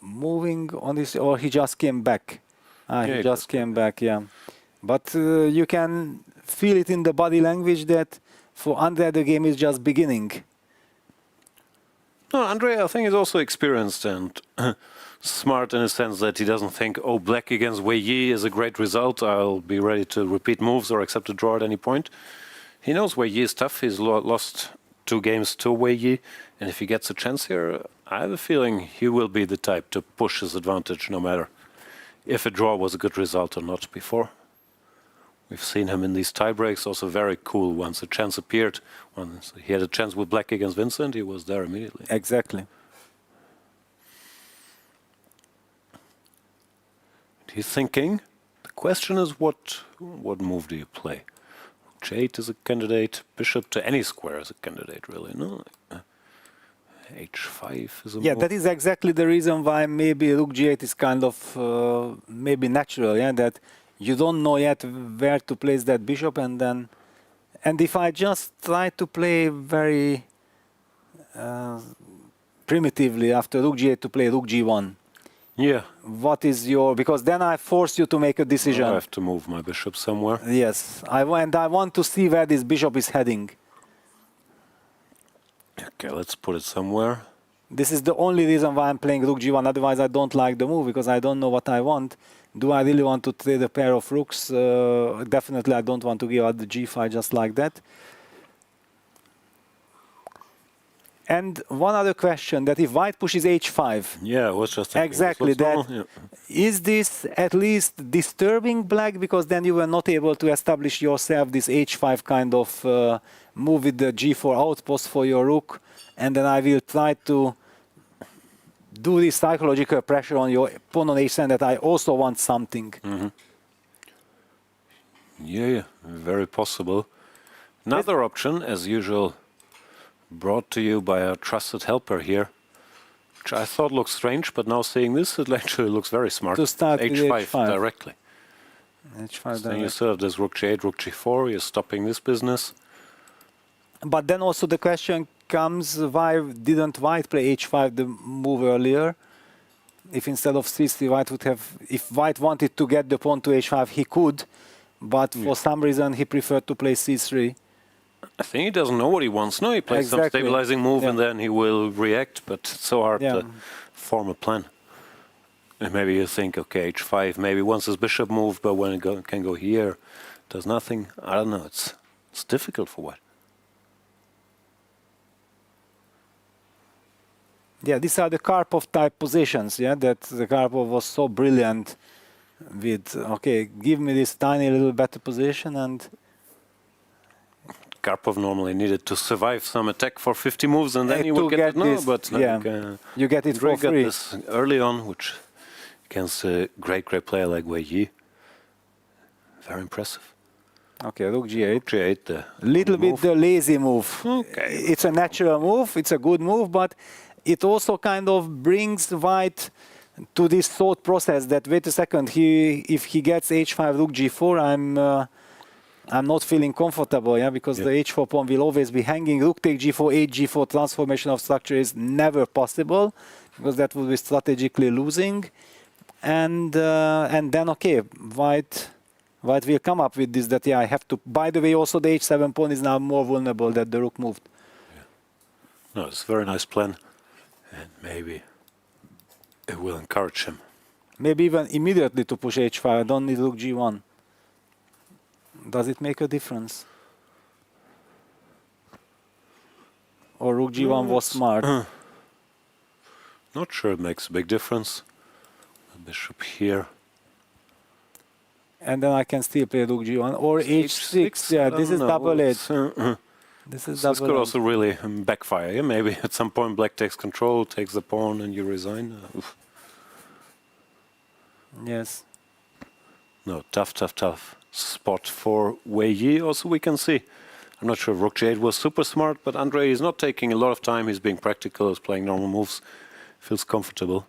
moving on this, or he just came back. He just came back, But you can feel it in the body language that for Andrey the game is just beginning. No, Andrey, I think, is also experienced and smart in a sense that he doesn't think, oh, black against Wei Yi is a great result, I'll be ready to repeat moves or accept a draw at any point. He knows Wei Yi is tough, he's lost 2 games to Wei Yi, and if he gets a chance here, I have a feeling he will be the type to push his advantage no matter if a draw was a good result or not before. We've seen him in these tie breaks, also very cool. Once a chance appeared, once he had a chance with black against Vincent, he was there immediately. Exactly. He's thinking. The question is, what move do you play? H8 is a candidate. Bishop to any square is a candidate, really. No. H5 is a move. That is exactly the reason why maybe Rook G8 is kind of maybe natural. That you don't know yet where to place that bishop, and if I just try to play very primitively after Rook G8 to play Rook G1. Yeah. What is your... Because then I force you to make a decision. I have to move my bishop somewhere. Yes. I want to see where this bishop is heading. Okay, let's put it somewhere. This is the only reason why I'm playing Rook G1. Otherwise, I don't like the move because I don't know what I want. Do I really want to trade a pair of rooks? Definitely, I don't want to give out the G5 just like that. And one other question, that if white pushes H5... Yeah, I was just thinking. Exactly that. Yeah. Is this at least disturbing black? Because then you were not able to establish yourself this H5 kind of move with the G4 outpost for your rook. And then I will try to do this psychological pressure on your pawn on H7 that I also want something. Mm-hmm. Yeah, very possible. Another option, as usual, brought to you by a trusted helper here, which I thought looked strange, but now seeing this, it actually looks very smart. To start H5 directly. H5 so then you still have this Rook G8, Rook G4, you're stopping this business. But then also the question comes, why didn't white play H5 the move earlier? If instead of C3, white would have... If white wanted to get the pawn to H5, he could, but for some reason he preferred to play C3. I think he doesn't know what he wants. No, he plays some stabilizing move and then he will react, but it's so hard to form a plan. And maybe you think, okay, H5, maybe once his bishop moved, but when it can go here, does nothing. I don't know, it's difficult for white. Yeah, these are the Karpov type positions, that the Karpov was so brilliant with, okay, give me this tiny little better position and Karpov normally needed to survive some attack for 50 moves and then he would get it. No, this, but you get it for got free. this early on, which against a great player like Wei Yi. Very impressive. Okay, Rook G8. Rook G8, the little bit move. the lazy move. Okay. It's a natural move, it's a good move, but it also kind of brings White to this thought process that, wait a second, if he gets H5 Rook G4, I'm not feeling comfortable, because the H4 pawn will always be hanging. Rook take G4, H4 transformation of structure is never possible, because that would be strategically losing. And then, okay, White will come up with this, that, I have to... By the way, also the H7 pawn is now more vulnerable than the Rook moved. No, it's a very nice plan. And maybe it will encourage him. Maybe even immediately to push H5. I don't need Rook G1. Does it make a difference? Or Rook G1 was smart? Not sure it makes a big difference. The bishop here. And then I can still play Rook G1 or H6. Yeah, this is double edge. This is This could also really backfire. Yeah? Maybe at some point Black takes control, takes the pawn, and you resign. Yes. No, tough spot for Wei Yi. Also, we can see. I'm not sure if Rook G8 was super smart, but Andrey is not taking a lot of time. He's being practical. He's playing normal moves. Feels comfortable.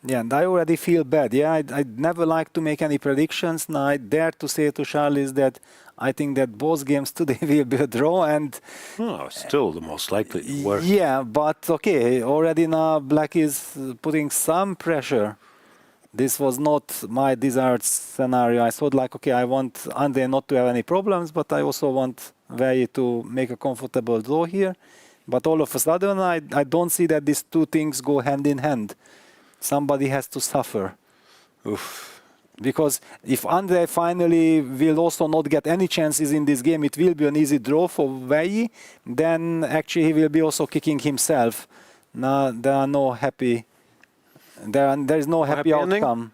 Yeah, and I already feel bad. Yeah, I'd never like to make any predictions. Now I dare to say to Charles that I think that both games today will be a draw, and still the most likely. Yeah, but okay, already now Black is putting some pressure. This was not my desired scenario. I thought like, okay, I want Andrey not to have any problems, but I also want Wei Yi to make a comfortable draw here. But all of a sudden, I don't see that these two things go hand in hand. Somebody has to suffer. Oof. Because if Andrey finally will also not get any chances in this game, it will be an easy draw for Wei Yi, then actually he will be also kicking himself. Now there are no happy... There is no happy outcome.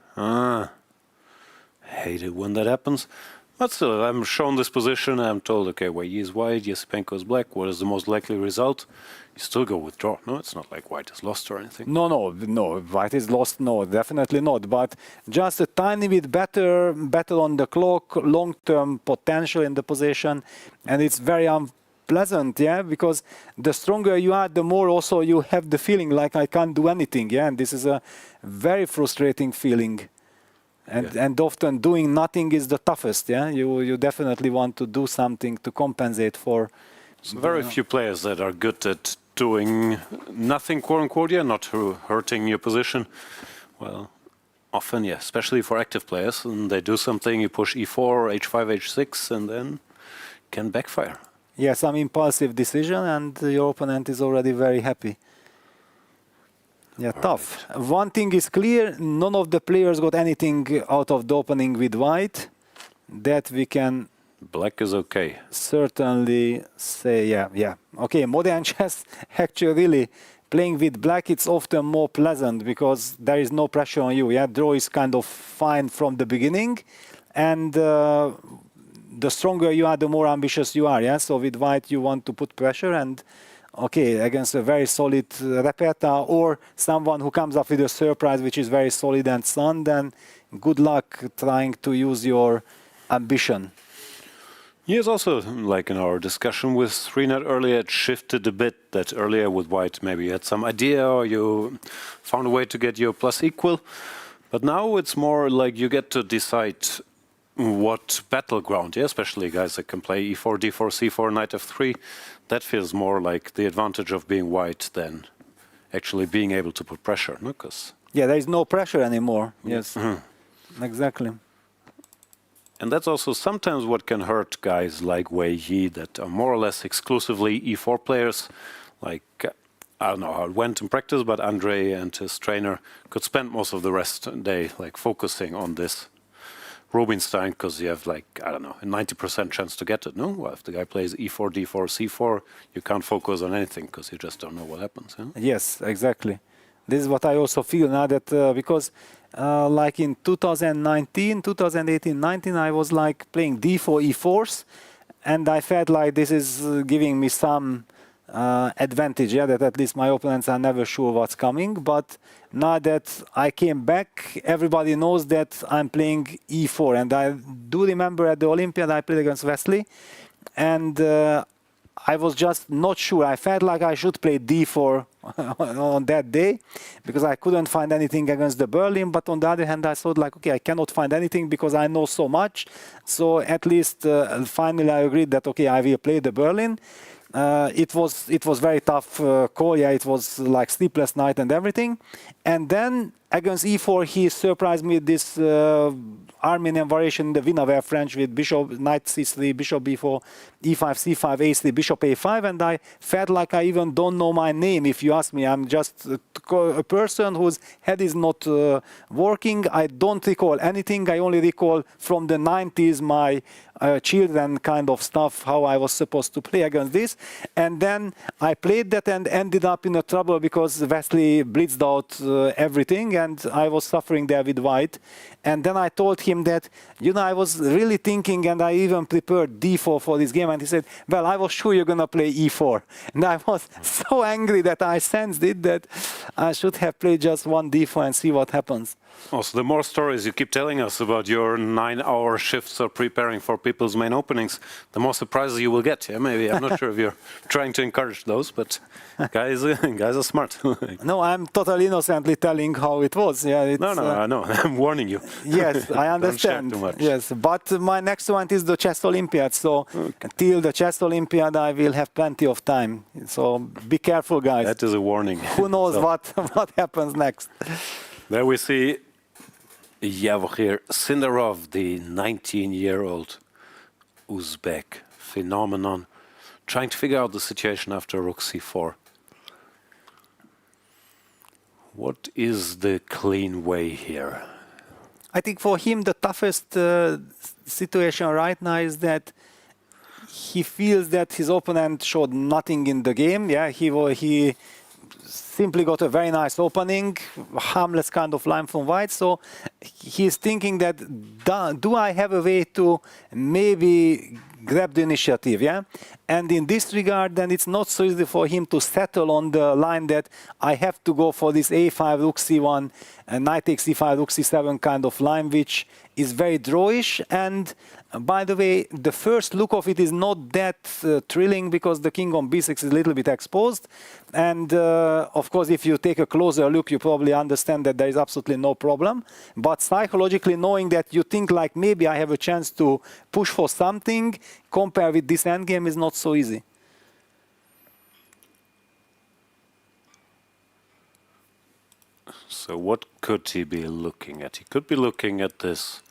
Hate it when that happens. But still, I'm shown this position, I'm told, okay, Wei Yi is white, Esipenko is black, what is the most likely result? You still go with draw, no? It's not like white is lost or anything. No, white is lost, no, definitely not. But just a tiny bit better on the clock, long-term potential in the position, and it's very unpleasant, because the stronger you are, the more also you have the feeling like I can't do anything, and this is a very frustrating feeling. And often doing nothing is the toughest, You definitely want to do something to compensate for... Very few players that are good at doing nothing, quote-unquote, not hurting your position. Well, often, especially for active players, and they do something, you push E4, H5, H6, and then can backfire. Yeah, some impulsive decision, and your opponent is already very happy. Yeah, tough. One thing is clear, none of the players got anything out of the opening with white. That we can... Black is okay. Certainly say, yeah. Okay, modern chess, actually really playing with black, it's often more pleasant because there is no pressure on you. Draw is kind of fine from the beginning, and the stronger you are, the more ambitious you are. So with white, you want to put pressure, and okay, against a very solid repertoire or someone who comes up with a surprise which is very solid and sound, then good luck trying to use your ambition. Yes, also, like in our discussion with Srinath earlier, it shifted a bit that earlier with white maybe you had some idea or you found a way to get your plus equal. But now it's more like you get to decide what battleground, especially guys that can play E4, D4, C4, Knight F3. That feels more like the advantage of being white than actually being able to put pressure, no? There is no pressure anymore, yes, exactly. And that's also sometimes what can hurt guys like Wei Yi that are more or less exclusively E4 players. Like, I don't know how it went in practice, but Andrey and his trainer could spend most of the rest of the day like focusing on this Rubinstein, because you have like, I don't know, a 90% chance to get it, no? Well, if the guy plays E4, D4, C4, you can't focus on anything because you just don't know what happens. Yes, exactly. This is what I also feel now that because like in 2018, 19, I was like playing D4, E4s, and I felt like this is giving me some advantage, yeah, that at least my opponents are never sure what's coming. But now that I came back, everybody knows that I'm playing e4. And I do remember at the Olympiad I played against Wesley, and I was just not sure. I felt like I should play d4 on that day because I couldn't find anything against the Berlin. But on the other hand, I thought like, okay, I cannot find anything because I know so much. So at least finally I agreed that, okay, I will play the Berlin. It was very tough call. Yeah, it was like sleepless night and everything. And then against e4, he surprised me with this Armenian variation in the Vinaware French with bishop, knight c3, bishop b4, e5, c5, a3, bishop a5, and I felt like I even don't know my name. If you ask me, I'm just a person whose head is not working. I don't recall anything. I only recall from the 90s my children kind of stuff, how I was supposed to play against this. And then I played that and ended up in a trouble because Wesley blitzed out everything, and I was suffering there with white. And then I told him that, you know, I was really thinking, and I even prepared d4 for this game. And he said, well, I was sure you're going to play e4. And I was so angry that I sensed it that I should have played just one d4 and see what happens. Also, the more stories you keep telling us about your 9-hour shifts or preparing for people's main openings, the more surprises you will get. Yeah, maybe I'm not sure if you're trying to encourage those, but guys are smart. No, I'm totally innocently telling how it was. Yeah, it's, no, I know. I'm warning you. Yes, I understand. Don't share too much. Yes, but my next one is the chess Olympiad. So till the chess Olympiad, I will have plenty of time. So be careful, guys. That is a warning. Who knows what happens next? There we see Javokhir Sindarov, the 19-year-old Uzbek phenomenon, trying to figure out the situation after Rook c4. What is the clean way here? I think for him the toughest situation right now is that he feels that his opponent showed nothing in the game. Yeah, he simply got a very nice opening, harmless kind of line from white. So he's thinking that, do I have a way to maybe grab the initiative, yeah? And in this regard, then it's not so easy for him to settle on the line that I have to go for this a5, rook c1, and knight takes c5, rook c7 kind of line, which is very drawish. And by the way, the first look of it is not that thrilling because the king on b6 is a little bit exposed. And of course, if you take a closer look, you probably understand that there is absolutely no problem. But psychologically, knowing that you think like maybe I have a chance to push for something, compared with this endgame, is not so easy. So what could he be looking at? He could be looking at this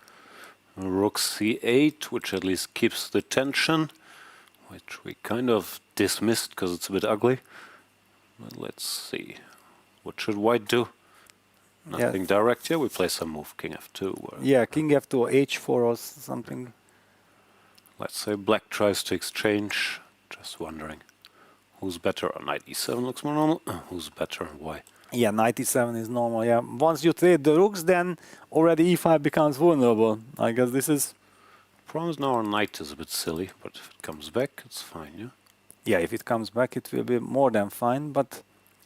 Rook c8, which at least keeps the tension, which we kind of dismissed because it's a bit ugly. But let's see. What should white do? Nothing direct here. We play some move, king f2. Yeah, king f2 or h4 or something. Let's say black tries to exchange. Just wondering. Who's better? Knight e7 looks more normal. Who's better? Why? Yeah, knight e7 is normal. Yeah, once you trade the rooks, then already e5 becomes vulnerable. I guess this is. Problem is now our knight is a bit silly, but if it comes back, it's fine. Yeah. Yeah, if it comes back, it will be more than fine. But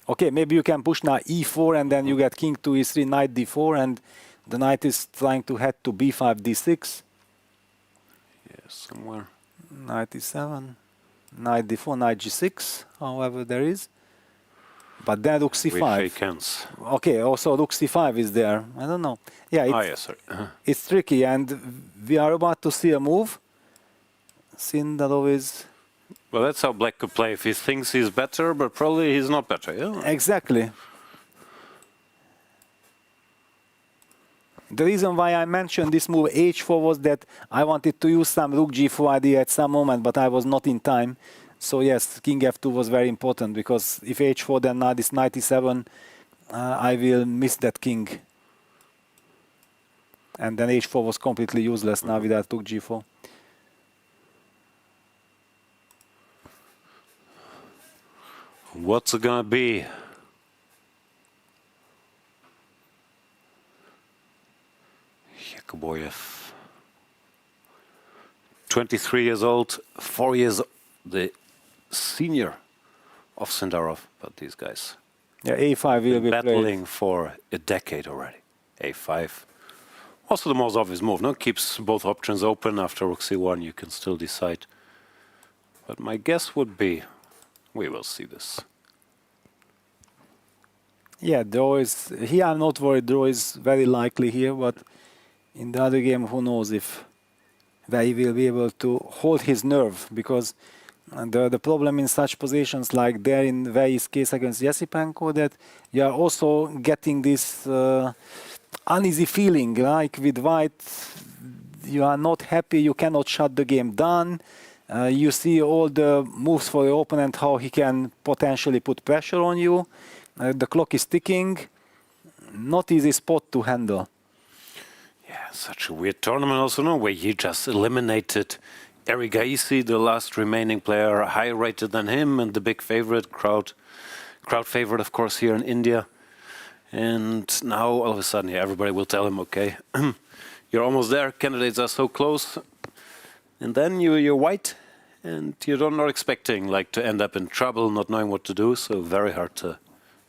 okay, maybe you can push now e4, and then you get king to e3, knight d4, and the knight is trying to head to b5, d6. Yeah, somewhere. Knight e7, knight d4, knight g6. However, there is. But then rook c5. We shake hands. Okay, also rook c5 is there. I don't know. Yeah, it's, sorry. It's tricky, and we are about to see a move. Sindarov is. Well, that's how black could play if he thinks he's better, but probably he's not better. Yeah. Exactly. The reason why I mentioned this move h4 was that I wanted to use some Rook G4 idea at some moment, but I was not in time. So yes, king f2 was very important because if h4, then now this knight e7, I will miss that king. And then h4 was completely useless now without Rook G4. What's it gonna be? Yakubboev. 23 years old, 4 years the senior of Sindarov, but these guys A5 will be battling played. for a decade already. A5. Also the most obvious move, no? Keeps both options open. After Rook C1 you can still decide. But my guess would be, we will see this. Yeah, draw is... Here I'm not worried, draw is very likely here, but in the other game, who knows if Wei will be able to hold his nerve, because the problem in such positions like there in Wei's case against Esipenko, that you are also getting this uneasy feeling, like with white, you are not happy, you cannot shut the game down. You see all the moves for the opponent, how he can potentially put pressure on you. The clock is ticking. Not easy spot to handle. Yeah, such a weird tournament also, no? Where he just eliminated Andrey Esipenko, the last remaining player, higher rated than him, and the big favorite, crowd favorite, of course, here in India. And now, all of a sudden, yeah, everybody will tell him, okay, you're almost there, candidates are so close. And then you're white, and you're not expecting like to end up in trouble, not knowing what to do, so very hard to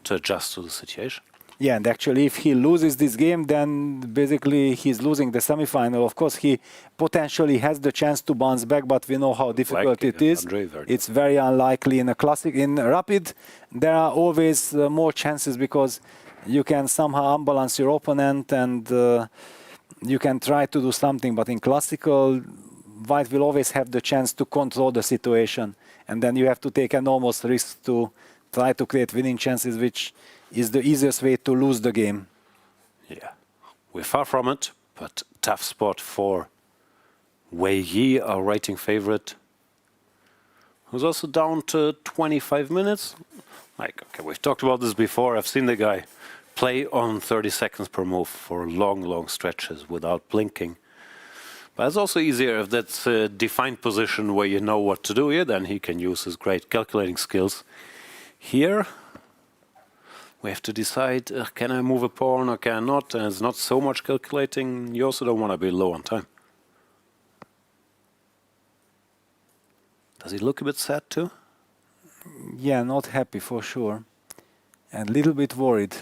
adjust to the situation. Yeah, and actually if he loses this game, then basically he's losing the semifinal. Of course, he potentially has the chance to bounce back, but we know how difficult it is. It's very unlikely in a classic. In rapid, there are always more chances because you can somehow unbalance your opponent and you can try to do something, but in classical, white will always have the chance to control the situation, and then you have to take enormous risks to try to create winning chances, which is the easiest way to lose the game. Yeah, we're far from it, but tough spot for Wei Yi, our rating favorite, who's also down to 25 minutes. Like, okay, we've talked about this before. I've seen the guy play on 30 seconds per move for long, long stretches without blinking. But it's also easier if that's a defined position where you know what to do here, then he can use his great calculating skills. Here, we have to decide, can I move a pawn or can I not? And it's not so much calculating. You also don't want to be low on time. Does he look a bit sad too? Yeah, not happy for sure. And a little bit worried.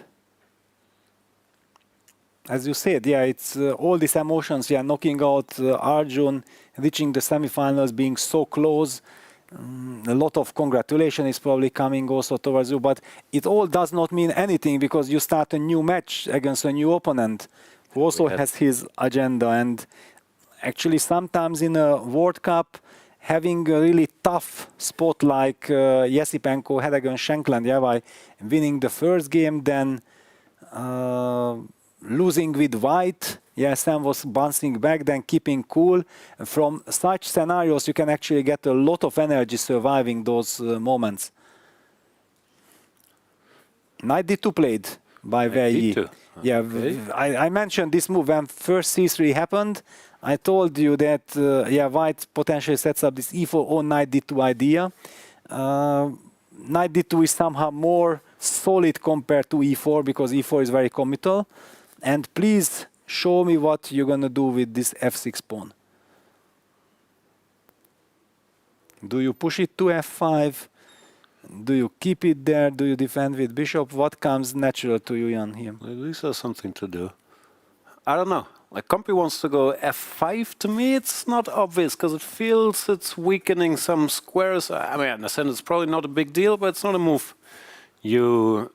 As you said, yeah, it's all these emotions, yeah, knocking out Arjun, reaching the semifinals, being so close. A lot of congratulations is probably coming also towards you, but it all does not mean anything because you start a new match against a new opponent who also has his agenda. And actually sometimes in a World Cup, having a really tough spot like Esipenko had against Shankland, yeah, by winning the first game, then losing with white, yeah, Sam was bouncing back, then keeping cool. From such scenarios, you can actually get a lot of energy surviving those moments. Knight D2 played by Wei Yi. Yeah, okay. I mentioned this move when first C3 happened. I told you that yeah, white potentially sets up this E4 on Knight D2 idea. Knight D2 is somehow more solid compared to E4 because E4 is very committal. And please show me what you're going to do with this F6 pawn. Do you push it to F5? Do you keep it there? Do you defend with bishop? What comes natural to you, Jan, here? At least there's something to do. I don't know. Like Compi wants to go F5. To me, it's not obvious because it feels it's weakening some squares. I mean, I understand it's probably not a big deal, but it's not a move you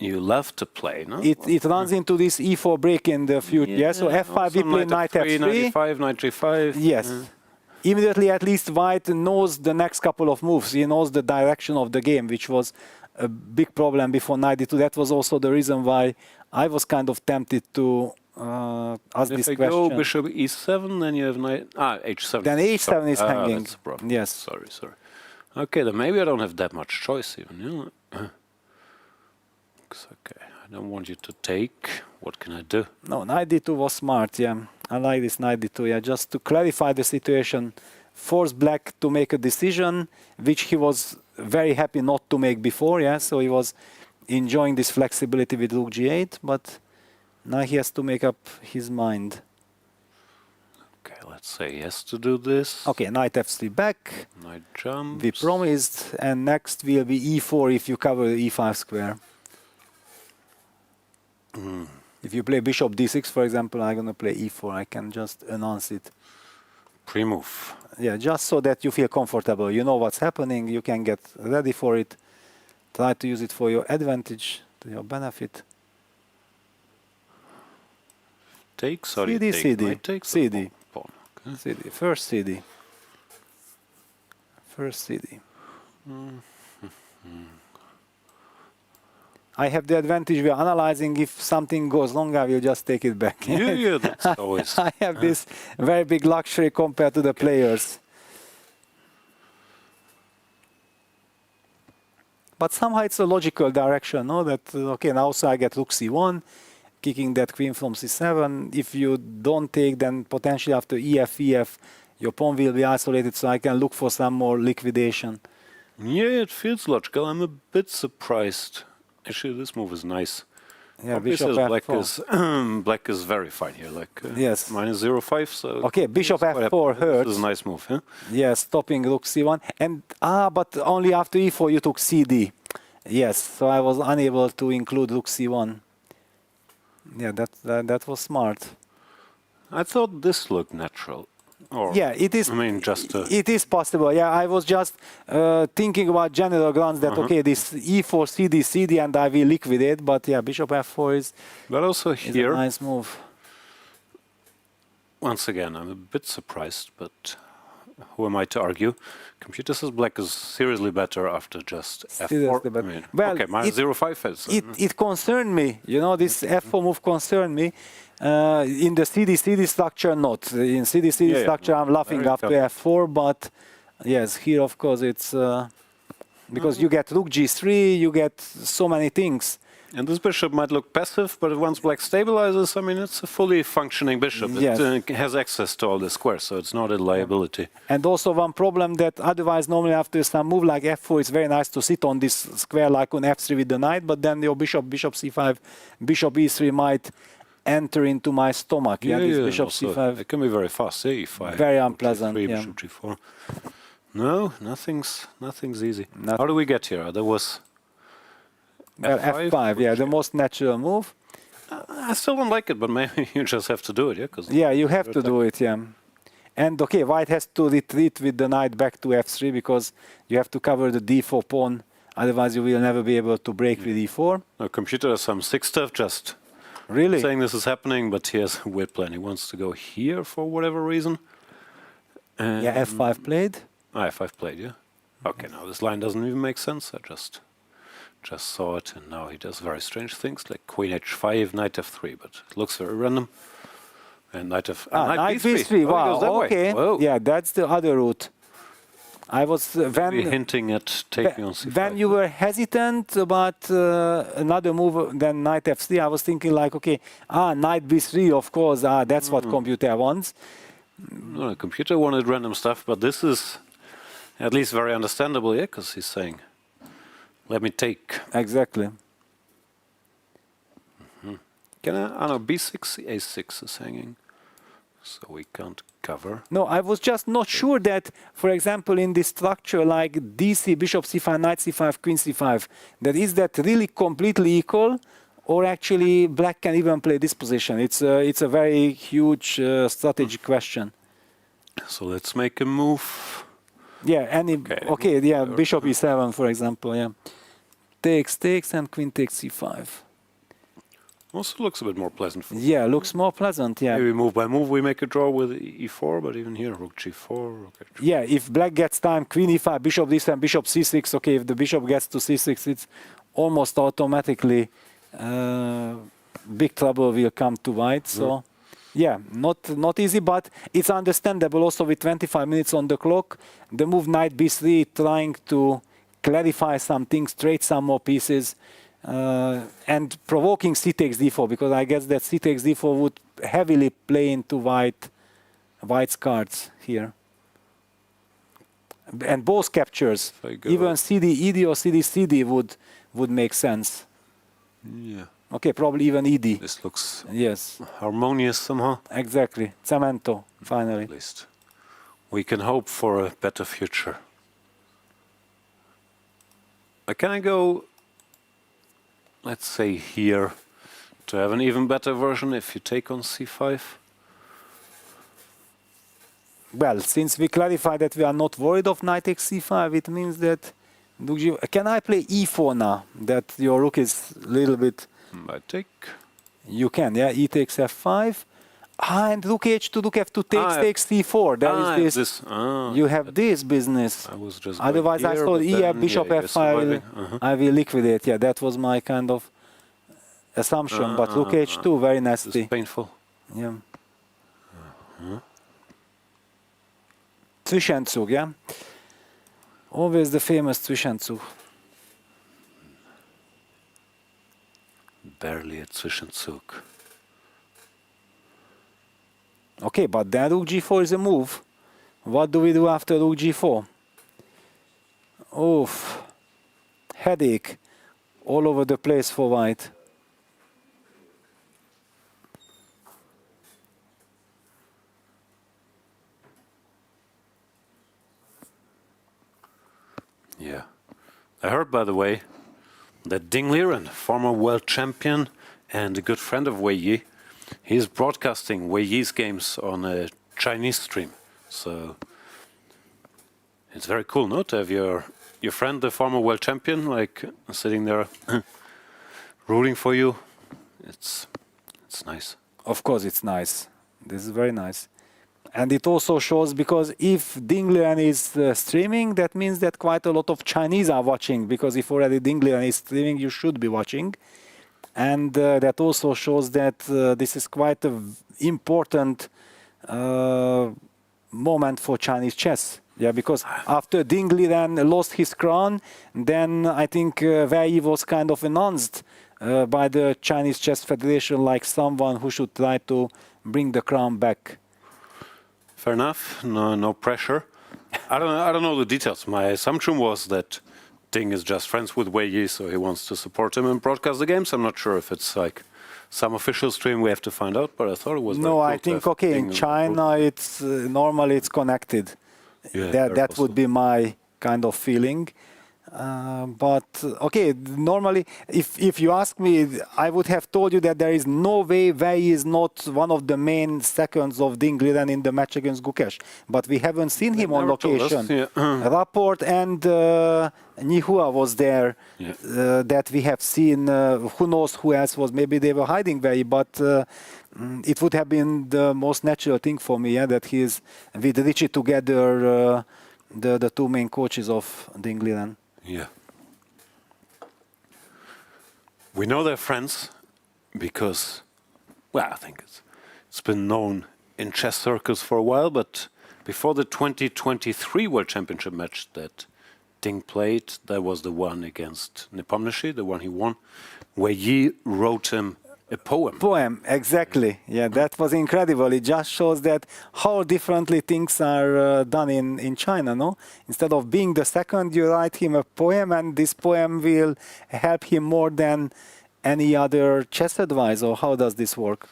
love to play, no? It runs into this E4 break in the future. Yeah, so F5 we play Knight F3. Knight F5, Knight G5. Yes. Immediately, at least white knows the next couple of moves. He knows the direction of the game, which was a big problem before Knight D2. That was also the reason why I was kind of tempted to ask this question. If I go bishop E7, then you have Knight... H7. Then H7 is hanging. That's the problem. Yes. Sorry. Okay, then maybe I don't have that much choice even. You know? Okay, I don't want you to take. What can I do? No, Knight D2 was smart, yeah. I like this Knight D2, yeah, just to clarify the situation, force black to make a decision, which he was very happy not to make before, yeah, so he was enjoying this flexibility with Rook G8, but now he has to make up his mind. Okay, Let's say he has to do this. Okay, knight f3 back. Knight jumps. We promised, and next will be e4 if you cover the e5 square. If you play bishop d6, for example, I'm gonna play e4. I can just announce it. Pre-move. Yeah, just so that you feel comfortable. You know what's happening. You can get ready for it. Try to use it for your advantage, to your benefit. Takes or CD, you take? CD, Knight takes CD. pawn. Okay. CD. First CD. First CD. I have the advantage. We are analyzing. If something goes wrong, I will just take it back. Yeah, that's always. I have this very big luxury compared to the players. But somehow it's a logical direction, no? That okay, now so I get rook c1, kicking that queen from c7. If you don't take, then potentially after ef, your pawn will be isolated, so I can look for some more liquidation. Yeah, it feels logical. I'm a bit surprised. Actually, this move is nice. Yeah, Obviously, bishop black f4. black is very fine here, like Yes. minus 0.5. So Okay, bishop it's quite f4 happy. hurts. This is a nice move, huh? Yes, stopping rook c1, and but only after e4 you took cd. Yes, so I was unable to include rook c1. Yeah, that was smart. I thought this looked natural. Or, Yeah, it is. I mean, just it is possible. Yeah, I was just thinking about general glance that okay, this e4 cd, and I will liquidate. But yeah, bishop f4 is. But also here, a nice move. Once again, I'm a bit surprised, but who am I to argue? Computer says black is seriously better after just f4. I mean, Well, okay, minus 0.5 is. It concerned me. You know, this f4 move concerned me. In the CD structure, not. In CD structure, I'm laughing Very after f4, but yes, here, of course, it's because you get rook g3, you get so many things. And this bishop might look passive, but once black stabilizes, I mean, it's a fully functioning bishop. Yes. It has access to all the squares, so it's not a liability. And also one problem that otherwise normally after some move like f4, it's very nice to sit on this square like on f3 with the knight, but then your bishop c5, bishop e3 might enter into my stomach. Yeah, this bishop also, c5. it can be very fast. e5. Very unpleasant. G3, Yeah. bishop g4. No, nothing's easy. How do we get here? There was Well, f5, yeah, the most natural move. I still don't like it, but maybe you just have to do it, yeah? Yeah, you have to do it, yeah. And okay, white has to retreat with the knight back to f3 because you have to cover the d4 pawn. Otherwise, you will never be able to break with e4. The computer has some sick stuff, just really saying this is happening, but he has a weird plan. He wants to go here for whatever reason. Yeah, f5 played. f5 played, yeah. Okay, now this line doesn't even make sense. I just saw it, and now he does very strange things like queen h5, knight f3, but it looks very random. And knight knight b3. Oh, Wow. Okay. Whoa. Yeah, that's the other route. I was Maybe hinting at taking on c5. When you were hesitant about another move than knight f3, I was thinking like, okay, knight b3, of course, that's what computer wants. No, the computer wanted random stuff, but this is at least very understandable, yeah, because he's saying, let me take. Exactly. Can I? No, b6, a6 is hanging, so we can't cover. No, I was just not sure that, for example, in this structure like dc, bishop c5, knight c5, queen c5, that is that really completely equal, or actually black can even play this position? It's a very huge strategic question. So let's make a move. Yeah, okay, yeah, bishop e7, for example, yeah. Takes, and queen takes c5. Also looks a bit more pleasant. Yeah, looks more pleasant, yeah. Maybe move by move we make a draw with e4, but even here, rook g4, rook h4. Yeah, if black gets time, queen e5, bishop d7, bishop c6, okay, if the bishop gets to c6, it's almost automatically big trouble will come to white, so... Yeah, not easy, but it's understandable also with 25 minutes on the clock. The move knight b3 trying to clarify some things, trade some more pieces, and provoking c takes d4, because I guess that c takes d4 would heavily play into white's cards here. And both captures, even cd ed or cd cd would make sense. Yeah. Okay, probably even ED. This looks yes harmonious somehow. Exactly. Cemento, finally. At least we can hope for a better future. Can I go, let's say here, to have an even better version if you take on c5? Well, since we clarified that we are not worried of knight takes c5, it means that can I play e4 now? That your rook is a little bit... I take. You can, yeah? E takes f5. And rook h2, rook f2 takes c4. There is this. You have this business. I was just otherwise, I thought bishop f5. I will liquidate. Yeah, that was my kind of assumption. But rook h2, very nasty. Painful. Yeah. Zwischenzug, yeah? Always the famous Zwischenzug. Barely a Zwischenzug. Okay, but then rook g4 is a move. What do we do after rook g4? Oof. Headache all over the place for white. Yeah. I heard, by the way, that Liren, former world champion and a good friend of Wei Yi, he's broadcasting Wei Yi's games on a Chinese stream. So it's very cool, no? To have your friend, the former world champion, like sitting there rooting for you. It's nice. Of course, it's nice. This is very nice. And it also shows, because if Liren is streaming, that means that quite a lot of Chinese are watching, because if already Liren is streaming, you should be watching. And that also shows that this is quite an important moment for Chinese chess. Yeah, because after Liren lost his crown, then I think Wei Yi was kind of announced by the Chinese Chess Federation like someone who should try to bring the crown back. Fair enough. No pressure. I don't know the details. My assumption was that Ding is just friends with Wei Yi, so he wants to support him and broadcast the games. I'm not sure if it's like some official stream. We have to find out. But I thought it was. No, I think okay. In China, it's normally it's connected. Yeah, that would be my kind of feeling. But okay, normally, if you ask me, I would have told you that there is no way Wei Yi is not one of the main seconds of Liren in the match against Gukesh. But we haven't seen him on location. Yeah. Rapport and Nihua was there. Yeah. That we have seen. Who knows who else was? Maybe they were hiding Wei Yi, but it would have been the most natural thing for me. Yeah, that he is with Richie together, the two main coaches of Liren. Yeah. We know they're friends because, well, I think it's been known in chess circles for a while, but before the 2023 World Championship match that Ding played, that was the one against Nepomniachtchi, the one he won, Wei Yi wrote him a poem. Poem, exactly. Yeah, that was incredible. It just shows that how differently things are done in China, no? Instead of being the second, you write him a poem, and this poem will help him more than any other chess advice, or how does this work?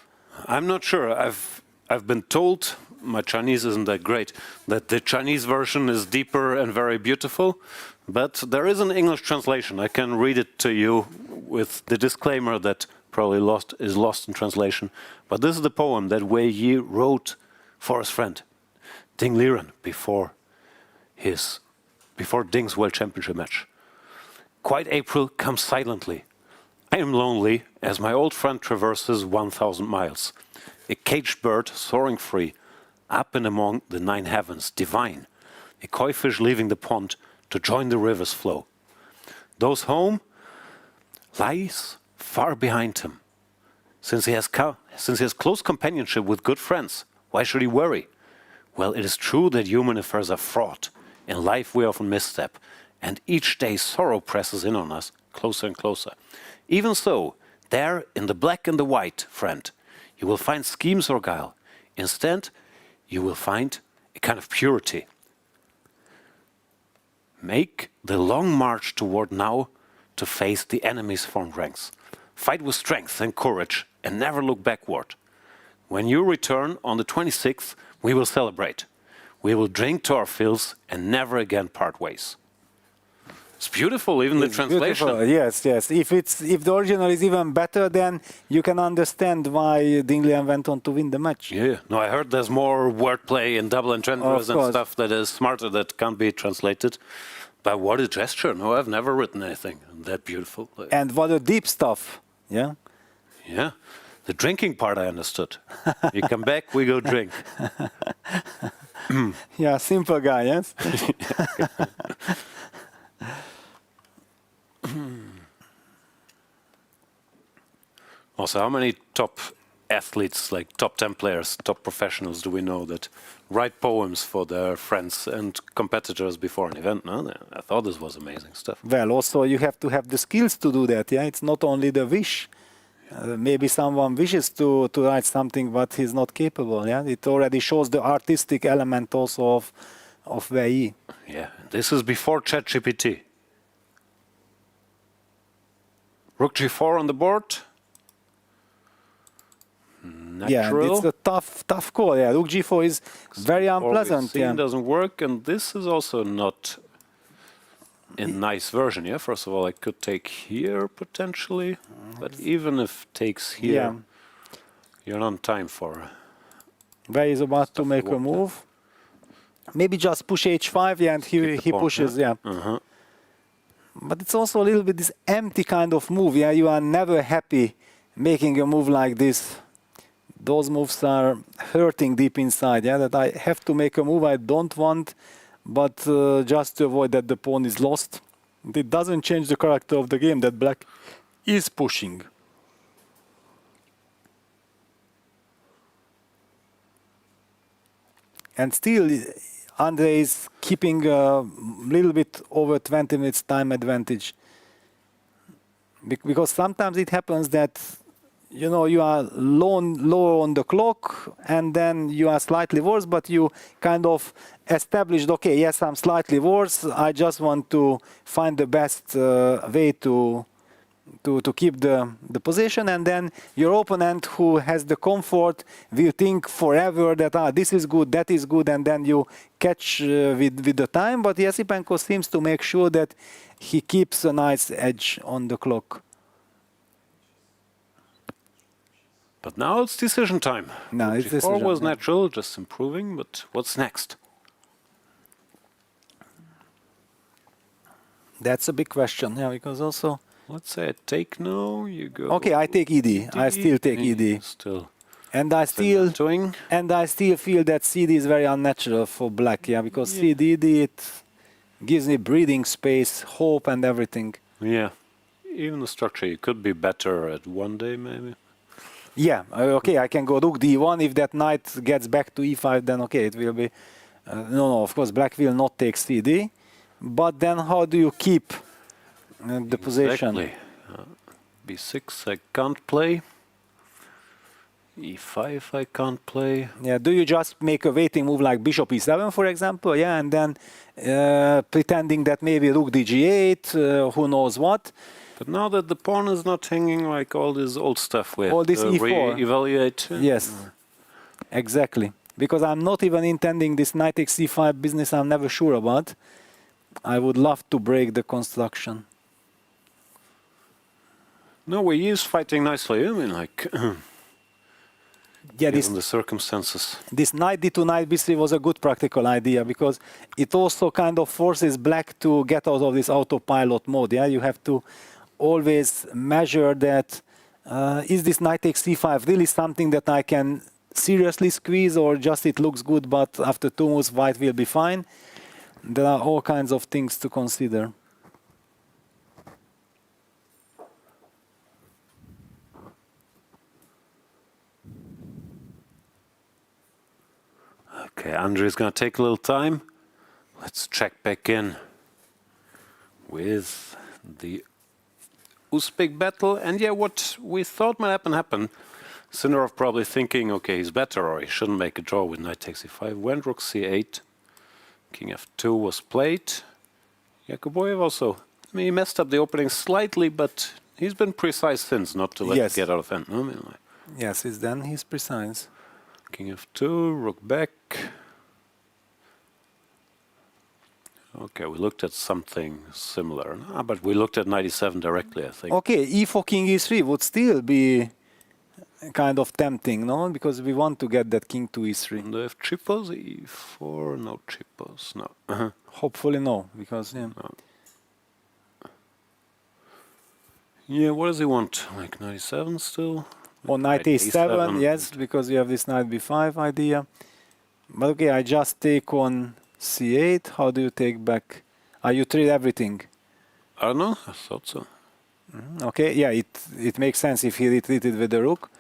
I'm not sure. I've been told, my Chinese isn't that great, that the Chinese version is deeper and very beautiful, but there is an English translation. I can read it to you with the disclaimer that probably is lost in translation. But this is the poem that Wei Yi wrote for his friend, Ding Liren, before Ding's World Championship match. Quiet April comes silently. I am lonely as my old friend traverses 1,000 miles. A caged bird soaring free, up and among the 9 heavens, divine. A koi fish leaving the pond to join the river's flow. Those home lies far behind him. Since he has close companionship with good friends, why should he worry? Well, it is true that human affairs are fraught. In life we often misstep, and each day sorrow presses in on us closer and closer. Even so, there in the black and the white, friend, you will find schemes or guile. Instead, you will find a kind of purity. Make the long march toward now to face the enemy's formed ranks. Fight with strength and courage and never look backward. When you return on the 26th, we will celebrate. We will drink to our fills and never again part ways. It's beautiful, even the translation. Beautiful. Yes, yes. If the original is even better, then you can understand why Dinglian went on to win the match. Yeah. No, I heard there's more wordplay and double entendres and stuff that is smarter that can't be translated. But what a gesture. No, I've never written anything that beautiful. And what a deep stuff. Yeah? Yeah. The drinking part I understood. You come back, we go drink. Yeah, simple guy, yes? Also, how many top athletes, like top 10 players, top professionals do we know that write poems for their friends and competitors before an event? No? I thought this was amazing stuff. Well, also you have to have the skills to do that, yeah? It's not only the wish. Maybe someone wishes to write something, but he's not capable, yeah? It already shows the artistic element also of Wei Yi. Yeah, this is before ChatGPT. Rook G4 on the board. Natural. Yeah, it's a tough call. Yeah, Rook G4 is very unpleasant. Yeah, doesn't work, and this is also not a nice version. Yeah, first of all, I could take here potentially, but even if takes here, you're not in time for. Wei is about to make a move. Maybe just push H5, yeah, and he pushes, yeah. But it's also a little bit this empty kind of move. Yeah, you are never happy making a move like this. Those moves are hurting deep inside. Yeah, that I have to make a move I don't want, but just to avoid that the pawn is lost. It doesn't change the character of the game that black is pushing. And still, Andrey is keeping a little bit over 20 minutes time advantage. Because sometimes it happens that, you know, you are low on the clock and then you are slightly worse, but you kind of established, okay, yes, I'm slightly worse. I just want to find the best way to keep the position, and then your opponent who has the comfort will think forever that this is good, that is good, and then you catch with the time. But Esipenko seems to make sure that he keeps a nice edge on the clock. But now it's decision time. No, it's decision. G4 was natural, just improving, but what's next? That's a big question, yeah, because also... Let's say I take no, you go... Okay, I take ED. I still take ED. Still. And I still feel that CD is very unnatural for black, yeah, because CD, it gives me breathing space, hope and everything. Yeah, even the structure, you could be better at one day, maybe. Yeah, okay, I can go Rook D1. If that knight gets back to E5, then okay, it will be... no, of course, black will not take CD. But then how do you keep the position? Exactly. B6 I can't play. E5 I can't play. Yeah, do you just make a waiting move like Bishop E7, for example? Yeah, and then pretending that maybe Rook DG8, who knows what. But now that the pawn is not hanging like all this old stuff, we all have this to E4. re-evaluate. Yes, exactly. Because I'm not even intending this knight takes C5 business, I'm never sure about. I would love to break the construction. No, Wei Yi is fighting nicely. I mean, like, yeah, given the circumstances. This knight D2 knight B3 was a good practical idea because it also kind of forces black to get out of this autopilot mode. Yeah, you have to always measure that. Is this knight takes C5 really something that I can seriously squeeze, or just it looks good, but after two moves white will be fine? There are all kinds of things to consider. Okay, Andrey's going to take a little time. Let's check back in with the Uzbek battle. And yeah, what we thought might happen. Sindarov probably thinking, okay, he's better, or he shouldn't make a draw with knight takes e5. Went rook c8. King f2 was played. Yakubboev also, I mean, he messed up the opening slightly, but He's been precise since, not to let Yes. it get out of hand. No? I mean, like, Yes, it's then he's precise. King F2, Rook back. Okay, we looked at something similar, but we looked at 97 directly, I think. Okay, E4 King E3 would still be kind of tempting, no? Because we want to get that King to E3. And if triples, E4, no triples, no. Hopefully no, because yeah. No. Yeah, what does he want? Like 97 still? Or knight A7, yes, because you have this knight B5 idea. But okay, I just take on C8. How do you take back? You trade everything. I don't know, I thought so. Okay, yeah, it makes sense if he retreated with the rook.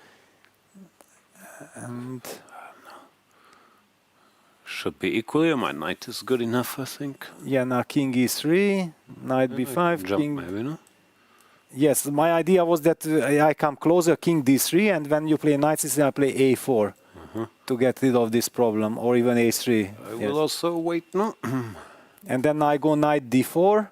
And should be equally. My knight is good enough, I think. yeah, now King E3, knight B5, Jump King. maybe, no? Yes, my idea was that I come closer, King D3, and when you play knight C3, I play A4 to get rid of this problem, or even A3. I will also wait, no? And then I go knight D4.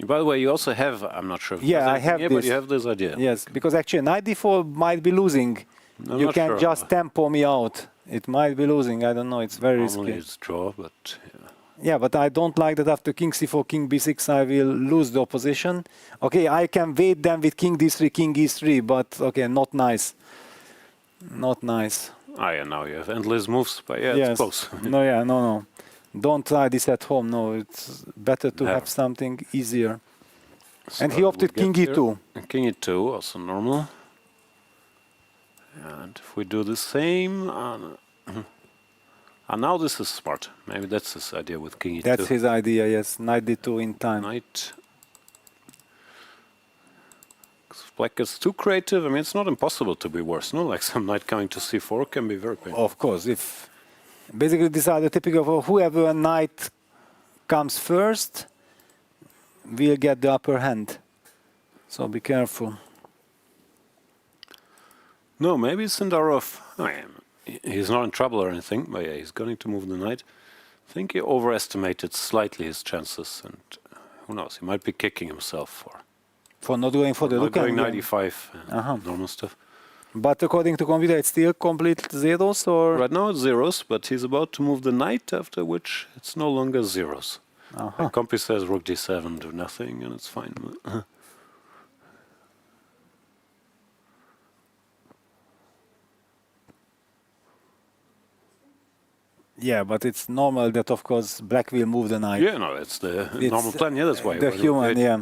By the way, you also have, I'm not sure if Yeah, there's I anything have here, this. but you have this idea. Yes, because actually knight D4 might be losing. I'm You not can sure. just tempo me out. It might be losing, I don't know, it's very Normally risky. it's draw, but yeah. Yeah, but I don't like that after King C4, King B6, I will lose the opposition. Okay, I can wait then with King D3, King E3, but okay, not nice. Not nice. Ah, yeah, now you have endless moves, but yeah, Yes. it's close. No. Don't try this at home, no. It's better to have something easier. And he So opted we King get E2. here. And King E2, also normal. And if we do the same, now this is smart. Maybe that's his idea with King E2. That's his idea, yes. Knight D2 in time. Knight. 'Cause if black gets too creative, I mean, it's not impossible to be worse, no? Like some knight coming to C4 can be very painful. Of course, if basically these are the typical of whoever a knight comes first will get the upper hand. So be careful. No, maybe Sindarov. He's not in trouble or anything, but yeah, he's going to move the knight. I think he overestimated slightly his chances, and who knows, he might be kicking himself For not going for the not rook. going and- 95, normal stuff. But according to computer, it's still complete zeros, or Right now it's zeros, but he's about to move the knight, after which it's no longer zeros. The compy says Rook D7, do nothing, and it's fine. yeah, but it's normal that of course black will move the knight. Yeah, no, it's the normal plan. Yeah, that's why. The why human, they- yeah.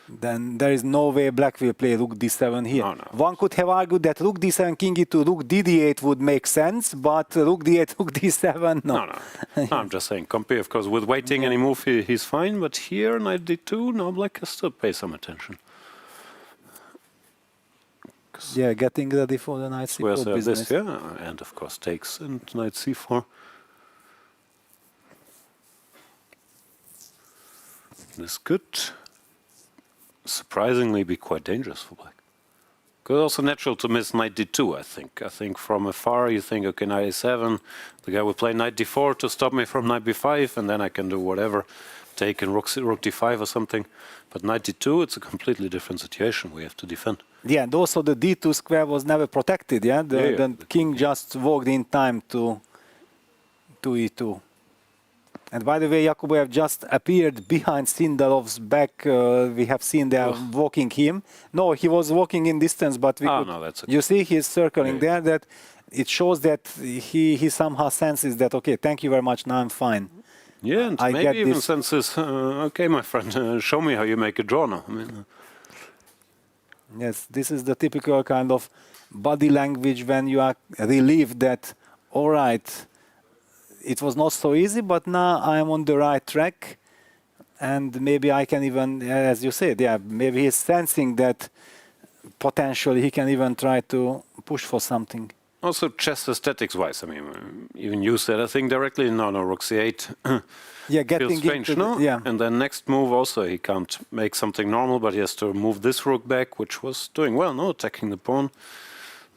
Then there is no way black will play Rook D7 here. One could have argued that Rook D7, King E2, Rook D8 would make sense, but Rook D8, Rook D7, no. No, I'm just saying, compy, of course, with waiting any move, he's fine, but here, knight D2, now black has to pay some attention. Yeah, getting ready for the knight We C4 also have business. this, yeah, and of course takes, and knight C4. This could surprisingly be quite dangerous for black. Because also natural to miss knight D2, I think. I think from afar you think, okay, knight A7, the guy will play knight D4 to stop me from knight B5, and then I can do whatever, take in rook D5 or something. But knight D2, it's a completely different situation we have to defend. Yeah, and also the D2 square was never protected, yeah? Yeah, The king just walked in time to E2. And by the way, Yakubboev just appeared behind Sindarov's back. We have seen they are walking him. No, he was walking in distance, but we could, no, that's okay. you see he's circling there. That it shows that he somehow senses that, okay, thank you very much, now I'm fine. Yeah, and I maybe get even this. senses, okay, my friend, show me how you make a draw now. I mean, Yes, this is the typical kind of body language when you are relieved that, all right, it was not so easy, but now I am on the right track. And maybe I can even, as you said, yeah, maybe he's sensing that potentially he can even try to push for something. Also, chess aesthetics-wise, I mean, even you said, I think directly, no, Rook C8. Yeah, getting feels strange, into no? yeah. And then next move also, he can't make something normal, but he has to move this rook back, which was doing well, no, attacking the pawn.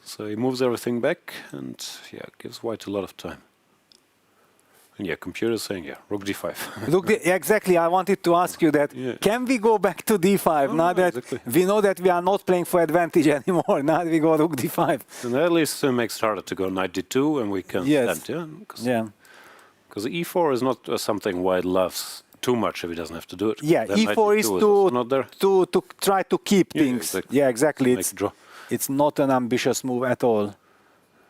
So he moves everything back, and yeah, gives white a lot of time. And yeah, computer saying, yeah, Rook D5. Exactly, I wanted to ask you that. Can we go back to D5 now that we know that we are not playing for advantage anymore? Now we go Rook D5. And that at least makes it harder to go Knight D2 and we can stand, yeah. Because E4 is not something White loves too much if he doesn't have to do it. Yeah, then E4 is to try to keep things. Yeah, exactly. It's not an ambitious move at all.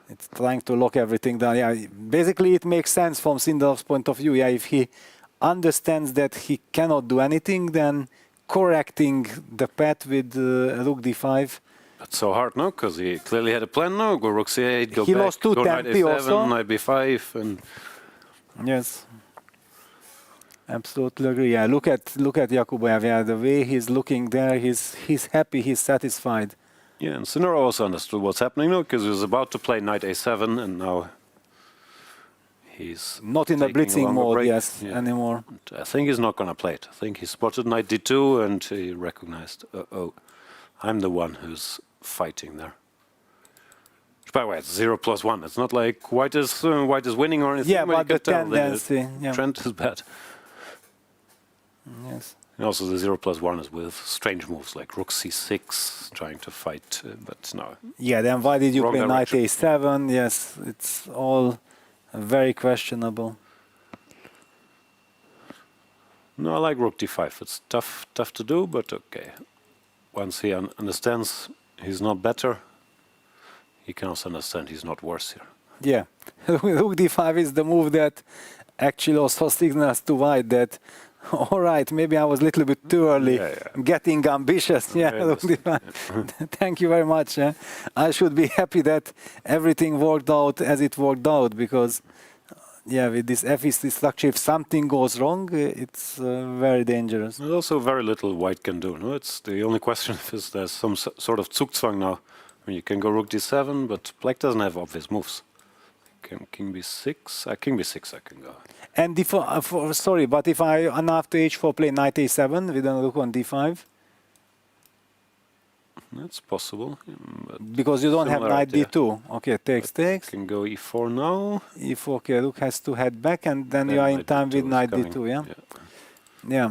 It's trying to lock everything down. Yeah, basically it makes sense from Sindarov's point of view. Yeah, if he understands that he cannot do anything, then correcting the path with Rook D5. That's so hard now, because he clearly had a plan now. Go Rook C8, go he back, lost 2 go Knight tempi A7, also. Knight B5, and yes, absolutely agree. Yeah, look at Yakubboev. Yeah, the way he's looking there, he's happy, he's satisfied. yeah, and Sindarov also understood what's happening now, because he was about to play Knight A7, and now he's not in the blitzing mode, anymore. I think he's not going to play it. I think he spotted Knight D2, and he recognized, I'm the one who's fighting there. By the way, it's 0+1. It's not like White is winning or anything. Yeah, but the tendency. Trend is bad. Yes. And also the 0+1 is with strange moves like Rook C6, trying to fight, but no. Yeah, then why did you Wrong play Knight direction. A7? Yes, it's all very questionable. No, I like Rook D5. It's tough to do, but okay. Once he understands he's not better, he can also understand he's not worse here. Yeah, Rook D5 is the move that actually also signals to White that, all right, maybe I was a little bit too early, getting ambitious. Yeah, Rook D5. Thank you very much. I should be happy that everything worked out as it worked out, because yeah, with this FEC structure, if something goes wrong, it's very dangerous. There's also very little White can do. No, it's the only question is there's some sort of Zugzwang now. I mean, you can go Rook D7, but Black doesn't have obvious moves. King B6, King B6 I can go. And if sorry, but if I after H4 play Knight A7 with a Rook on D5, that's possible. Because you don't have Knight D2. Okay, takes. Can go E4 now. E4, okay, Rook has to head back, and then you are in time with Knight D2, yeah?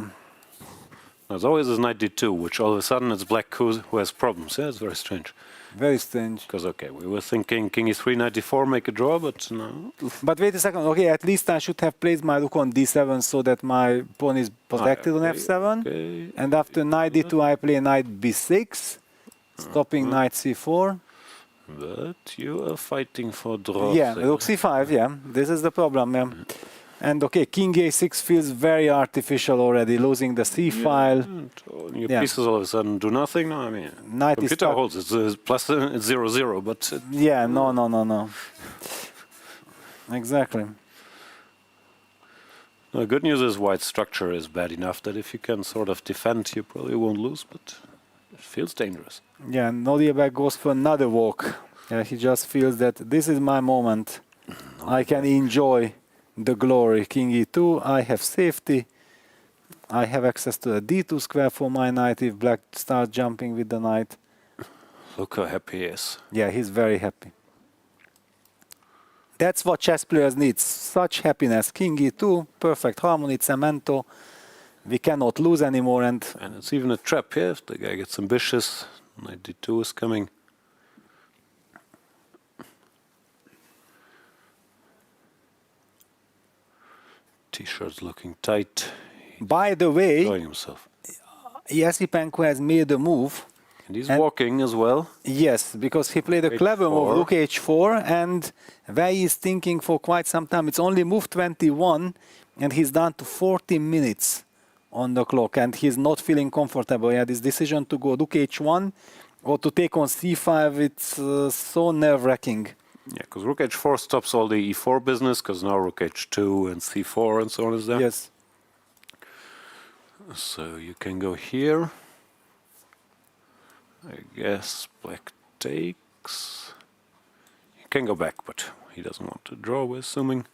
There's always this Knight D2, which all of a sudden it's Black who has problems. Yeah, it's very strange. Very strange. Because, okay, we were thinking King E3, Knight D4, make a draw, but no. But wait a second, okay, at least I should have placed my Rook on D7 so that my pawn is protected on F7. Okay. And after Knight D2, I play Knight B6, stopping Knight C4. But you are fighting for draw. Yeah, Rook C5, yeah, this is the problem, yeah. And okay, King A6 feels very artificial already, losing the C file. Your pieces all of a sudden do nothing. No, I mean, Knight is computer holds it's plus it's 0-0, but yeah, no. Exactly. The good news is White's structure is bad enough that if you can sort of defend, you probably won't lose, but it feels dangerous. Yeah, Nodirbek goes for another walk. Yeah, he just feels that this is my moment. I can enjoy the glory. King E2, I have safety. I have access to a D2 square for my knight if Black starts jumping with the knight. Look how happy he is. Yeah, he's very happy. That's what chess players need, such happiness. King E2, perfect harmony, cemento. We cannot lose anymore. And it's even a trap here. If the guy gets ambitious, Knight D2 is coming. T-shirt's looking tight. By the way, enjoying himself. Esipenko has made a move. And he's walking as well. Yes, because he played a clever move, Rook H4, and Wei Yi is thinking for quite some time. It's only move 21, and he's down to 40 minutes on the clock, and he's not feeling comfortable. Yeah, this decision to go Rook H1 or to take on C5, it's so nerve-wracking. Yeah, because Rook H4 stops all the E4 business, because now Rook H2 and C4 and so on is there. Yes. So you can go here. I guess Black takes. He can go back, but he doesn't want to draw, we're assuming.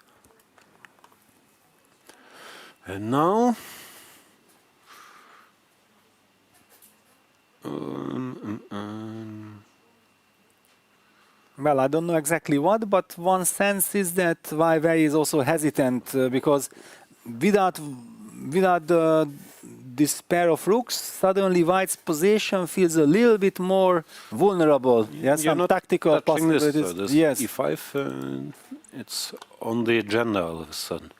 And now... Well, I don't know exactly what, but one sense is that Wei is also hesitant because without this pair of rooks, suddenly White's position feels a little bit more vulnerable. Yes, You're some not tactical touching this, possibilities. this Yes, E5, it's on the agenda all of a sudden.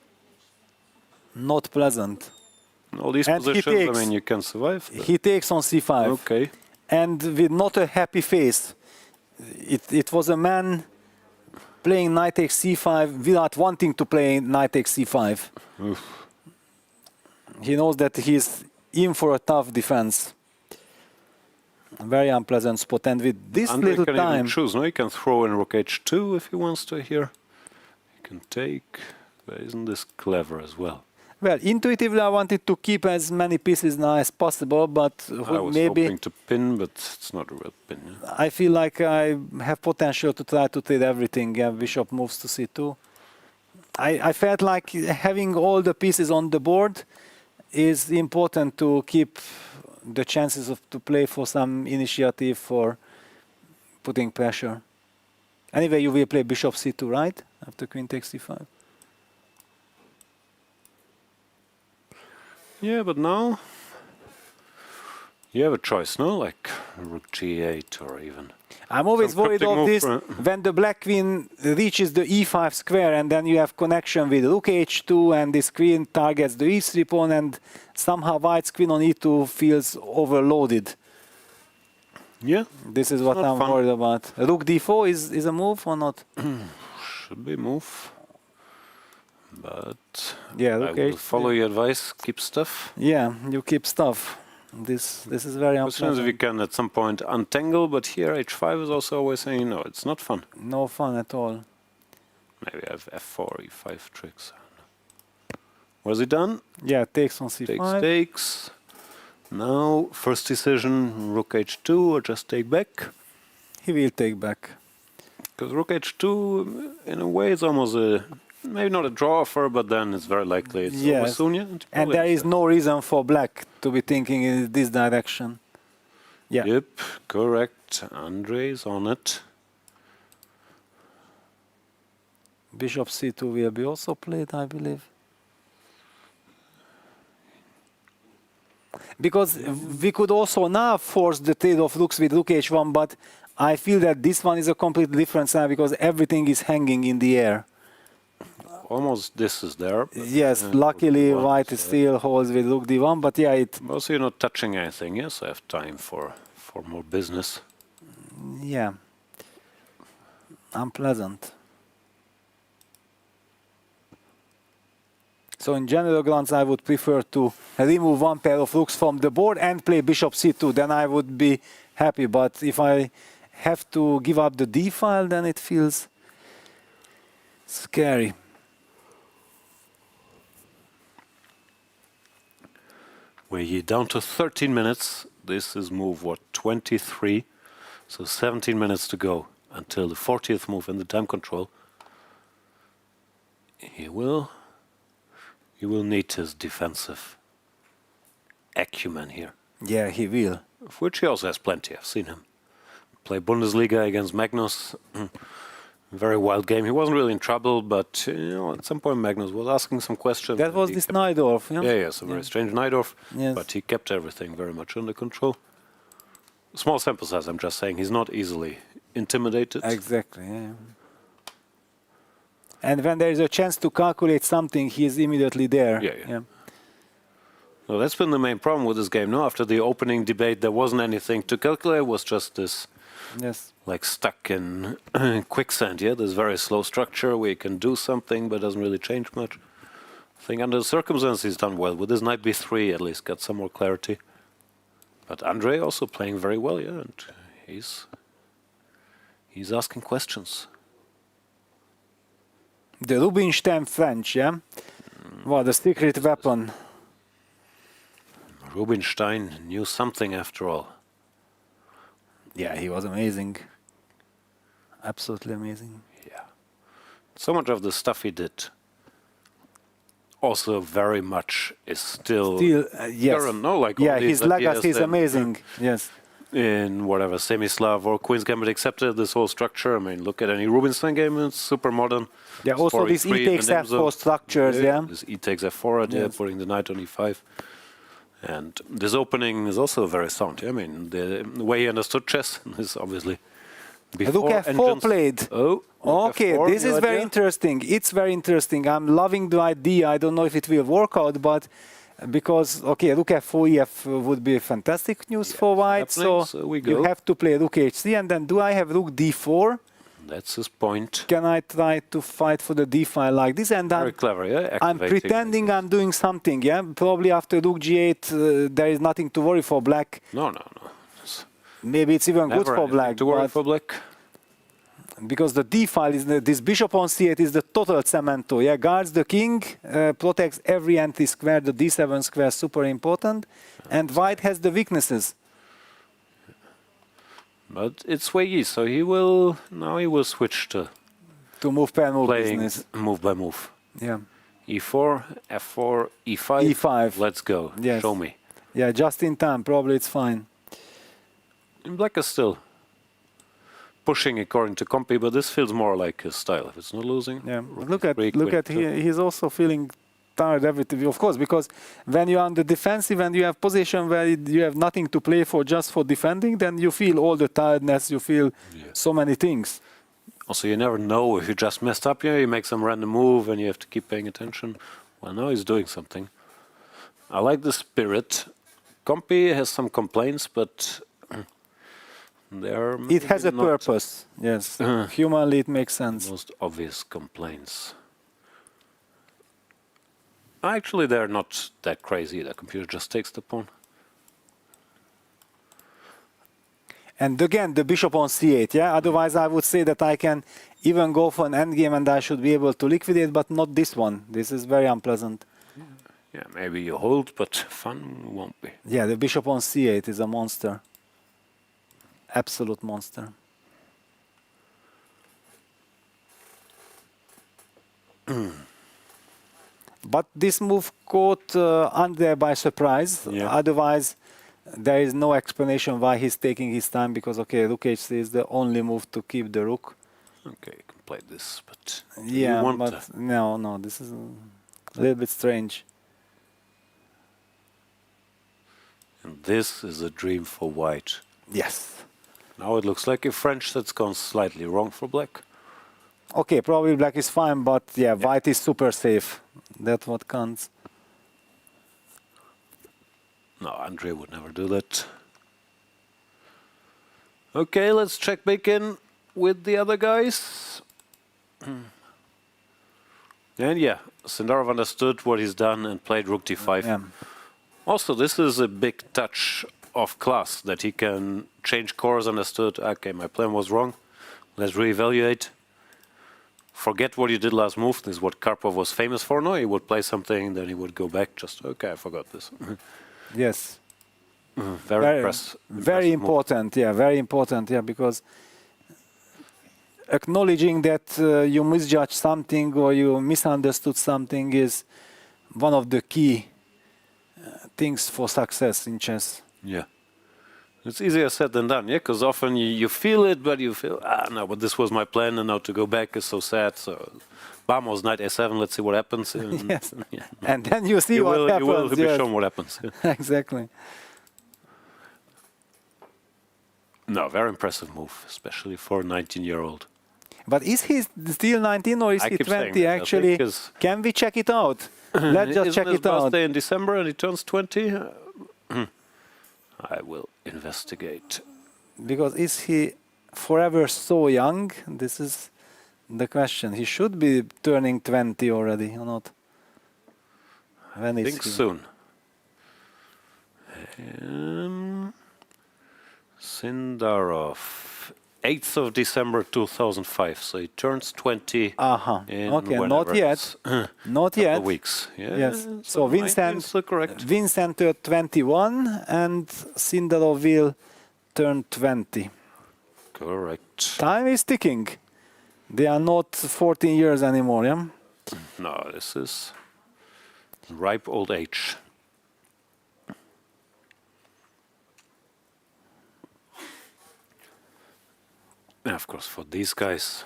not pleasant. All these And he positions, takes- I mean, you can survive. but- He takes on c5. Okay. And with not a happy face. It was a man playing knight takes c5 without wanting to play knight takes c5. Oof. He knows that he's in for a tough defense. Very unpleasant spot. And with this Andrey little can time, even choose. No, he can throw in Rook H2 if he wants to here. He can take. But isn't this clever as well? well, intuitively I wanted to keep as many pieces now as possible, but I was maybe hoping to pin, but it's not a real pin. Yeah? I feel like I have potential to try to trade everything. Yeah, bishop moves to c2. I felt like having all the pieces on the board is important to keep the chances of to play for some initiative, for putting pressure. Anyway, you will play bishop c2, right? After queen takes c5. Yeah, but now you have a choice, no? Like Rook G8 or even. I'm always some worried cryptic of move this for- when the black queen reaches the e5 square and then you have connection with rook h2 and this queen targets the e3 pawn and somehow white's queen on e2 feels overloaded. Yeah. This is what not I'm fun. worried about. Rook d4 is a move or not? Should be move. But Yeah, I rook will h2. follow your advice, keep stuff. Yeah, you keep stuff. This is very Question is if you unpleasant. can at some point untangle, but here H5 is also always saying no, it's not fun. No fun at all. Maybe I have F4, E5 tricks. I don't know. Was it done? Yeah, takes on c5. Takes. Now, first decision, Rook H2 or just take back? He will take back. Because Rook H2, in a way, is almost a, maybe not a draw offer, but then it's very likely it's over Yes. soon, yeah? And there is no reason for black to be thinking in this direction. Yeah. Yep, correct. Andrey is on it. Bishop c2 will be also played, I believe. Because we could also now force the trade of rooks with rook h1, but I feel that this one is a completely different side because everything is hanging in the air. Almost this is there. but, Yes, Rook luckily D1 white is still holds with rook d1, but yeah, it Also, you're not touching anything, yes? I have time for more business. yeah, unpleasant. So in general grounds, I would prefer to remove one pair of rooks from the board and play bishop c2. Then I would be happy. But if I have to give up the d file, then it feels scary. Wei Yi down to 13 minutes. This is move, what, 23? So 17 minutes to go until the 40th move in the time control. He will need his defensive acumen here. Yeah, he will. Of which he also has plenty. I've seen him play Bundesliga against Magnus. Very wild game. He wasn't really in trouble, but at some point Magnus was asking some questions. That was this Nodirbek, yeah? Yeah, yes, a very strange Nodirbek. Yes. But he kept everything very much under control. Small sample size, I'm just saying. He's not easily intimidated. Exactly, yeah. And when there is a chance to calculate something, he is immediately there. Yeah. Well, that's been the main problem with this game. No, after the opening debate, there wasn't anything to calculate. It was just this, Yes. like stuck in quicksand. Yeah, this very slow structure where you can do something, but doesn't really change much. I think under the circumstances, he's done well with his knight b3. At least got some more clarity. But Andrey also playing very well. Yeah, and he's asking questions. The Rubinstein French, yeah? What a secret weapon. Rubinstein knew something after all. Yeah, he was amazing. Absolutely amazing. Yeah. So much of the stuff he did also very much is still Yes. current, no? Like all yeah, these his legacy ideas is and- amazing. Yes. in whatever Semi-Slav or Queen's Gambit accepted this whole structure. I mean, look at any Rubinstein game; it's super modern. Yeah, also this E takes F4 structures. Yeah, this E takes F4 idea, putting the knight on E5. And this opening is also very sound. I mean, the way he understood chess is obviously before Rook F4 played. Oh, okay, F4, this is very interesting. It's very interesting. I'm loving the idea. I don't know if it will work out, but because, okay, Rook F4 EF would be fantastic news for white. So you have to play Rook HC, and then do I have Rook D4? That's his point. Can I try to fight for the D file like this? And very clever, yeah. I'm pretending I'm doing something, yeah. Probably after Rook G8, there is nothing to worry for black. No. Maybe it's even good for black. To worry for black. Because the D file is this bishop on C8 is the total cemento. Yeah, guards the king, protects every anti-square. The D7 square is super important, and white has the weaknesses. But it's Wei Yi, so he will switch to move pair move playing business. Move by move. Yeah. E4, F4, E5. E5. Let's go. Yes. Show me. Yeah, just in time. Probably it's fine. And black is still pushing according to Compy, but this feels more like his style. If it's not losing. Yeah. Look at he's also feeling tired everything, of course, because when you're on the defensive and you have position where you have nothing to play for, just for defending, then you feel all the tiredness, you feel so many things. Also, you never know if you just messed up here, you make some random move and you have to keep paying attention. Well, now he's doing something. I like the spirit. Compy has some complaints, but it has a purpose, yes. Humanly, it makes sense. Most obvious complaints. Actually, they're not that crazy. The computer just takes the pawn. And again, the bishop on C8, yeah? Otherwise, I would say that I can even go for an endgame and I should be able to liquidate, but not this one. This is very unpleasant. Yeah, maybe you hold, but fun won't be. Yeah, the bishop on C8 is a monster. Absolute monster. But this move caught Andrey by surprise. Yeah. Otherwise, there is no explanation why he's taking his time, because, okay, Rook HC is the only move to keep the rook. Okay, you can play this, but yeah, but no, this is a little bit strange. And this is a dream for white. Yes. Now it looks like a French that's gone slightly wrong for black. Okay, probably black is fine, but yeah, white is super safe. That's what counts. No, Andrey would never do that. Okay, let's check back in with the other guys. And yeah, Sindarov understood what he's done and played Rook D5. Yeah. Also, this is a big touch of class that he can change course, understood, okay, my plan was wrong. Let's reevaluate. Forget what you did last move. This is what Karpov was famous for. No, he would play something, then he would go back. Just, okay, I forgot this. Yes. Very impressive. Very important, yeah, very important, yeah, because acknowledging that you misjudged something or you misunderstood something is one of the key things for success in chess. Yeah. It's easier said than done, yeah, because often you feel it, but you feel, no, but this was my plan, and now to go back is so sad. So, vamos, knight A7, let's see what happens. And, yes. Yeah, no. And then you see what happens. You will be shown what happens. Exactly. No, very impressive move, especially for a 19-year-old. But is he still 19 or is he 20 actually? Can we check it out? Let's just check it out. His birthday in December and he turns 20? I will investigate. Because is he forever so young? This is the question. He should be turning 20 already, or not? When I is think he? soon. Sindarov, 8th of December 2005. So he turns 20. Okay, not yet. Not yet. Weeks. Yeah. Yes. So Vincent, correct. Vincent turned 21 and Sindarov will turn 20. Correct. Time is ticking. They are not 14 years anymore, yeah? No, this is ripe old age. Yeah, of course, for these guys.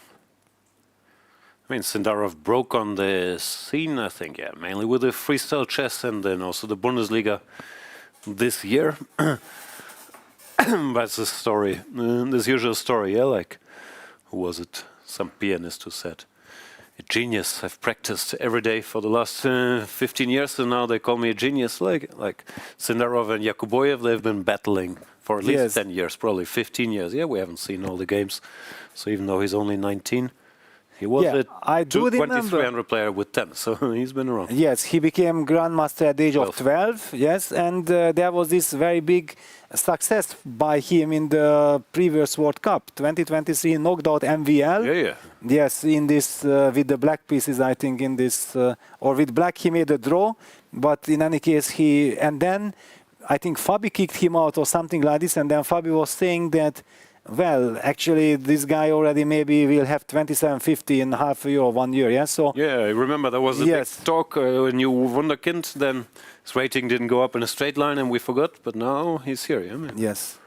I mean, Sindarov broke on the scene, I think, yeah, mainly with the freestyle chess and then also the Bundesliga this year. But it's a story, this usual story, yeah, like, who was it? Some pianist who said, a genius. I've practiced every day for the last 15 years, and now they call me a genius. Like Sindarov and Yakubboev, they've been battling for at least 10 years, probably 15 years. Yeah, we haven't seen all the games. So even though he's only 19, he was a 2300 player with 10, so he's been around. Yes, he became Grandmaster at the age of 12, yes, and there was this very big success by him in the previous World Cup, 2023, knocked out MVL. Yeah. Yes, in this, with the black pieces, I think, in this, or with black he made a draw, but in any case, and then I think Fabi kicked him out or something like this, and then Fabi was saying that, well, actually, this guy already maybe will have 2750 in half a year or 1 year, yeah? So yeah, I remember there was a big talk when you Wunderkind, then his rating didn't go up in a straight line and we forgot, but now he's here, yeah? Man. Yes.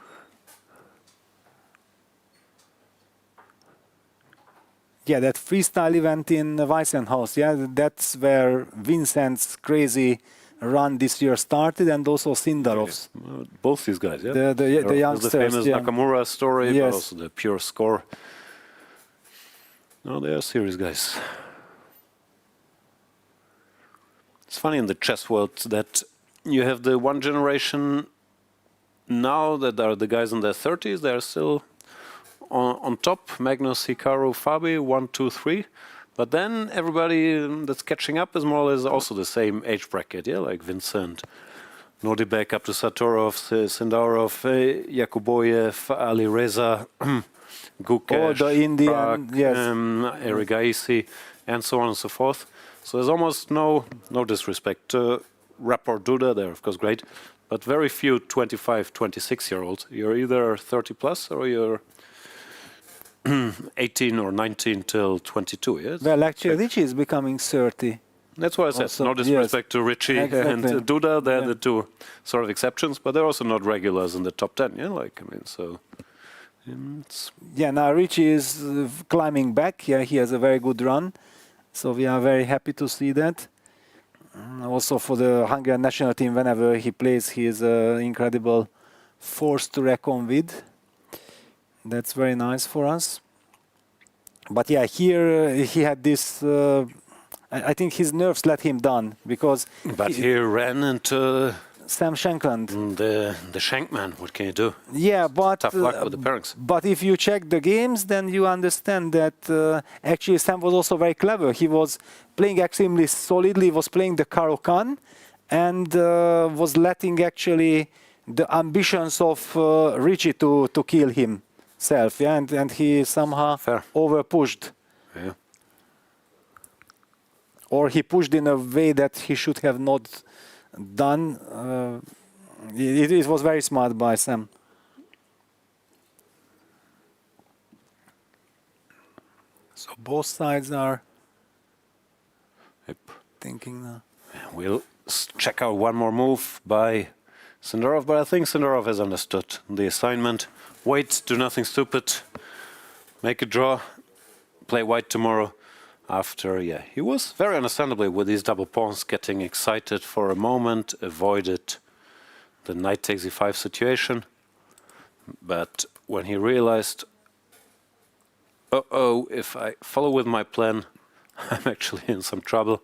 Yeah, that freestyle event in Weissenhaus, yeah, that's where Vincent's crazy run this year started, and also Sindarov's. Both these guys, yeah. The youngsters, the famous Nakamura story, yes. but also the pure score. No, they are serious guys. It's funny in the chess world that you have the one generation now that are the guys in their 30s. They are still on top. Magnus, Hikaru, Fabi, 1, 2, 3. But then everybody that's catching up is more or less also the same age bracket, yeah, like Vincent, Nodirbek up to Satorov, Sindarov, Yakubboev, Ali Reza, Gukesh, the Indian, yes. Eric Gaisi, and so on and so forth. So there's almost no disrespect to Rapport Duda, they're of course great, but very few 25, 26-year-olds. You're either 30 plus or you're 18 or 19 till 22, yes? Well, actually, Richie is becoming 30. That's what I said. Also, no disrespect to Richie and Duda. They're the two sort of exceptions, but they're also not regulars in the top 10, yeah? Like, I mean, so... Yeah, now Richie is climbing back. Yeah, he has a very good run. So we are very happy to see that. Also for the Hungarian national team, whenever he plays, he is an incredible force to reckon with. That's very nice for us. But yeah, here he had this... I think his nerves let him down because... But he ran into... Sam Shankland. The Shankman, what can you do? Yeah, but... Tough luck with the pairings. But if you check the games, then you understand that actually Sam was also very clever. He was playing extremely solidly, was playing the Caro-Kann, and was letting actually the ambitions of Richie to kill himself, yeah? And he somehow over-pushed. Yeah. Or he pushed in a way that he should have not done. It was very smart by Sam. So both sides are thinking now. We'll check out one more move by Sindarov, but I think Sindarov has understood the assignment. Wait, do nothing stupid, make a draw, play white tomorrow. After, yeah, he was very understandably with these double pawns getting excited for a moment, avoided the knight takes e5 situation. But when he realized, uh-oh, if I follow with my plan, I'm actually in some trouble,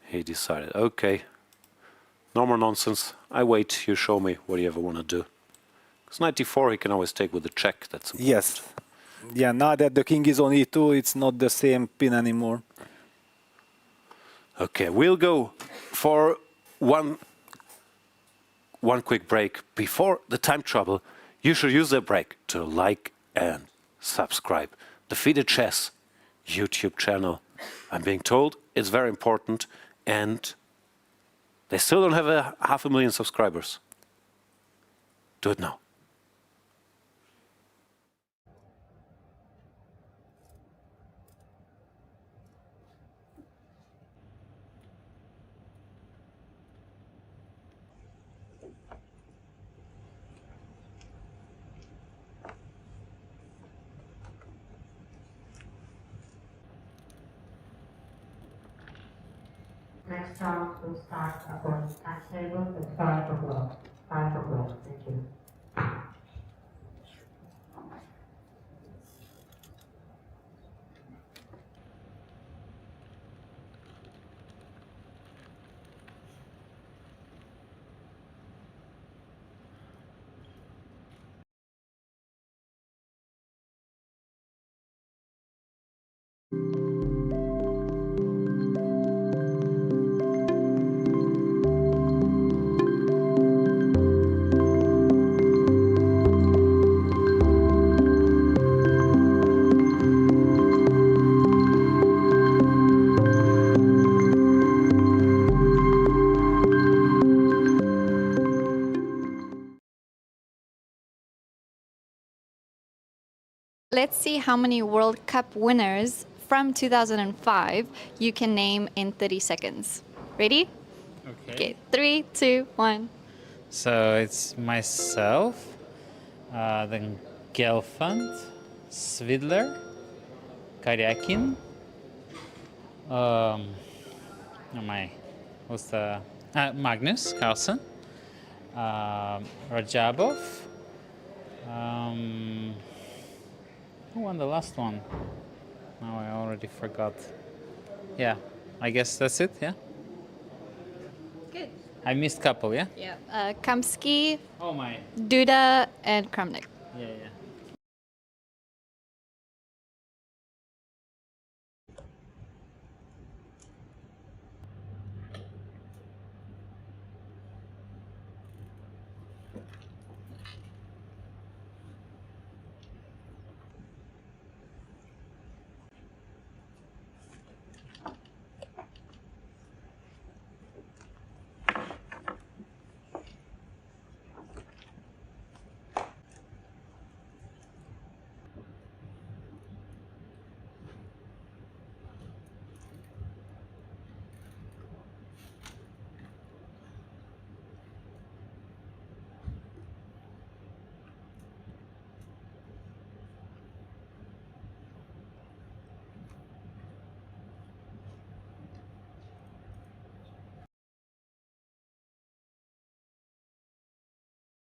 he decided, okay, no more nonsense, I wait, you show me what you ever want to do. Because knight e4 he can always take with the check, that's important. Yes. Yeah, now that the king is on e2, it's not the same pin anymore. Okay, we'll go for one quick break. Before the time trouble, you should use that break to like and subscribe. The FIDE Chess YouTube channel. I'm being told it's very important, and they still don't have 500,000 subscribers. Do it now. next round will start upon tax table at 5 o'clock. 5 o'clock. Thank you. Let's see how many World Cup winners from 2005 you can name in 30 seconds. Ready? Okay. 3, 2, 1. So it's myself, then Gelfand, Svidler, Karyakin, Magnus Carlsen, Rajabov. Who won the last one? Now I already forgot. Yeah, I guess that's it, yeah? Good. I missed a couple, yeah? Yeah. Kamsky, Oh my. Duda, and Kramnik. Yeah, yeah.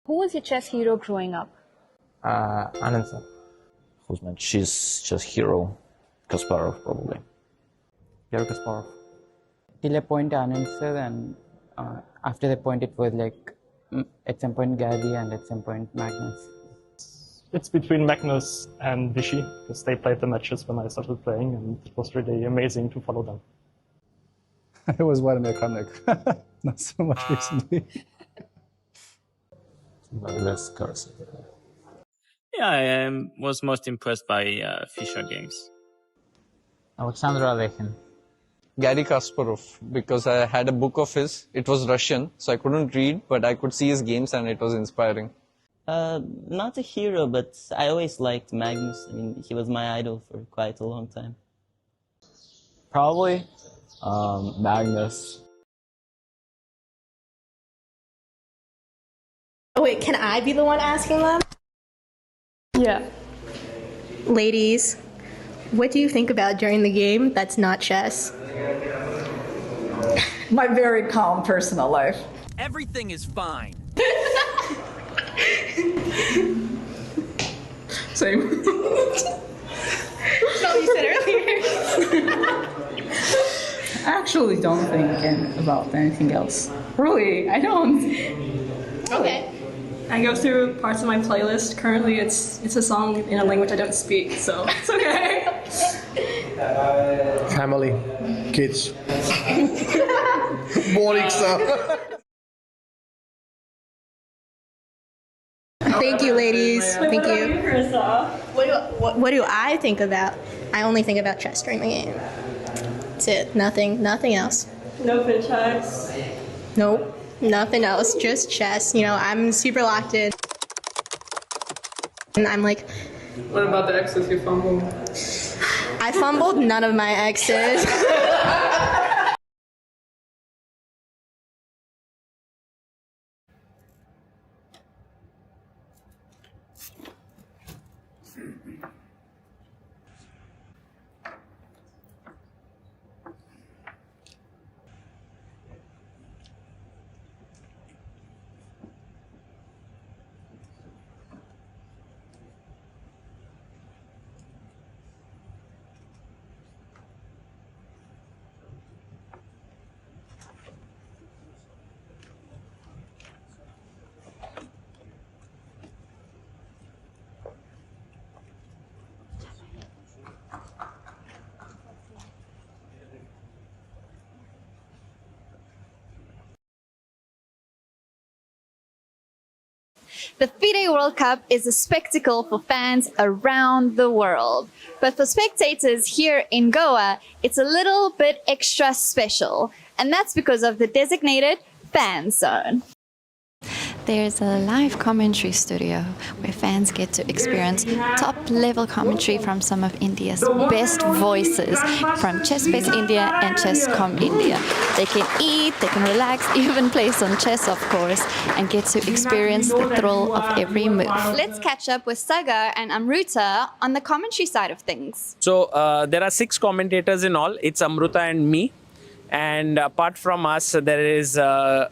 Who was your chess hero growing up? Anand sir. Who's meant? She's just hero. Kasparov, probably. Garry Kasparov. Till a point Anand sir, and after that point it was like at some point Gary and at some point Magnus. It's between Magnus and Vichy, because they played the matches when I started playing, and it was really amazing to follow them. It was Vladimir Kramnik, not so much recently. Magnus Carlsen. Yeah, I was most impressed by Fischer games. Alexander Alekhine. Garry Kasparov, because I had a book of his. It was Russian, so I couldn't read, but I could see his games and it was inspiring. Not a hero, but I always liked Magnus. I mean, he was my idol for quite a long time. Probably Magnus. Oh wait, can I be the one asking them? Yeah. Ladies, what do you think about during the game that's not chess? My very calm personal life. Everything is fine. Same. That's all you said earlier. I actually don't think about anything else. Really, I don't. Okay. I go through parts of my playlist. Currently, it's a song in a language I don't speak, so it's okay. Family, kids, boring stuff. Thank you, ladies. Thank you. What do I think about? I only think about chess during the game. That's it. Nothing else. No pitch hacks. Nope. Nothing else. Just chess. You know, I'm super locked in. And I'm like... What about the X's you fumbled? I fumbled none of my X's. The FIDE World Cup is a spectacle for fans around the world. But for spectators here in Goa, it's a little bit extra special. And that's because of the designated fan zone. There's a live commentary studio where fans get to experience top-level commentary from some of India's best voices from Chess-Base India and Chess.com India. They can eat, they can relax, even play some chess, of course, and get to experience the thrill of every move. Let's catch up with Sagar and Amruta on the commentary side of things. So there are 6 commentators in all. It's Amruta and me. And apart from us, there is Tanya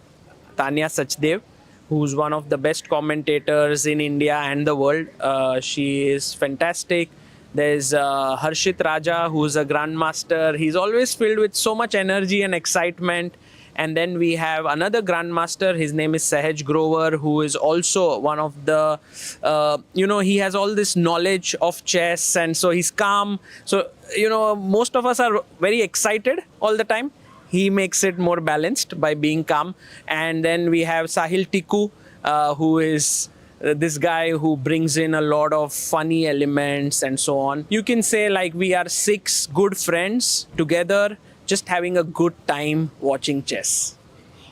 Sachdev, who's one of the best commentators in India and the world. She is fantastic. There's Harshit Raja, who's a grandmaster. He's always filled with so much energy and excitement. And then we have another grandmaster. His name is Sahaj Grover, who is also one of the, he has all this knowledge of chess. And so he's calm. So, most of us are very excited all the time. He makes it more balanced by being calm. And then we have Sahil Tikku, who is this guy who brings in a lot of funny elements and so on. You can say like we are 6 good friends together, just having a good time watching chess.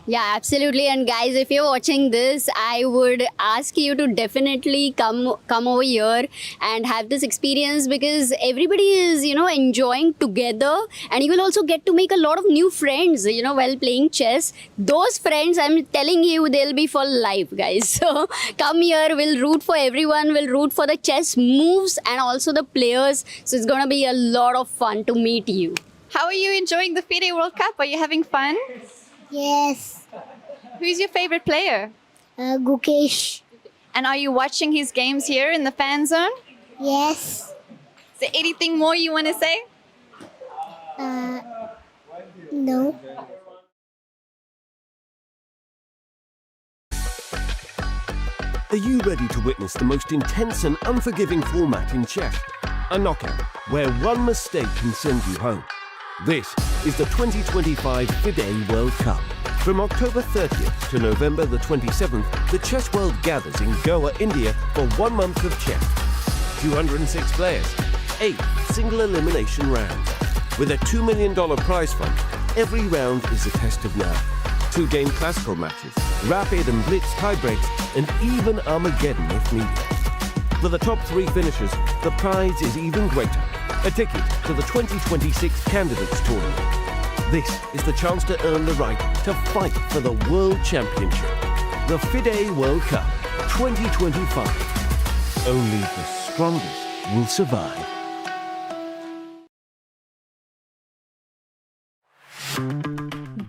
Yeah, absolutely. And guys, if you're watching this, I would ask you to definitely come over here and have this experience, because everybody is, enjoying together, and you will also get to make a lot of new friends, while playing chess. Those friends, I'm telling you, they'll be for life, guys. So come here, we'll root for everyone, we'll root for the chess moves and also the players. So it's going to be a lot of fun to meet you. How are you enjoying the FIDE World Cup? Are you having fun? Yes. Who's your favorite player? Gukesh. And are you watching his games here in the fan zone? Yes. Is there anything more you want to say? No. Are you ready to witness the most intense and unforgiving format in chess? A knockout, where one mistake can send you home. This is the 2025 FIDE World Cup. From October 30th to November the 27th, the chess world gathers in Goa, India for 1 month of chess. 206 players, 8 single elimination rounds. With a $2 million prize fund, every round is a test of nerve. 2-game classical matches, rapid and blitz tiebreaks, and even Armageddon if needed. For the top 3 finishers, the prize is even greater. A ticket to the 2026 Candidates Tournament. This is the chance to earn the right to fight for the World Championship. The FIDE World Cup 2025. Only the strongest will survive.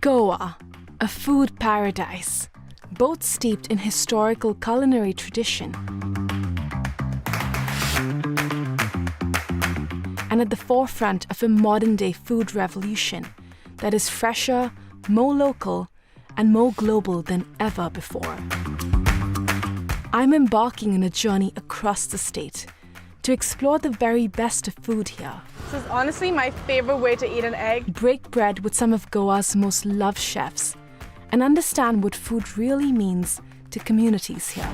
Goa, a food paradise, both steeped in historical culinary tradition and at the forefront of a modern-day food revolution that is fresher, more local, and more global than ever before. I'm embarking on a journey across the state to explore the very best of food here. This is honestly my favorite way to eat an egg. Break bread with some of Goa's most loved chefs and understand what food really means to communities here.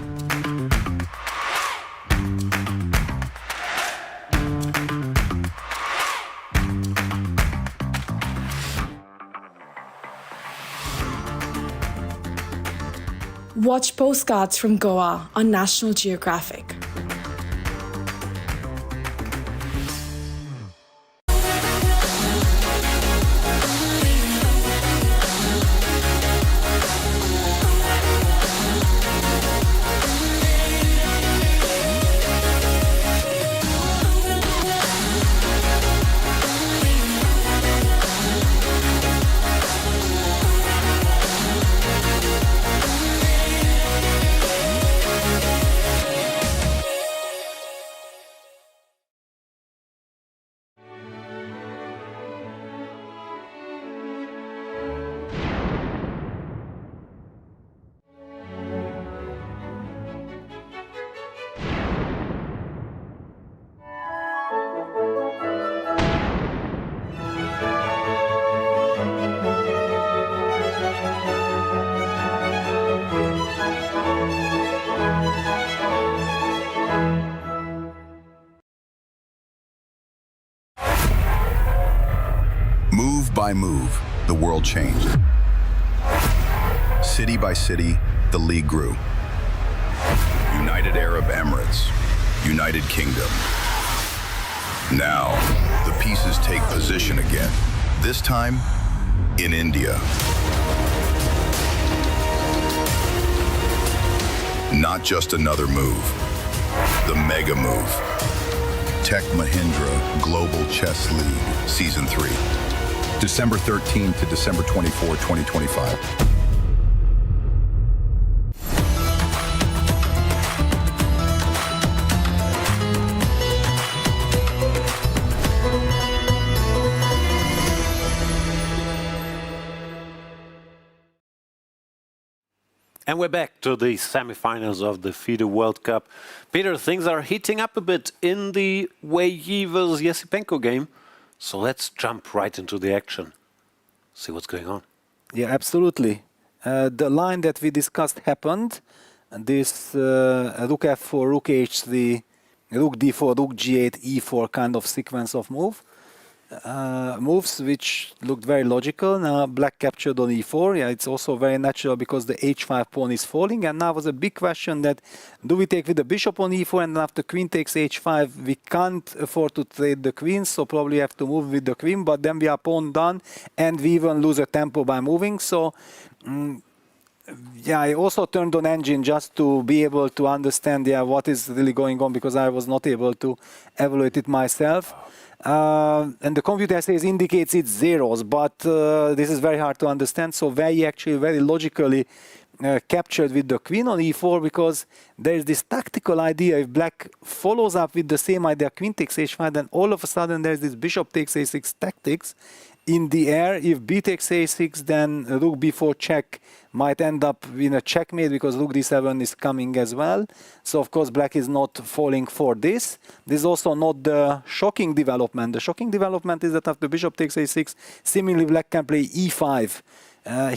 Watch Postcards from Goa on National Geographic. by move, the world changed. City by city, the league grew. United Arab Emirates, United Kingdom. Now, the pieces take position again, this time in India. Not just another move, the mega move. Tech Mahindra Global Chess League, Season 3. December 13 to December 24, 2025. And we're back to the semifinals of the FIDE World Cup. Peter, things are heating up a bit in the Wei Yi versus Esipenko game. So let's jump right into the action. See what's going on. Yeah, absolutely. The line that we discussed happened. This Rook F4, Rook H3, Rook D4, Rook G8, E4 kind of sequence of moves, which looked very logical. Now black captured on E4. Yeah, it's also very natural because the H5 pawn is falling. And now was a big question that do we take with the bishop on E4 and then after queen takes H5, we can't afford to trade the queen, so probably have to move with the queen, but then we are pawn done and we even lose a tempo by moving. So yeah, I also turned on engine just to be able to understand what is really going on because I was not able to evaluate it myself. And the computer says indicates it's zeros, but this is very hard to understand. So Wei Yi actually very logically captured with the queen on E4 because there is this tactical idea. If black follows up with the same idea, queen takes H5, then all of a sudden there's this bishop takes A6 tactics in the air. If b takes A6, then Rook B4 check might end up in a checkmate because Rook D7 is coming as well. So of course black is not falling for this. This is also not the shocking development. The shocking development is that after bishop takes A6, seemingly black can play E5,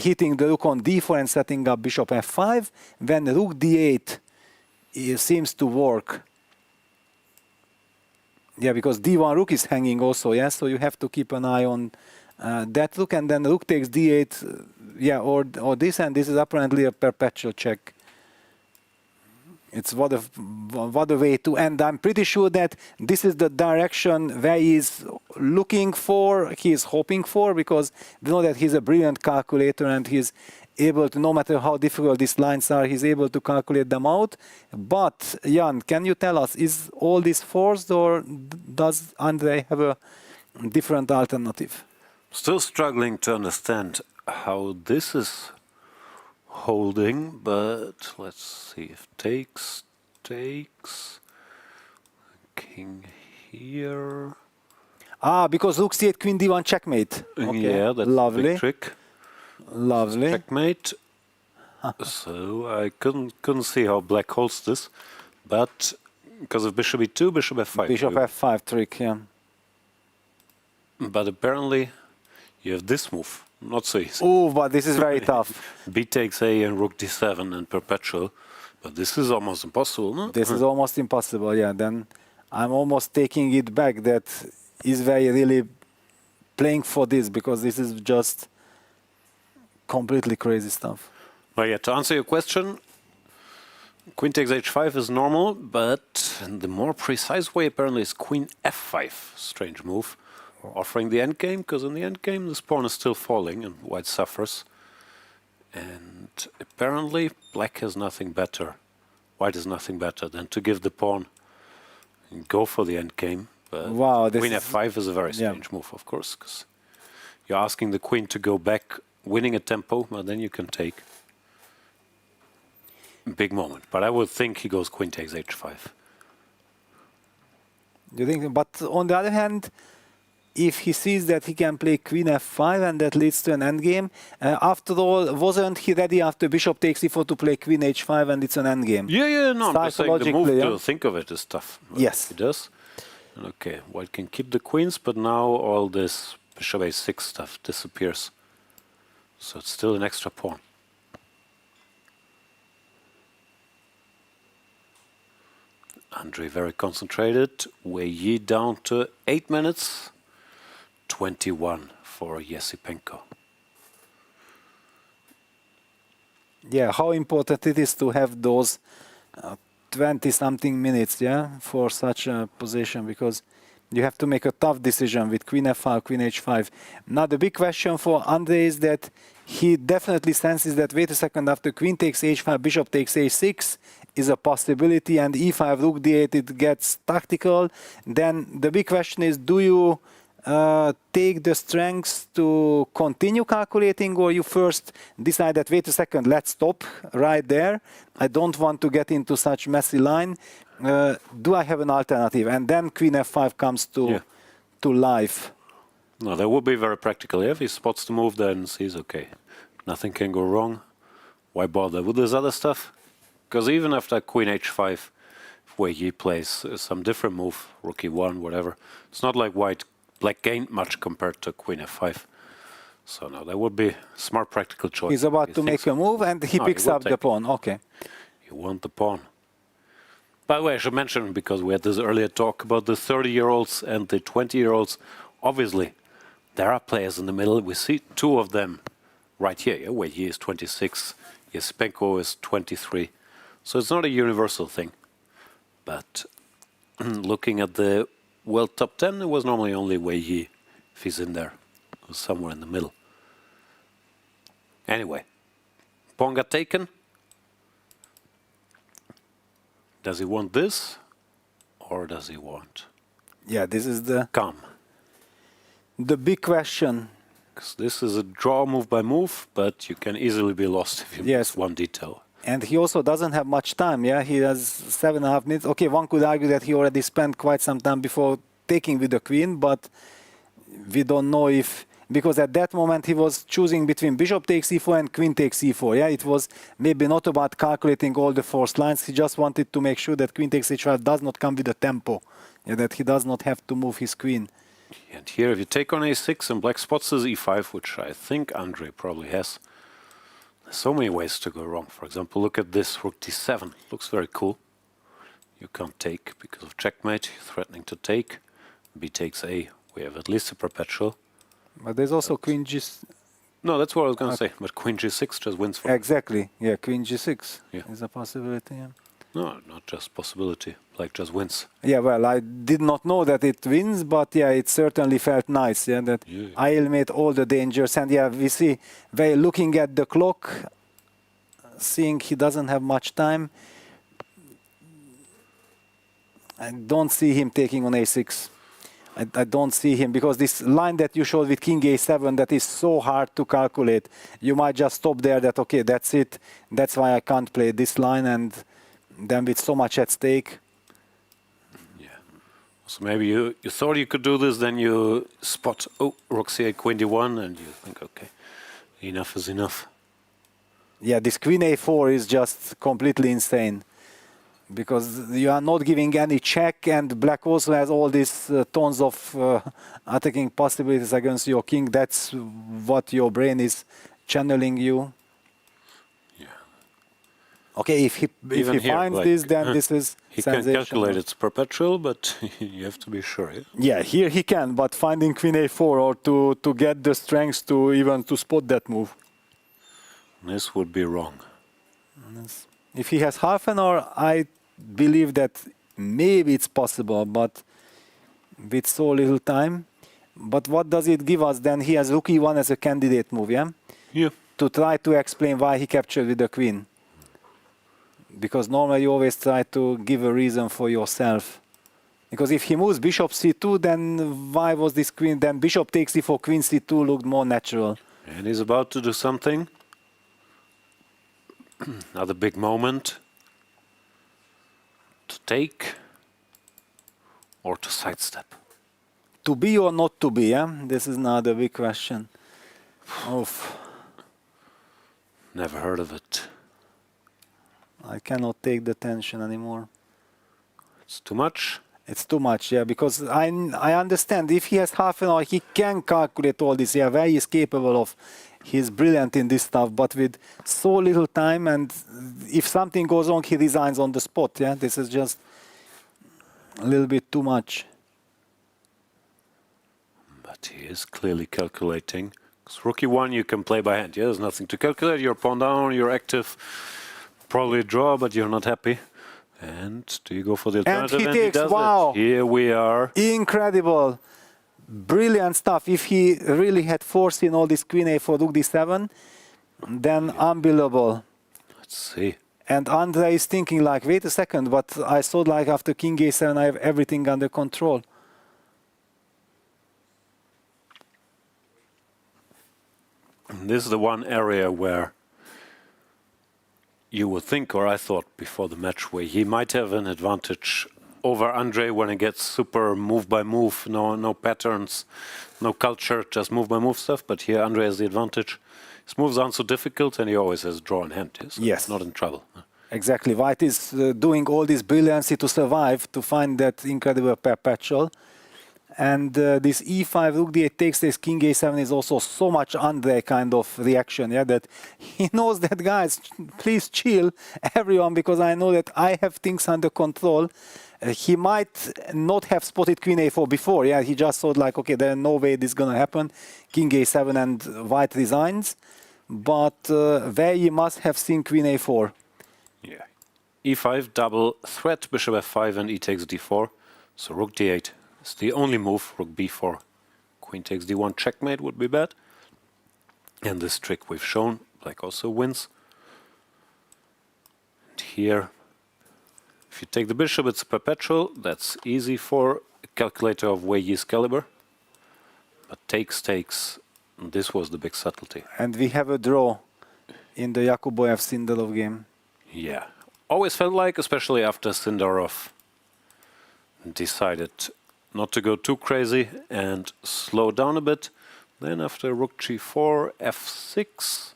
hitting the rook on D4 and setting up bishop F5. When Rook D8 seems to work. Yeah, because D1 rook is hanging also, yeah, so you have to keep an eye on that rook, and then rook takes D8, yeah, or this, and this is apparently a perpetual check. It's what a way to end. I'm pretty sure that this is the direction Wei is looking for, he is hoping for, because we know that he's a brilliant calculator and he's able to, no matter how difficult these lines are, he's able to calculate them out. But Jan, can you tell us, is all this forced or does Andrey have a different alternative? Still struggling to understand how this is holding, but let's see if takes, king here. Ah, because rook c8, queen d1 checkmate. Okay. Yeah, that's lovely. a big trick. Lovely. Checkmate. So I couldn't see how black holds this, but because of bishop e2, bishop f5. Bishop f5 trick, yeah. But apparently you have this move. Not so easy. Oh, but this is very tough. B takes A and rook d7 and perpetual. But this is almost impossible, no? This is almost impossible, yeah. Then I'm almost taking it back that is very really playing for this, because this is just completely crazy stuff. Well, yeah, to answer your question, queen takes h5 is normal, but in the more precise way apparently is queen f5. Strange move. Offering the endgame, because in the endgame this pawn is still falling and white suffers. And apparently black has nothing better, white has nothing better than to give the pawn and go for the endgame. But wow, queen f5 is a very strange move, of course, because you're asking the queen to go back, winning a tempo, but then you can take. Big moment, but I would think he goes queen takes h5. You think? But on the other hand, if he sees that he can play queen f5 and that leads to an endgame, after all, wasn't he ready after bishop takes e4 to play queen h5 and it's an endgame? Yeah, no, I'm just saying the move to think of it is tough. Yes. He does. Okay, white can keep the queens, but now all this bishop a6 stuff disappears. So it's still an extra pawn. Andrey very concentrated. Wei Yi down to 8 minutes. 21 for Esipenko. Yeah, how important it is to have those 20-something minutes, yeah, for such a position, because you have to make a tough decision with Queen F5, Queen H5. Now the big question for Andrey is that he definitely senses that, wait a second, after Queen takes H5, Bishop takes H6 is a possibility, and E5, Rook D8, it gets tactical. Then the big question is, do you take the strengths to continue calculating, or you first decide that, wait a second, let's stop right there, I don't want to get into such messy line, do I have an alternative? And then Queen F5 comes to life. No, that would be very practical. If he spots the move, then sees, okay, nothing can go wrong, why bother with this other stuff? Because even after Queen H5, if Wei Yi plays some different move, Rook E1, whatever, it's not like Black gained much compared to Queen F5. So no, that would be a smart practical choice. He's about to make a move and he picks up the pawn. Okay. You want the pawn. By the way, I should mention, because we had this earlier talk about the 30-year-olds and the 20-year-olds, obviously there are players in the middle. We see two of them right here. Yeah? Wei Yi is 26, Esipenko is 23. So it's not a universal thing. But looking at the World Top 10, it was normally only Wei Yi, if he's in there. It was somewhere in the middle. Anyway, pawn got taken. Does he want this, or does he want? Yeah, this is the big question. Because this is a draw move by move, but you can easily be lost if you miss one detail. And he also doesn't have much time, yeah? He has 7.5 minutes. Okay, one could argue that he already spent quite some time before taking with the queen, but we don't know if... Because at that moment he was choosing between Bishop takes E4 and Queen takes E4, yeah? It was maybe not about calculating all the forced lines, he just wanted to make sure that Queen takes H5 does not come with a tempo, yeah, that he does not have to move his queen. And here if you take on A6 and black spots his E5, which I think Andrey probably has, so many ways to go wrong. For example, look at this Rook D7. Looks very cool. You can't take because of checkmate. You're threatening to take. B takes A. We have at least a perpetual. But there's also Queen G6. No, that's what I was going to say. But Queen G6 just wins for Exactly. Yeah, Queen G6 is a possibility. Yeah. No, not just possibility. Black just wins. Yeah, well, I did not know that it wins, but yeah, it certainly felt nice. Yeah, that I eliminate all the dangers. And yeah, we see, looking at the clock, seeing he doesn't have much time, I don't see him taking on A6. I don't see him, because this line that you showed with King A7, that is so hard to calculate. You might just stop there that, okay, that's it. That's why I can't play this line, and then with so much at stake. Yeah. So maybe you thought you could do this, then you spot, oh, Rook C8, Queen D1, and you think, okay, enough is enough. Yeah, this Queen A4 is just completely insane, because you are not giving any check, and black also has all these tons of attacking possibilities against your king. That's what your brain is channeling you. Yeah. Okay, if he finds like, this, then this is he sensational. can calculate it's perpetual, but you have to be sure. Yeah? Yeah, here he can, but finding Queen A4 or to get the strength to even to spot that move. This would be wrong. If he has half an hour, I believe that maybe it's possible, but with so little time. But what does it give us then? He has Rook E1 as a candidate move, yeah? Yeah. To try to explain why he captured with the queen. Because normally you always try to give a reason for yourself. Because if he moves Bishop C2, then why was this queen? Then Bishop takes E4, Queen C2 looked more natural. And he's about to do something. Another big moment. To take or to sidestep. To be or not to be, yeah? This is now the big question. Oof. Never heard of it. I cannot take the tension anymore. It's too much? It's too much, yeah, because I understand if he has half an hour, he can calculate all this, yeah, where he is capable of. He's brilliant in this stuff, but with so little time, and if something goes wrong, he resigns on the spot, yeah? This is just a little bit too much. But he is clearly calculating. Because Rook E1 you can play by hand. Yeah, there's nothing to calculate. You're pawn down, you're active. Probably a draw, but you're not happy. And do you go for the alternative? And he takes, wow. It. Here we are. Incredible. Brilliant stuff. If he really had foreseen all this Queen A4, Rook D7, then unbelievable. Let's see. And Andrey is thinking like, wait a second, but I thought like after King A7 I have everything under control. And this is the one area where you would think, or I thought before the match, where he might have an advantage over Andrey when he gets super move by move, no patterns, no culture, just move by move stuff. But here Andrey has the advantage. His moves aren't so difficult, and he always has draw in hand. So yes, not in trouble. Exactly. White is doing all this brilliancy to survive, to find that incredible perpetual. And this E5, Rook D8 takes this King A7 is also so much Andrey kind of reaction, yeah, that he knows that, guys, please chill, everyone, because I know that I have things under control. He might not have spotted Queen A4 before, yeah, he just thought like, okay, there's no way this is gonna happen, King A7 and White resigns, but Wei Yi must have seen Queen A4. Yeah, E5, double threat, Bishop F5 and E takes D4, so Rook D8. It's the only move. Rook B4, Queen takes D1, checkmate would be bad. And this trick we've shown, Black also wins. And here, if you take the bishop, it's a perpetual. That's easy for a calculator of Wei Yi's caliber. But takes, and this was the big subtlety. And we have a draw in the Yakubboev Sindarov game. Yeah, always felt like, especially after Sindarov decided not to go too crazy and slow down a bit. Then after Rook G4, F6,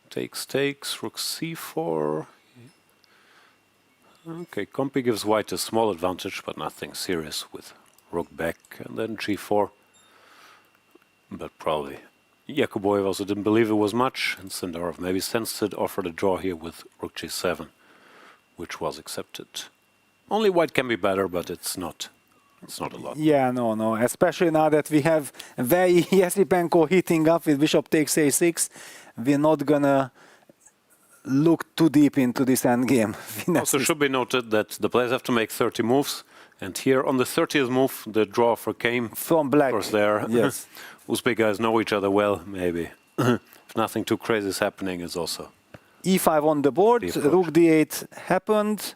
takes, Rook C4. Okay, Compi gives White a small advantage, but nothing serious with Rook back, and then G4. But probably Yakubboev also didn't believe it was much, and Sindarov maybe sensed it, offered a draw here with Rook G7, which was accepted. Only White can be better, but it's not a lot. Yeah, no. Especially now that we have Wei Yi Esipenko hitting up with Bishop takes A6, we're not gonna look too deep into this endgame. Also should be noted that the players have to make 30 moves, and here on the 30th move, the draw offer came from Black. Of course, there. Yes. Uzbek guys know each other well, maybe. If nothing too crazy is happening, it's also E5 on the board. Rook D8 happened.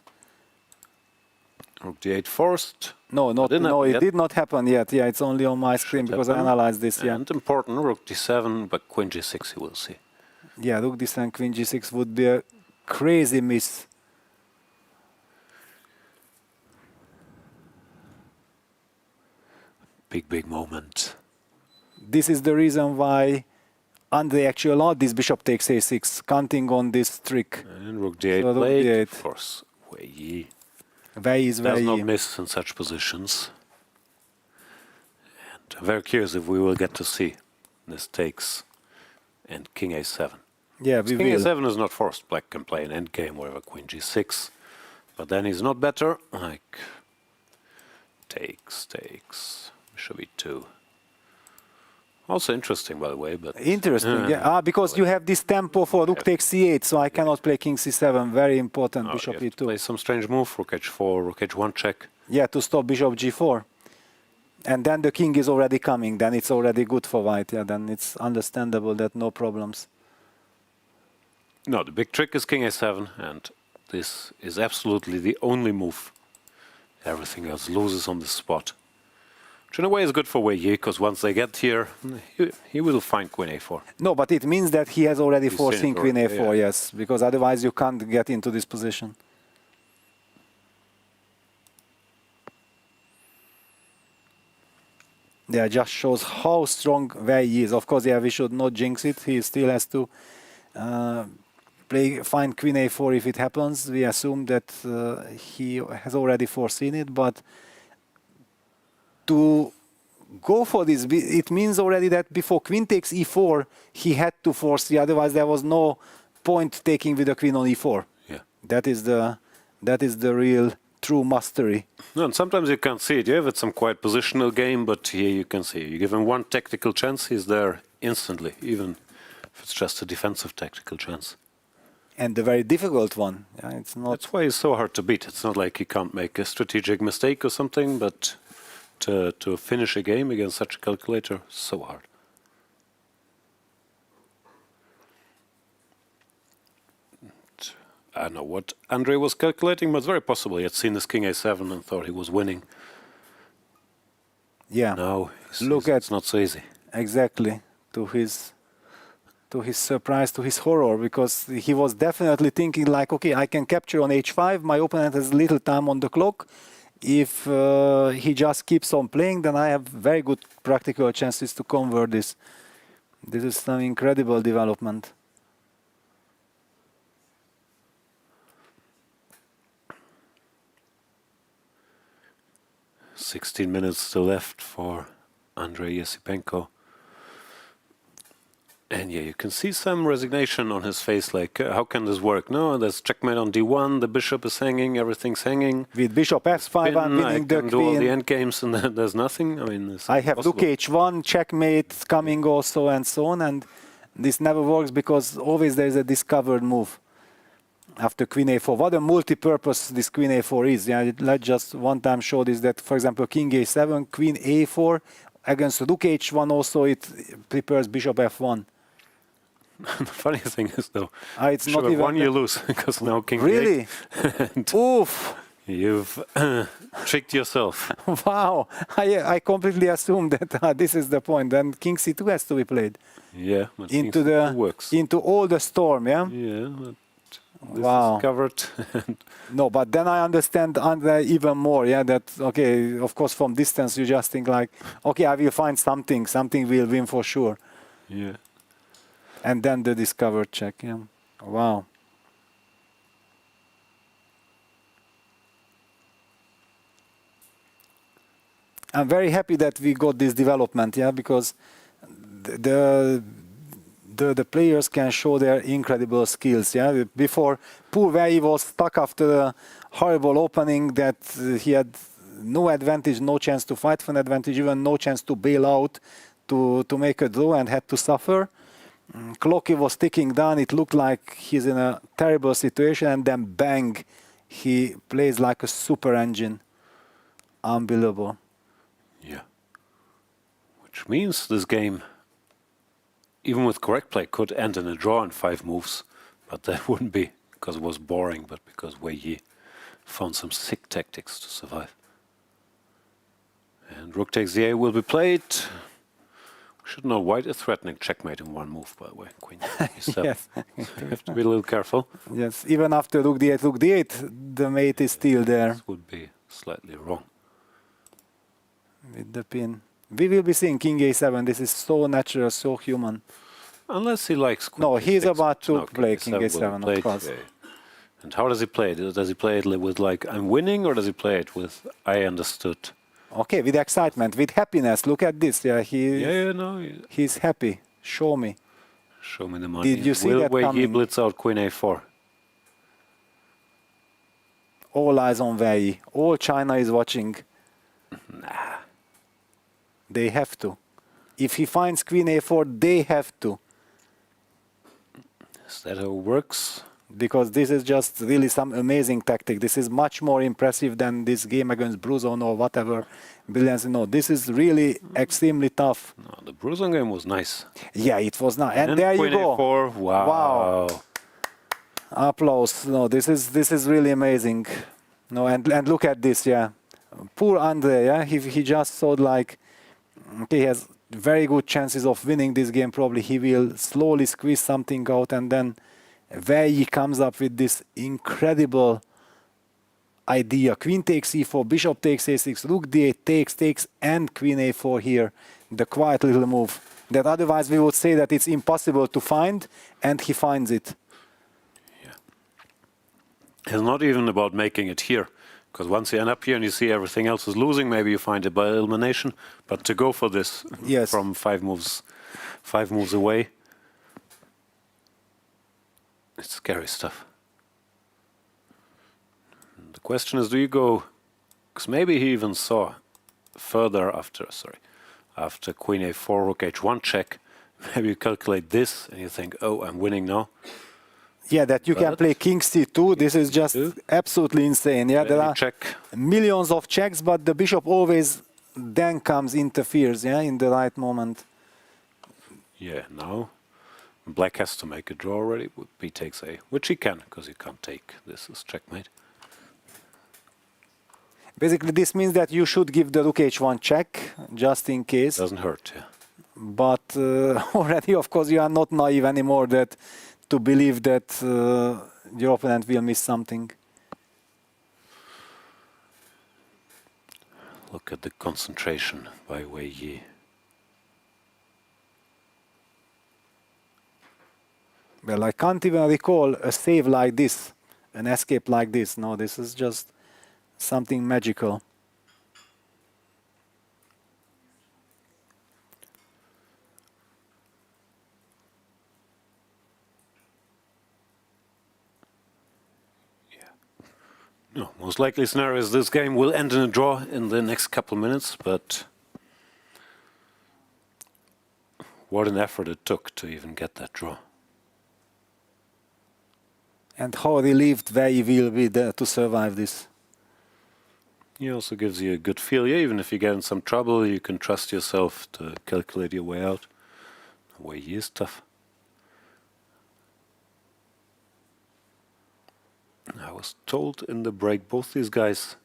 Rook D8 forced. No, it did not happen yet. Yeah, it's only on my screen because I analyzed this. Yeah, and important Rook D7, but Queen G6 you will see. Yeah, Rook D7, Queen G6 would be a crazy miss. Big moment. This is the reason why Andrey actually allowed this Bishop takes A6, counting on this trick. And Rook D8 so played, of course, Wei Yi. Wei Yi is Wei Yi. Does not miss in such positions. And I'm very curious if we will get to see this takes and King A7. Yeah, we King will. A7 is not forced. Black can play an endgame, whatever, Queen G6. But then he's not better. Like, takes, Bishop E2. Also interesting, by the way. But interesting, yeah. Because you have this tempo for Rook takes C8, so I cannot play King C7. Very important, Bishop E2. Play some strange move, Rook H4, Rook H1 check. Yeah, to stop Bishop G4. And then the king is already coming. Then it's already good for White. Yeah, then it's understandable that no problems. No, the big trick is King A7, and this is absolutely the only move. Everything else loses on the spot. Which in a way is good for Wei Yi, because once they get here, he will find Queen A4. No, but it means that he has already foreseen Queen A4, yeah. yes, because otherwise you can't get into this position. Yeah, just shows how strong Wei Yi is. Of course, yeah, we should not jinx it. He still has to find Queen A4 if it happens. We assume that he has already foreseen it, but to go for this, it means already that before Queen takes E4, he had to foresee. Otherwise, there was no point taking with the Queen on E4. Yeah, that is the real true mastery. No, and sometimes you can't see it. Yeah, it's some quite positional game, but here you can see. You give him one tactical chance, he's there instantly, even if it's just a defensive tactical chance. And a very difficult one. Yeah, it's not. That's why he's so hard to beat. It's not like he can't make a strategic mistake or something, but to finish a game against such a calculator, so hard. I don't know what Andrey was calculating, but it's very possible he had seen this king a7 and thought he was winning. Yeah. No, it's not so easy. Exactly. To his surprise, to his horror, because he was definitely thinking like, okay, I can capture on h5. My opponent has little time on the clock. If he just keeps on playing, then I have very good practical chances to convert this. This is some incredible development. "16 minutes still left for Andrey Esipenko." And yeah, you can see some resignation on his face, like, how can this work? No, there's checkmate on d1, the bishop is hanging, everything's hanging. With bishop f5, I'm winning the I can do all the queen. endgames and then there's nothing. I mean, I have rook h1, checkmate coming also, and so on, and this never works because always there's a discovered move after queen a4. What a multi-purpose this queen a4 is. Yeah, let's just one time show this, that, for example, king a7, queen a4, against rook h1 also it prepares bishop f1. The funny thing is, though, it's not even one you lose, because now king really? and Oof! You've tricked yourself. Wow! I completely assumed that this is the point. Then king c2 has to be played. Yeah, but into king c2 works. Into all the storm, yeah? Yeah, but this wow. is covered. No, but then I understand Andrey even more, yeah, that, okay, of course, from distance you just think like, okay, I will find something will win for sure. Yeah. And then the discovered check, yeah. Wow. I'm very happy that we got this development, yeah, because the players can show their incredible skills, yeah. Before, poor Wei Yi was stuck after a horrible opening that he had no advantage, no chance to fight for an advantage, even no chance to bail out to make a draw, and had to suffer. Clocky was ticking down. It looked like he's in a terrible situation, and then bang, he plays like a super engine. Unbelievable. Yeah. Which means this game, even with correct play, could end in a draw in 5 moves, but that wouldn't be because it was boring, but because Wei Yi found some sick tactics to survive. And rook takes the a will be played. Should know white is threatening checkmate in 1 move, by the way. Queen e7. Yes. You have to be a little careful. Yes, even after rook d8, the mate is still there. This would be slightly wrong. With the pin. We will be seeing king a7. This is so natural, so human. Unless he likes queen no, he's a6. about to No, play king a7, of course. Okay. And how does he play it? Does he play it with like, I'm winning, or does he play it with, I understood? Okay, with excitement, with happiness. Look at this. Yeah, he's happy. Show me. Show me the money. Did you see Will that Wei Yi coming? blitz out queen a4? All eyes on Wei Yi. All China is watching. Nah. They have to. If he finds queen a4, they have to. Is that how it works? Because this is just really some amazing tactic. This is much more impressive than this game against Bruzon or whatever. Brilliance. No, this is really extremely tough. No, the Bruzon game was nice. Yeah, it was nice. And there you queen go. a4. Wow. Applause. No, this is really amazing. No, and look at this. Yeah, poor Andrey. Yeah, he just thought like, okay, he has very good chances of winning this game. Probably he will slowly squeeze something out, and then Wei Yi comes up with this incredible idea. Queen takes e4, bishop takes a6, rook d8 takes, and queen a4 here. The quiet little move that otherwise we would say that it's impossible to find, and he finds it. Yeah. It's not even about making it here, because once you end up here and you see everything else is losing, maybe you find it by elimination. But to go for this from 5 moves away, it's scary stuff. The question is, do you go... Because maybe he even saw further after Queen A4, Rook H1 check. Maybe you calculate this and you think, oh, I'm winning now. Yeah, that you can play King C2. This is just absolutely insane. Yeah, there are millions of checks, but the bishop always then interferes, yeah, in the right moment. Yeah, now black has to make a draw already. B takes A, which he can, because he can't take. This is checkmate. Basically, this means that you should give the Rook H1 check, just in case. Doesn't hurt, yeah. But already, of course, you are not naive anymore to believe that your opponent will miss something. Look at the concentration by Wei Yi. Well, I can't even recall a save like this, an escape like this. No, this is just something magical. No, most likely scenario is this game will end in a draw in the next couple minutes, but what an effort it took to even get that draw. And how relieved Wei Yi will be there to survive this. He also gives you a good feel. Yeah, even if you get in some trouble, you can trust yourself to calculate your way out. Wei Yi is tough. I was told in the break, both these guys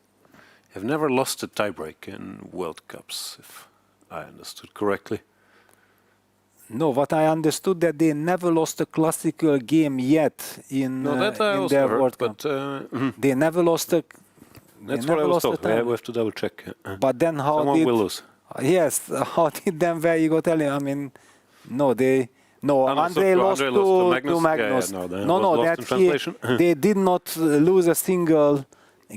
have never lost a tiebreak in World Cups, if I understood correctly. No, what I understood that they never lost a classical game yet in their World Cup. They never lost a. That's what I was told. We have to double check. But then how someone did? Will lose. Yes, how did then Wei Yi go tell him? I mean, no, they. No, Andrey lost to Magnus. Yeah, no, that they did not lose a single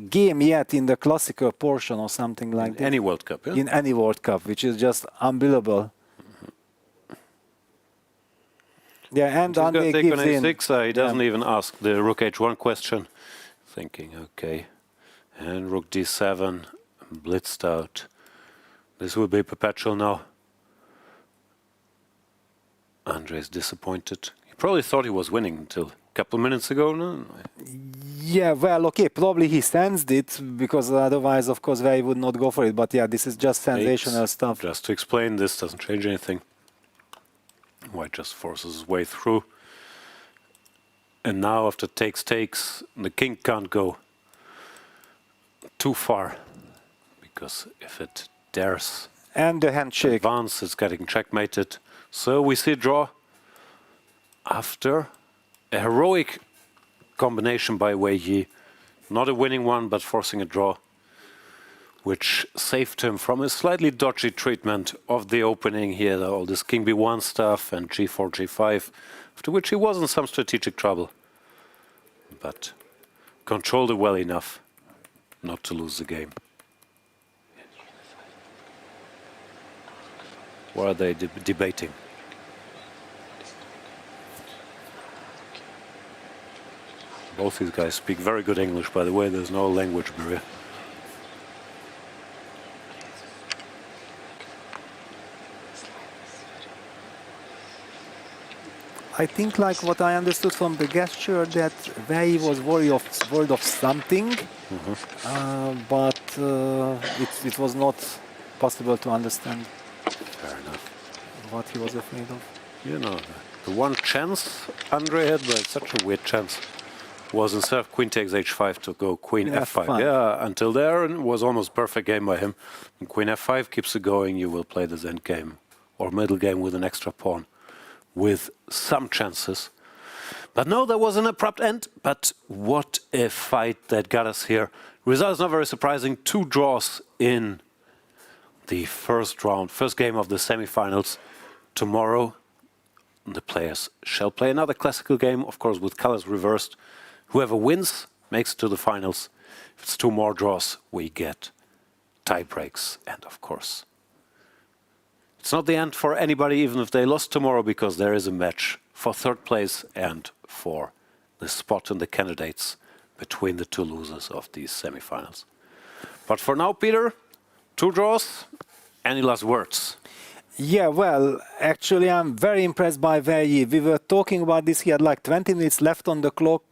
game yet in the classical portion or something like that. In any World Cup, yeah? In any World Cup, which is just unbelievable. Yeah, and Andrey gives in. He doesn't even ask the Rook H1 question. Thinking, okay. And Rook D7, blitzed out. This will be perpetual now. Andrey is disappointed. He probably thought he was winning until a couple of minutes ago. No? Yeah, well, okay, probably he sensed it, because otherwise, of course, Wei would not go for it. But yeah, this is just sensational stuff. Just to explain, this doesn't change anything. White just forces his way through. And now, after takes, the king can't go too far, because if it dares and the handshake advance, it's getting checkmated. So we see a draw after a heroic combination by Wei Yi. Not a winning one, but forcing a draw, which saved him from a slightly dodgy treatment of the opening here, all this King B1 stuff and G4, G5, after which he was in some strategic trouble. But controlled it well enough not to lose the game. What are they debating? Both these guys speak very good English, by the way. There's no language barrier. I think, like what I understood from the gesture, that Wei was worried of something, but it was not possible to understand. Fair enough. What he was afraid of. You know, the one chance Andrey had, but such a weird chance, was instead of Queen takes H5 to go Queen F5. Yeah, until there it was almost perfect game by him. When Queen F5 keeps it going, you will play this end game or middle game with an extra pawn, with some chances. But no, there was an abrupt end. But what a fight that got us here. Result is not very surprising. 2 draws in the first round, first game of the semifinals. Tomorrow, the players shall play another classical game, of course, with colors reversed. Whoever wins makes it to the finals. If it's 2 more draws, we get tie breaks. And of course, it's not the end for anybody, even if they lost tomorrow, because there is a match for 3rd place and for the spot in the candidates between the two losers of these semifinals. But for now, Peter, 2 draws. Any last words? Yeah, well, actually, I'm very impressed by Wei Yi. We were talking about this. He had like 20 minutes left on the clock,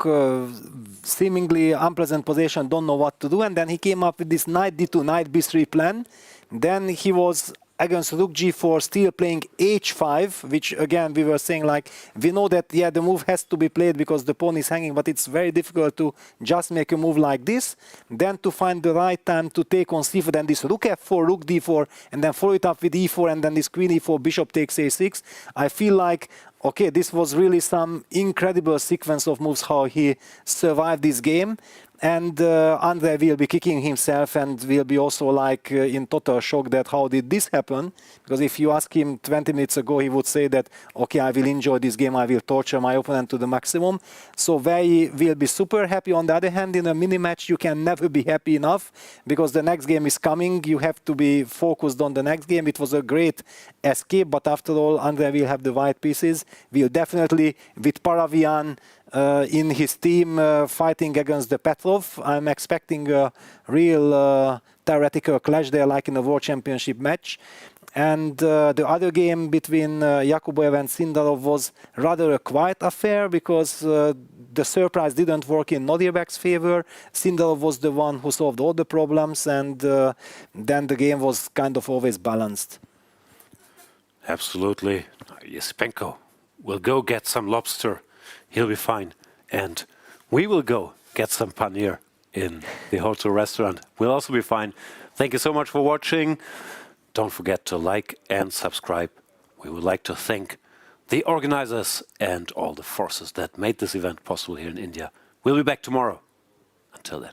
seemingly unpleasant position, don't know what to do. And then he came up with this knight d2, knight b3 plan. Then he was against Rook G4, still playing H5, which again, we were saying like, we know that, yeah, the move has to be played because the pawn is hanging, but it's very difficult to just make a move like this. Then to find the right time to take on c4, then this Rook F4, Rook D4, and then follow it up with E4, and then this Queen E4, Bishop takes A6. I feel like, okay, this was really some incredible sequence of moves, how he survived this game. And Andrey will be kicking himself and will be also like in total shock that how did this happen? Because if you ask him 20 minutes ago, he would say that, okay, I will enjoy this game, I will torture my opponent to the maximum. So Wei Yi will be super happy. On the other hand, in a mini match, you can never be happy enough because the next game is coming. You have to be focused on the next game. It was a great escape, but after all, Andrey will have the white pieces. Will definitely, with Paravian, in his team fighting against the Petrov. I'm expecting a real theoretical clash there, like in a World Championship match. And the other game between Yakubboev and Sindarov was rather a quiet affair because the surprise didn't work in Nodirbek's favor. Sindarov was the one who solved all the problems, and then the game was kind of always balanced. Absolutely. Esipenko will go get some lobster. He'll be fine. And we will go get some paneer in the hotel restaurant. We'll also be fine. Thank you so much for watching. Don't forget to like and subscribe. We would like to thank the organizers and all the forces that made this event possible here in India. We'll be back tomorrow. Until then.